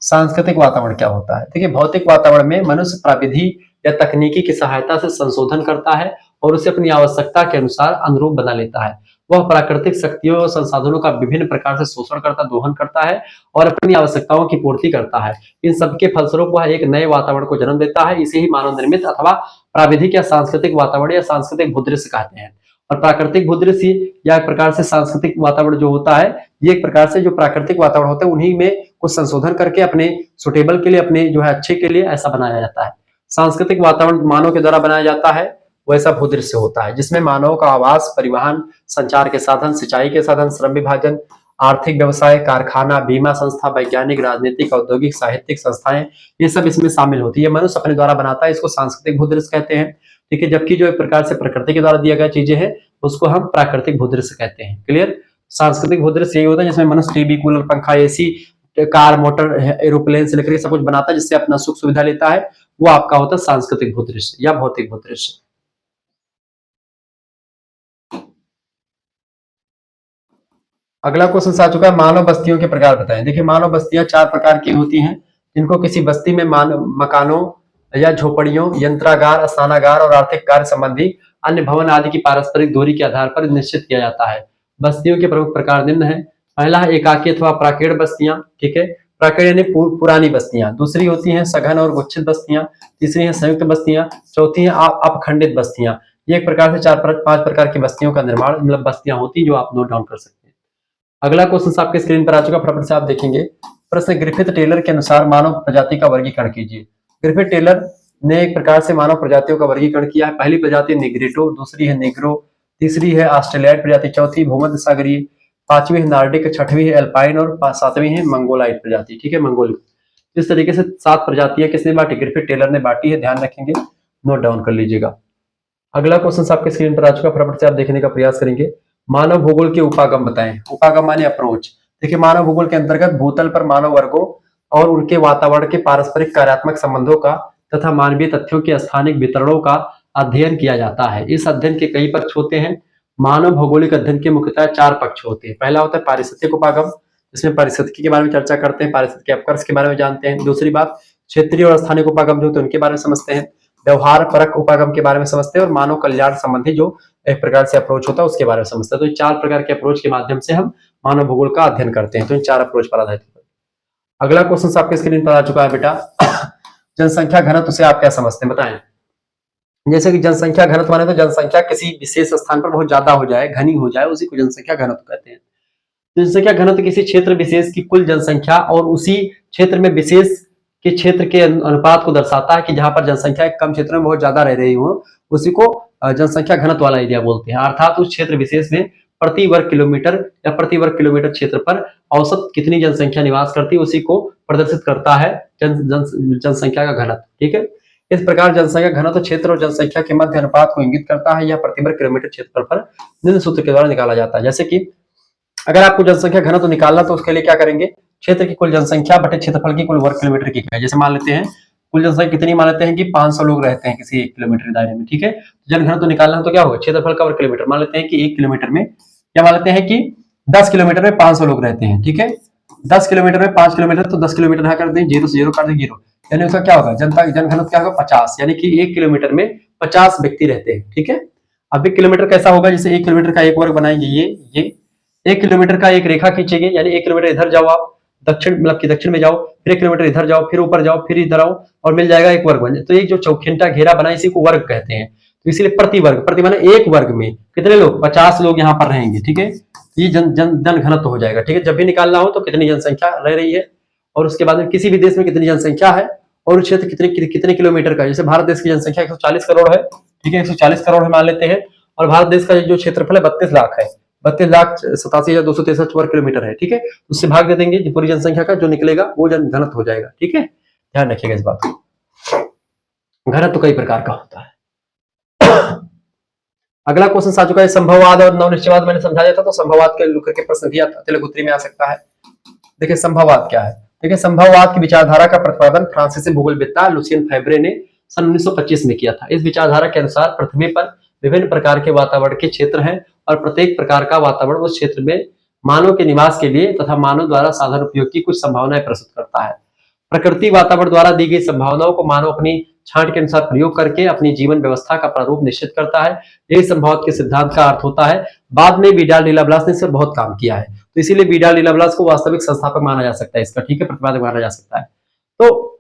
सांस्कृतिक वातावरण क्या होता है? देखिए भौतिक वातावरण में मनुष्य प्राविधि या तकनीकी की सहायता से संशोधन करता है और उसे अपनी आवश्यकता के अनुसार अनुरूप बना लेता है। वह प्राकृतिक शक्तियों और संसाधनों का विभिन्न प्रकार से शोषण करता, दोहन करता है और अपनी आवश्यकताओं की पूर्ति करता है। इन सबके फलस्वरूप वह एक नए वातावरण को जन्म देता है। इसे ही मानव निर्मित अथवा प्राविधिक या सांस्कृतिक वातावरण या सांस्कृतिक भूदृश्य कहते हैं। और प्राकृतिक भूदृश्य या एक प्रकार से सांस्कृतिक वातावरण जो होता है, ये एक प्रकार से जो प्राकृतिक वातावरण होता है उन्हीं में कुछ संशोधन करके अपने सुटेबल के लिए, अपने जो है अच्छे के लिए ऐसा बनाया जाता है। सांस्कृतिक वातावरण मानव के द्वारा बनाया जाता है, वैसा भूदृश्य होता है जिसमें मानव का आवास, परिवहन, संचार के साधन, सिंचाई के साधन, श्रम विभाजन, आर्थिक व्यवसाय, कारखाना, बीमा संस्था, वैज्ञानिक, राजनीतिक, औद्योगिक, साहित्यिक संस्थाएं, ये सब इसमें शामिल होती है। मनुष्य अपने द्वारा बनाता है, इसको सांस्कृतिक भूदृश्य कहते हैं। ठीक है, जबकि जो एक प्रकार से प्रकृति के द्वारा दिया गया चीजें हैं उसको हम प्राकृतिक भूदृश्य कहते हैं। क्लियर? सांस्कृतिक भूदृश्य यही होता है जिसमें मनुष्य टीवी, कूलर, पंखा, एसी, कार, मोटर, एरोप्लेन से लेकर सब कुछ बनाता है, जिससे अपना सुख सुविधा लेता है, वो आपका होता है सांस्कृतिक भूदृश्य या भौतिक भूदृश्य। अगला क्वेश्चन आ चुका है, मानव बस्तियों के प्रकार बताएं। देखिए मानव बस्तियां 4 प्रकार की होती हैं, जिनको किसी बस्ती में मकानों या झोपड़ियों, यंत्रागार, स्नानागार और आर्थिक कार्य संबंधी अन्य भवन आदि की पारस्परिक दूरी के आधार पर निश्चित किया जाता है। बस्तियों के प्रमुख प्रकार निम्न है। पहला है एकाकी अथवा प्राकीर्ण बस्तियां, ठीक है, प्राकीर्ण यानी पुरानी बस्तियां। दूसरी होती हैं सघन और गुच्छित बस्तियां। तीसरी है संयुक्त बस्तियां। चौथी है अपखंडित बस्तियां। ये एक प्रकार से 4-5 प्रकार की बस्तियों का निर्माण मतलब बस्तियां होती जो आप नोट डाउन कर सकते हैं। अगला क्वेश्चन आपके स्क्रीन पर आ चुका, फटाफट से आप देखेंगे। प्रश्न, ग्रिफिथ टेलर के अनुसार मानव प्रजाति का वर्गीकरण कीजिए। ग्रिफिथ टेलर ने एक प्रकार से मानव प्रजातियों का वर्गीकरण किया है। पहली प्रजाति निग्रिटो, दूसरी है निग्रो, तीसरी है ऑस्ट्रेलियाइट प्रजाति, चौथी भूमध्य सागरीय, पांचवी है नार्डिक, छठवीं है एल्पाइन और सातवीं है मंगोलाइट प्रजाति, ठीक है, मंगोल। इस तरीके से 7 प्रजातियां किसने बांटी? ग्रिफिथ टेलर ने बांटी है, ध्यान रखेंगे, नोट डाउन कर लीजिएगा। अगला क्वेश्चन आपके स्क्रीन पर आ चुका, फटाफट से आप देखने का प्रयास करेंगे। मानव भूगोल के उपागम बताएं। उपागम माने अप्रोच। देखिए, मानव भूगोल के अंतर्गत भूतल पर मानव वर्गों और उनके वातावरण के पारस्परिक कार्यात्मक संबंधों का तथा मानवीय तथ्यों के स्थानिक वितरणों का अध्ययन किया जाता है। इस अध्ययन के कई पक्ष होते हैं। मानव भौगोलिक अध्ययन के मुख्यतः 4 पक्ष होते हैं। पहला होता है पारिस्थितिक उपागम, जिसमें पारिस्थितिकी के बारे में चर्चा करते हैं, पारिस्थितिक अपकर्ष के बारे में जानते हैं। दूसरी बात, क्षेत्रीय और स्थानिक उपागम जो होते हैं उनके बारे में समझते हैं। व्यवहार परक उपागम के बारे में समझते हैं और मानव कल्याण संबंधी जो एक प्रकार से अप्रोच होता है उसके बारे में समझते हैं। तो इन 4 प्रकार के अप्रोच के माध्यम से हम मानव भूगोल का अध्ययन करते हैं। तो इन 4 अप्रोच पर आधारित। अगला क्वेश्चन आपके स्क्रीन पर आ चुका है बेटा। जनसंख्या घनत्व से आप क्या समझते हैं बताएं। जैसे कि जनसंख्या घनत्व माने तो जनसंख्या किसी विशेष स्थान पर बहुत ज्यादा हो जाए, घनी हो जाए, उसी को जनसंख्या घनत्व कहते हैं। जनसंख्या घनत्व किसी क्षेत्र विशेष की कुल जनसंख्या और उसी क्षेत्र में विशेष के क्षेत्र के अनुपात को दर्शाता है कि जहां पर जनसंख्या कम क्षेत्र में बहुत ज्यादा रह रही हो, उसी को जनसंख्या घनत्व वाला एरिया बोलते हैं। अर्थात उस क्षेत्र विशेष में प्रति वर्ग किलोमीटर या प्रति वर्ग किलोमीटर क्षेत्र पर औसत कितनी जनसंख्या निवास करती है उसी को प्रदर्शित करता है जनसंख्या का घनत्व, ठीक है। इस प्रकार जनसंख्या घनत्व क्षेत्र और जनसंख्या के मध्य अनुपात को इंगित करता है। यह प्रति वर्ग किलोमीटर क्षेत्र पर निम्न सूत्र के द्वारा निकाला जाता है। जैसे कि अगर आपको जनसंख्या घनत्व निकालना तो उसके लिए क्या करेंगे, क्षेत्र की कुल जनसंख्या बटे क्षेत्रफल की कुल वर्ग किलोमीटर की इकाई। जैसे मान लेते हैं कुल जनसंख्या कितनी, मान लेते हैं कि 500 लोग रहते हैं किसी 1 किलोमीटर दायरे में, ठीक है। जन घनत्व निकालना तो क्या होगा, क्षेत्रफल का वर्ग किलोमीटर। मान लेते हैं कि 1 किलोमीटर में, क्या मान लेते हैं कि 10 किलोमीटर में 500 लोग रहते हैं, ठीक है। 10 किलोमीटर में 5 किलोमीटर, तो 10 किलोमीटर यहाँ कर दें, 0 से 0 कर दें 0, यानी उसका क्या होगा, जन घनत्व क्या होगा 50, यानी कि 1 किलोमीटर में 50 व्यक्ति रहते हैं, ठीक है। अब 1 किलोमीटर कैसा होगा, जैसे 1 किलोमीटर का एक वर्ग बनाएंगे, ये 1 किलोमीटर का एक रेखा खींचेंगे, यानी 1 किलोमीटर इधर जाओ आप, दक्षिण मतलब कि दक्षिण में जाओ, फिर 1 किलोमीटर इधर जाओ, फिर ऊपर जाओ, फिर इधर आओ और मिल जाएगा एक वर्ग बन जाए। तो एक जो चौखिंटा घेरा बना इसी को वर्ग कहते हैं। तो इसलिए प्रति वर्ग, प्रति माने एक वर्ग में कितने लोग, 50 लोग यहाँ पर रहेंगे, ठीक है। ये जन घनत्व हो जाएगा, ठीक है। जब भी निकालना हो तो कितनी जनसंख्या रह रही है और उसके बाद में किसी भी देश में कितनी जनसंख्या है और क्षेत्र कितने किलोमीटर का। जैसे भारत देश की जनसंख्या 140 करोड़ है, ठीक है, 140 करोड़ है मान लेते हैं, और भारत देश का जो क्षेत्रफल है 32 लाख है, 32,87,263 वर्ग किलोमीटर है, ठीक है। उससे भाग दे देंगे पूरी जनसंख्या का, जो निकलेगा वो जन घनत्व हो जाएगा, ठीक है। ध्यान रखिएगा इस बात को। घनत्व कई प्रकार का होता है। अगला क्वेश्चन आ चुका है, संभववाद और नवनिश्चयवाद मैंने समझाया था, तो संभववाद के लेकर के प्रश्न भी अतिलघु उत्तरी में आ सकता है। देखिए संभववाद क्या है, देखिए संभववाद की विचारधारा का प्रतिपादन फ्रांसीसी भूगोलविद्ता लुसियन फेब्रे ने सन 1925 में किया था। इस विचारधारा के अनुसार पृथ्वी पर विभिन्न प्रकार के वातावरण के क्षेत्र हैं और प्रत्येक प्रकार का वातावरण उस क्षेत्र में मानव के निवास के लिए तथा मानव द्वारा साधन उपयोग की कुछ संभावनाएं प्रस्तुत करता है। प्रकृति वातावरण द्वारा दी गई संभावनाओं को मानव अपनी छांट के अनुसार प्रयोग करके अपनी जीवन व्यवस्था का प्रारूप निश्चित करता है। यही संभववाद के सिद्धांत का अर्थ होता है। बाद में विडाल-डी-लाप्लास ने इस पर बहुत काम किया है, तो इसीलिए विडाल-डी-लाप्लास को वास्तविक संस्थापक माना जा सकता है इसका, ठीक है, प्रतिपादक माना जा सकता है। तो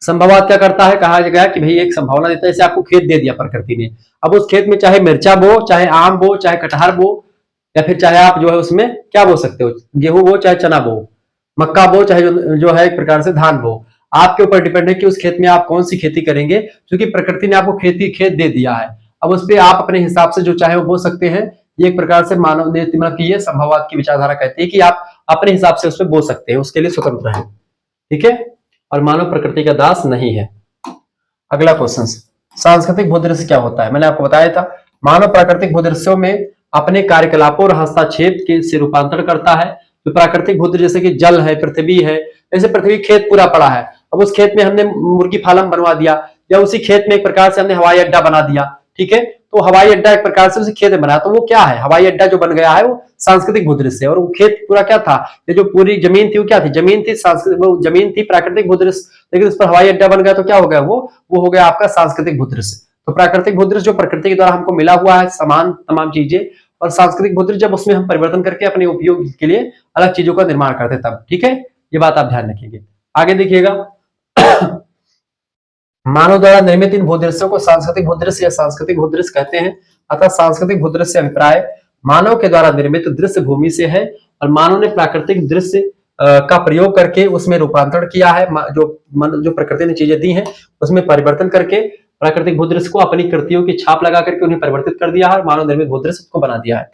संभववाद क्या करता है, कहा गया कि भाई एक संभावना देता है, जैसे आपको खेत दे दिया प्रकृति ने, अब उस खेत में चाहे मिर्चा बो, चाहे आम बो, चाहे कटहर बो, या फिर चाहे आप जो है उसमें क्या बो सकते हो, गेहूं बो, चाहे चना बो, मक्का बो, चाहे जो है एक प्रकार से धान बो। आपके ऊपर डिपेंड है कि उस खेत में आप कौन सी खेती करेंगे, क्योंकि प्रकृति ने आपको खेत दे दिया है। अब उस पर आप अपने हिसाब से जो चाहे वो बो सकते हैं। ये एक प्रकार से मानव ने मतलब कि ये संभववाद की विचारधारा कहती है कि आप अपने हिसाब से उसमें बो सकते हैं, उसके लिए स्वतंत्र है, ठीक है, और मानव प्रकृति का दास नहीं है। अगला क्वेश्चन, सांस्कृतिक भूदृश्य क्या होता है। मैंने आपको बताया था मानव प्राकृतिक भूदृश्यों में अपने कार्यकलापों और हस्तक्षेप के से रूपांतरण करता है। जो प्राकृतिक भूदृश्य जैसे कि जल है, पृथ्वी है, जैसे पृथ्वी खेत पूरा पड़ा है, अब उस खेत में हमने मुर्गी फार्म बनवा दिया या उसी खेत में एक प्रकार से हमने हवाई अड्डा बना दिया, ठीक है, तो हवाई अड्डा एक प्रकार से उसे खेत में बनाया, तो वो क्या है, हवाई अड्डा जो बन गया है वो सांस्कृतिक भूदृश्य है। और वो खेत पूरा क्या था, ये जो पूरी जमीन थी वो क्या थी, जमीन थी सांस्कृतिक, वो जमीन थी प्राकृतिक भूदृश्य, लेकिन उस पर हवाई अड्डा बन गया तो क्या हो गया, वो हो गया आपका सांस्कृतिक भूदृश्य। तो प्राकृतिक भूदृश्य जो प्रकृति के द्वारा हमको मिला हुआ है समान तमाम चीजें, और सांस्कृतिक भूदृश्य जब उसमें हम परिवर्तन करके अपने उपयोग के लिए अलग चीजों का निर्माण करते तब। ठीक है, ये बात आप ध्यान रखिएगा। आगे देखिएगा, मानव द्वारा निर्मित इन भूदृश्यों को सांस्कृतिक भूदृश्य या सांस्कृतिक भूदृश्य कहते हैं। अतः सांस्कृतिक भूदृश्य अभिप्राय मानव के द्वारा निर्मित दृश्य भूमि से है, और मानव ने प्राकृतिक दृश्य का प्रयोग करके उसमें रूपांतरण किया है। जो प्रकृति ने चीजें दी हैं उसमें परिवर्तन करके प्राकृतिक भूदृश्य को अपनी कृतियों की छाप लगा करके उन्हें परिवर्तित कर दिया है, मानव निर्मित भूदृश्य को बना दिया है।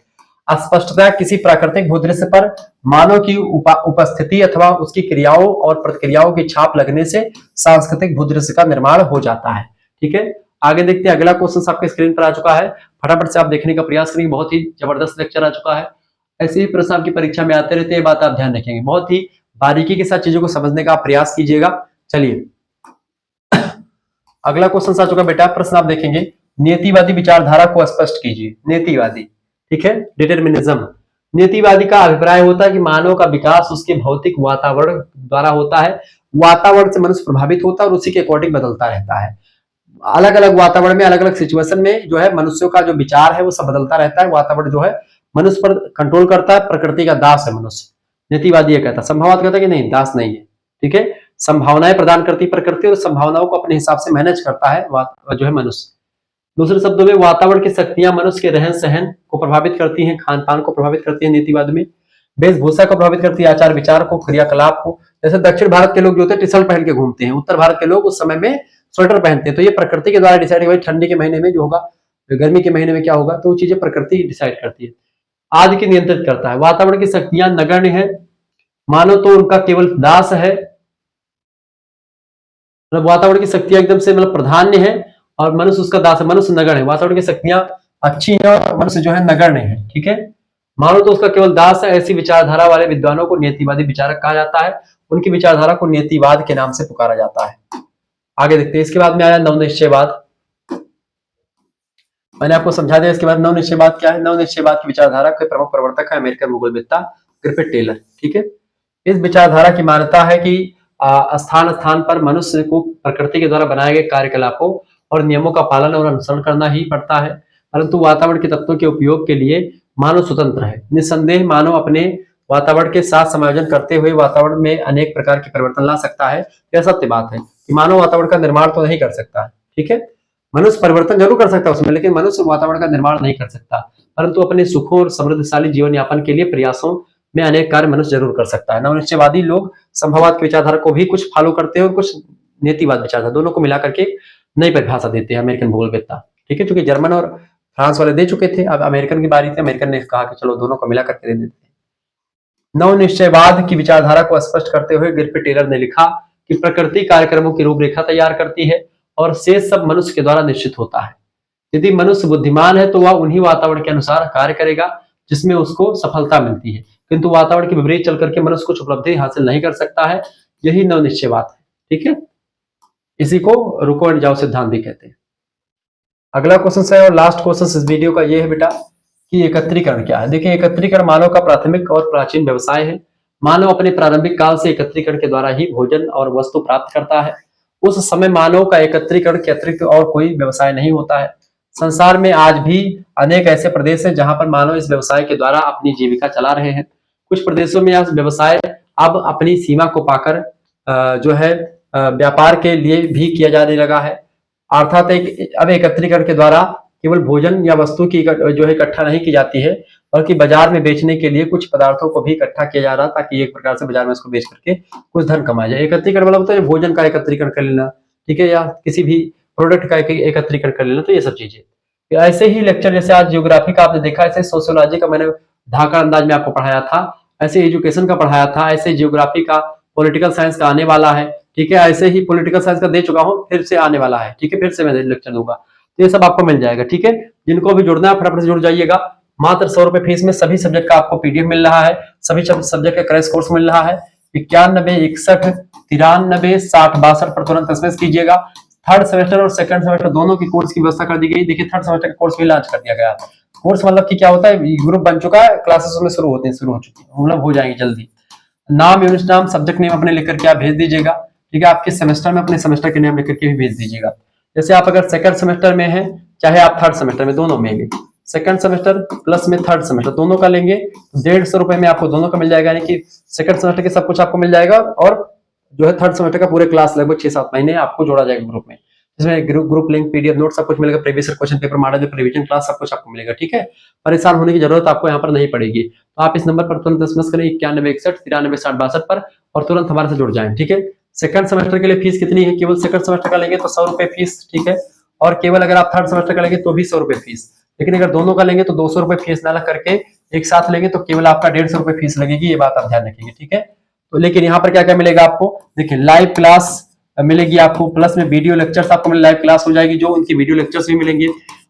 अस्पष्टता किसी प्राकृतिक भूदृश्य पर मानव की उपस्थिति अथवा उसकी क्रियाओं और प्रतिक्रियाओं की छाप लगने से सांस्कृतिक भूदृश्य का निर्माण हो जाता है। ठीक है, आगे देखते हैं। अगला क्वेश्चन आपके स्क्रीन पर आ चुका है, फटाफट से आप देखने का प्रयास करेंगे। बहुत ही जबरदस्त लेक्चर आ चुका है, ऐसे ही प्रश्न आपकी परीक्षा में आते रहते हैं, बात आप ध्यान रखेंगे। बहुत ही बारीकी के साथ चीजों को समझने का प्रयास कीजिएगा। चलिए अगला क्वेश्चन आ चुका बेटा, प्रश्न आप देखेंगे, नियतिवादी विचारधारा को स्पष्ट कीजिए। नियतिवादी, ठीक है, डिटरमिनिज्म। नियतिवादी का अभिप्राय होता है कि मानव का विकास उसके भौतिक वातावरण द्वारा होता है। वातावरण से मनुष्य प्रभावित होता है और उसी के अकॉर्डिंग बदलता रहता है। अलग अलग वातावरण में, अलग अलग सिचुएशन में जो है मनुष्यों का जो विचार है वो सब बदलता रहता है। वातावरण जो है मनुष्य पर कंट्रोल करता है, प्रकृति का दास है मनुष्य। नीतिवादी ये कहता है, संभववाद कहता है कि नहीं, दास नहीं है। ठीक है, संभावनाएं प्रदान करती प्रकृति और संभावनाओं को अपने हिसाब से मैनेज करता है जो है मनुष्य। दूसरे शब्दों में वातावरण की शक्तियां मनुष्य के रहन सहन को प्रभावित करती हैं, खान पान को प्रभावित करती है नीतिवाद में, वेशभूषा को प्रभावित करती है, आचार विचार को, क्रियाकलाप को। जैसे दक्षिण भारत के लोग जो होते हैं टी शर्ट पहन के घूमते हैं, उत्तर भारत के लोग उस समय में स्वेटर पहनते हैं। तो ये प्रकृति के द्वारा डिसाइड हुआ, ठंडी के महीने में जो होगा, गर्मी के महीने में क्या होगा, तो वो चीजें प्रकृति डिसाइड करती है, आदि की नियंत्रित करता है। वातावरण की शक्तियां नगण्य है, मानो तो उनका केवल दास है। मतलब वातावरण की शक्तियां एकदम से मतलब प्राधान्य है और मनुष्य उसका दास है, मनुष्य नगण्य है। वातावरण की शक्तियां अच्छी है और मनुष्य जो है नगण्य है। ठीक है, मानो तो उसका केवल दास है। ऐसी विचारधारा वाले विद्वानों को नियतिवादी विचारक कहा जाता है। उनकी विचारधारा को नियतिवाद के नाम से पुकारा जाता है। आगे देखते हैं, इसके बाद में आया नवनिश्चयवाद। मैंने आपको समझा दिया इसके बाद नवनिश्चयवाद क्या है। नवनिश्चयवाद की विचारधारा के प्रमुख प्रवर्तक है अमेरिकन भूगोलवेत्ता ग्रिफिथ टेलर। ठीक है, इस विचारधारा की मान्यता है कि स्थान स्थान पर मनुष्य को प्रकृति के द्वारा बनाए गए कार्यकलापों और नियमों का पालन और अनुसरण करना ही पड़ता है, परंतु वातावरण के तत्वों के उपयोग के लिए मानव स्वतंत्र है। निस्संदेह मानव अपने वातावरण के साथ समायोजन करते हुए वातावरण में अनेक प्रकार के परिवर्तन ला सकता है। यह सत्य बात है कि मानव वातावरण का निर्माण तो नहीं कर सकता है। ठीक है, मनुष्य परिवर्तन जरूर कर सकता है उसमें, लेकिन मनुष्य वातावरण का निर्माण नहीं कर सकता, परंतु अपने सुखों और समृद्धशाली जीवन यापन के लिए प्रयासों में अनेक कार्य मनुष्य जरूर कर सकता है। नवनिश्चयवादी लोग संभववाद की विचारधारा को भी कुछ फॉलो करते हैं और कुछ नीतिवाद विचारधारा, दोनों को मिला करके नई परिभाषा देते हैं अमेरिकन भूगोलवेत्ता। ठीक है, क्योंकि जर्मन और फ्रांस वाले दे चुके थे, अब अमेरिकन की बारी थी। अमेरिकन ने कहा कि चलो दोनों को मिला करके दे देते हैं। नवनिश्चयवाद की विचारधारा को स्पष्ट करते हुए ग्रिफिथ टेलर ने लिखा कि प्रकृति कार्यक्रमों की रूपरेखा तैयार करती है और शेष सब मनुष्य के द्वारा निश्चित होता है। यदि मनुष्य बुद्धिमान है तो वह उन्हीं वातावरण के अनुसार कार्य करेगा जिसमें उसको सफलता मिलती है, किंतु वातावरण के विपरीत चल करके मनुष्य कुछ उपलब्धि हासिल नहीं कर सकता है। यही नवनिश्चयवाद है। ठीक है, इसी को रुको एंड जाओ सिद्धांत भी कहते हैं। अगला क्वेश्चन है और लास्ट क्वेश्चन इस वीडियो का ये है बेटा कि एकत्रीकरण क्या है। देखिए, एकत्रीकरण मानव का प्राथमिक और प्राचीन व्यवसाय है। मानव अपने प्रारंभिक काल से एकत्रीकरण के द्वारा ही भोजन और वस्तु प्राप्त करता है। उस समय मानव का एकत्रीकरण के अतिरिक्त और कोई व्यवसाय नहीं होता है। संसार में आज भी अनेक ऐसे प्रदेश हैं जहां पर मानव इस व्यवसाय के द्वारा अपनी जीविका चला रहे हैं। कुछ प्रदेशों में यह व्यवसाय अब अपनी सीमा को पाकर जो है व्यापार के लिए भी किया जाने लगा है। अर्थात अब एकत्रीकरण के द्वारा केवल भोजन या वस्तु की जो है इकट्ठा नहीं की जाती है, बल्कि बाजार में बेचने के लिए कुछ पदार्थों को भी इकट्ठा किया जा रहा है, ताकि एक प्रकार से बाजार में इसको बेच करके कुछ धन कमाया जाए। एकत्रीकरण मतलब होता है भोजन का एकत्रीकरण कर लेना, ठीक है, या किसी भी प्रोडक्ट का एकत्रीकरण कर लेना। तो ये सब चीजें ऐसे ही लेक्चर, जैसे आज जियोग्राफी का आपने देखा, ऐसे सोशियोलॉजी का मैंने ढाका अंदाज में आपको पढ़ाया था, ऐसे एजुकेशन का पढ़ाया था, ऐसे जियोग्राफी का, पॉलिटिकल साइंस का आने वाला है। ठीक है, ऐसे ही पॉलिटिकल साइंस का दे चुका हूँ, फिर से आने वाला है। ठीक है, फिर से मैं लेक्चर दूंगा, तो ये सब आपको मिल जाएगा। ठीक है, जिनको भी जुड़ना है फटाफट से जुड़ जाइएगा। मात्र 100 रुपए फीस में सभी सब्जेक्ट का आपको पीडीएफ मिल रहा है, सभी सब्जेक्ट का क्रैश कोर्स मिल रहा है। 91 61 93 60 62 पर तुरंत एसएमएस कीजिएगा। थर्ड सेमेस्टर और सेकंड सेमेस्टर दोनों की कोर्स की व्यवस्था कर दी गई। देखिए थर्ड सेमेस्टर का कोर्स भी लॉन्च कर दिया गया। कोर्स मतलब कि क्या होता है, ग्रुप बन चुका है, क्लासेस में शुरू हो चुकी है, मतलब हो जाएंगे जल्दी। नाम, यूनिट नाम, सब्जेक्ट नेम अपने लिख करके आप भेज दीजिएगा, ठीक है। आपके सेमेस्टर में अपने सेमेस्टर के नेम लिख करके भी भेज दीजिएगा। जैसे आप अगर सेकंड सेमेस्टर में हैं, चाहे आप थर्ड सेमेस्टर में, दोनों में भी, सेकंड सेमेस्टर प्लस में थर्ड सेमेस्टर दोनों का लेंगे तो 150 रुपए में आपको दोनों का मिल जाएगा, यानी कि सेकंड सेमेस्टर के सब कुछ आपको मिल जाएगा और जो है थर्ड सेमेस्टर का पूरे क्लास लगभग 6-7 महीने आपको जोड़ा जाएगा ग्रुप में, जिसमें ग्रुप लिंक, पीडीएफ नोट सब कुछ मिलेगा, previous question paper, model paper, revision class सब कुछ आपको मिलेगा, ठीक है। परेशान होने की जरूरत आपको यहाँ पर नहीं पड़ेगी। तो आप इस नंबर पर तुरंत एसएमएस करें 9161 93 60 62 पर और तुरंत हमारे से जुड़ जाएं, ठीक है। सेकंड सेमेस्टर के लिए फीस कितनी है, केवल सेकंड सेमेस्टर का लेंगे तो 100 रुपए फीस, ठीक है। और केवल अगर आप थर्ड सेमेस्टर का लेंगे तो भी 100 रुपए फीस, लेकिन अगर दोनों का लेंगे तो 200 रुपए फीस ना लग करके एक साथ लेंगे तो केवल आपका 150 रुपए फीस लगेगी, ये बात आप ध्यान रखेंगे, ठीक है। तो लेकिन यहाँ पर क्या क्या मिलेगा आपको, देखिए लाइव क्लास मिलेगी आपको, प्लस में वीडियो लेक्चर्स आपको लाइव क्लास हो जाएगी, जो उनकी वीडियो लेक्चर्स भी मिलेंगे,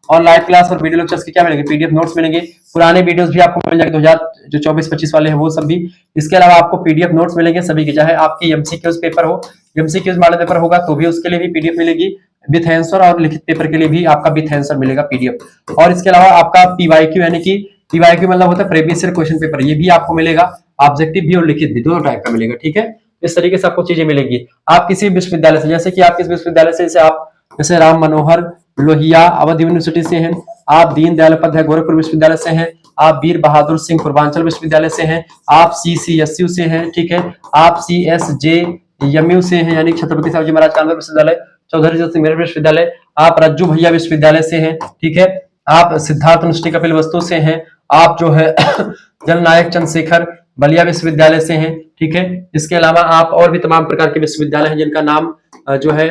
और लाइव क्लास और वीडियो लेक्चर्स के क्या मिलेंगे, पीडीएफ नोट्स मिलेंगे, पुराने वीडियोस भी आपको मिल जाएंगे 2024-25 वाले हैं वो सब भी। इसके अलावा आपको पीडीएफ नोट्स मिलेंगे सभी के, चाहे आपकी एमसीक्यूज पेपर हो, एमसीक्यूज मॉडल पेपर होगा तो भी उसके लिए भी पीडीएफ मिलेगी विथ आंसर, और लिखित पेपर के लिए भी आपका विथ आंसर मिलेगा पीडीएफ। और इसके अलावा आपका पीवाईक्यू, यानी कि पीवाईक्यू मतलब होता है प्रीवियस ईयर क्वेश्चन पेपर, ये भी आपको मिलेगा, ऑब्जेक्टिव भी और लिखित भी दोनों टाइप का मिलेगा, ठीक है। इस तरीके से आपको चीजें मिलेगी। आप किसी विश्वविद्यालय से, जैसे कि आप किस विश्वविद्यालय से, जैसे आप जैसे राम मनोहर लोहिया अवध यूनिवर्सिटी से हैं, आप दीनदयाल उपाध्याय गोरखपुर विश्वविद्यालय से हैं, आप वीर बहादुर सिंह पूर्वांचल विश्वविद्यालय से हैं, आप सीसीएसयू से हैं, ठीक है, आप सीएसजेएमयू से हैं, यानी छत्रपति शिवाजी महाराज कानपुर विश्वविद्यालय, चौधरी चरण सिंह मेरठ विश्वविद्यालय, आप रज्जू भैया विश्वविद्यालय से हैं, ठीक है, आप सिद्धार्थ अनुष्ठी कपिल वस्तु से हैं, आप जो है जननायक चंद्रशेखर बलिया विश्वविद्यालय से हैं, ठीक है। इसके अलावा आप और भी तमाम प्रकार के विश्वविद्यालय हैं जिनका नाम जो है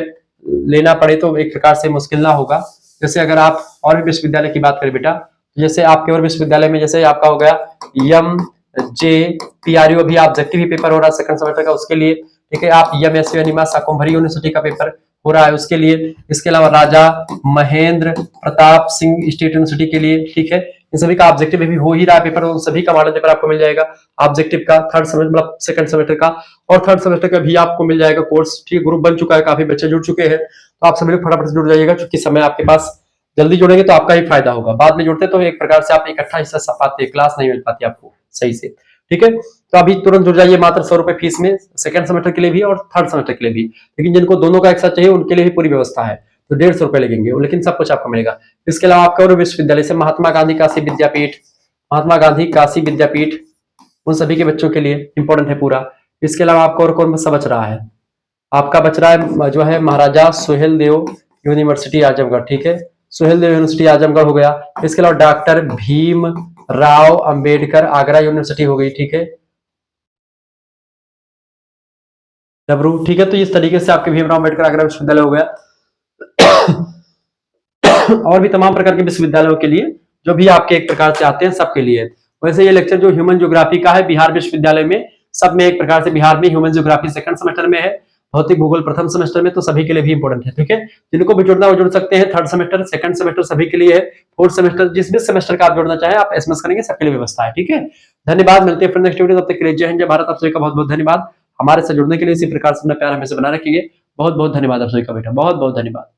लेना पड़े तो एक प्रकार से मुश्किल ना होगा। जैसे अगर आप और भी विश्वविद्यालय की बात करें बेटा, जैसे आपके और विश्वविद्यालय में जैसे आपका हो गया MJPRU, अभी ऑब्जेक्टिव ही पेपर हो रहा है सेकंड सेमेस्टर का, उसके लिए, ठीक है। आप MSU एनिमा शाकुंभरी यूनिवर्सिटी का पेपर हो रहा है उसके लिए। इसके अलावा राजा महेंद्र प्रताप सिंह स्टेट यूनिवर्सिटी के लिए, ठीक है। इन सभी का ऑब्जेक्टिव भी हो ही रहा है पेपर, उन सभी का मॉडल पेपर आपको मिल जाएगा ऑब्जेक्टिव का, थर्ड सेमेस्टर मतलब सेकंड सेमेस्टर का, और थर्ड सेमेस्टर का भी आपको मिल जाएगा कोर्स, ठीक है। ग्रुप बन चुका है, काफी बच्चे जुड़ चुके हैं, तो आप सभी लोग फटाफट से जुड़ जाइएगा, क्योंकि समय आपके पास, जल्दी जुड़ेंगे तो आपका ही फायदा होगा। बाद में जुड़ते तो एक प्रकार से आप इकट्ठा हिस्सा पाते, क्लास नहीं मिल पाती आपको सही से, ठीक है। तो अभी तुरंत जुड़ जाइए, मात्र 100 रुपए फीस में सेकंड सेमेस्टर के लिए भी और थर्ड सेमेस्टर के लिए भी, लेकिन जिनको दोनों का एक साथ चाहिए उनके लिए भी पूरी व्यवस्था है, तो 150 रुपए लगेंगे, लेकिन सब कुछ आपको मिलेगा। इसके अलावा आपका और विश्वविद्यालय से महात्मा गांधी काशी विद्यापीठ, महात्मा गांधी काशी विद्यापीठ, उन सभी के बच्चों के लिए इंपॉर्टेंट है पूरा। इसके अलावा आपका और कौन सा बच रहा है, आपका बच रहा है जो है महाराजा सुहेलदेव यूनिवर्सिटी आजमगढ़, ठीक है, सुहेलदेव यूनिवर्सिटी आजमगढ़ हो गया। इसके अलावा डॉक्टर भीम राव अंबेडकर आगरा यूनिवर्सिटी हो गई, ठीक है, डबरू, ठीक है। तो इस तरीके से आपके भीमराव अंबेडकर आगरा विश्वविद्यालय हो गया। और भी तमाम प्रकार के विश्वविद्यालयों के लिए जो भी आपके एक प्रकार से आते हैं सबके लिए। वैसे ये लेक्चर जो ह्यूमन ज्योग्राफी का है बिहार विश्वविद्यालय में, सब में एक प्रकार से बिहार में ह्यूमन ज्योग्राफी सेकंड सेमेस्टर में है, भौतिक भूगोल प्रथम सेमेस्टर में, तो सभी के लिए भी इंपॉर्टेंट है, ठीक है। जिनको भी जुड़ना वो जुड़ सकते हैं, थर्ड सेमेस्टर सेकंड सेमेस्टर सभी के लिए है, फोर्थ सेमेस्टर जिस भी सेमेस्टर का आप जुड़ना चाहें आप एसएमएस करेंगे, सबके लिए व्यवस्था है, ठीक है। धन्यवाद, मिलते हैं फिर नेक्स्ट वीडियो, तब तक के लिए जय हिंद जय भारत। आप सभी का बहुत बहुत धन्यवाद, हमारे साथ जुड़ने के लिए इसी प्रकार से अपना प्यार हमेशा बना रखिए। बहुत बहुत धन्यवाद आप सभी का बेटा, बहुत बहुत धन्यवाद।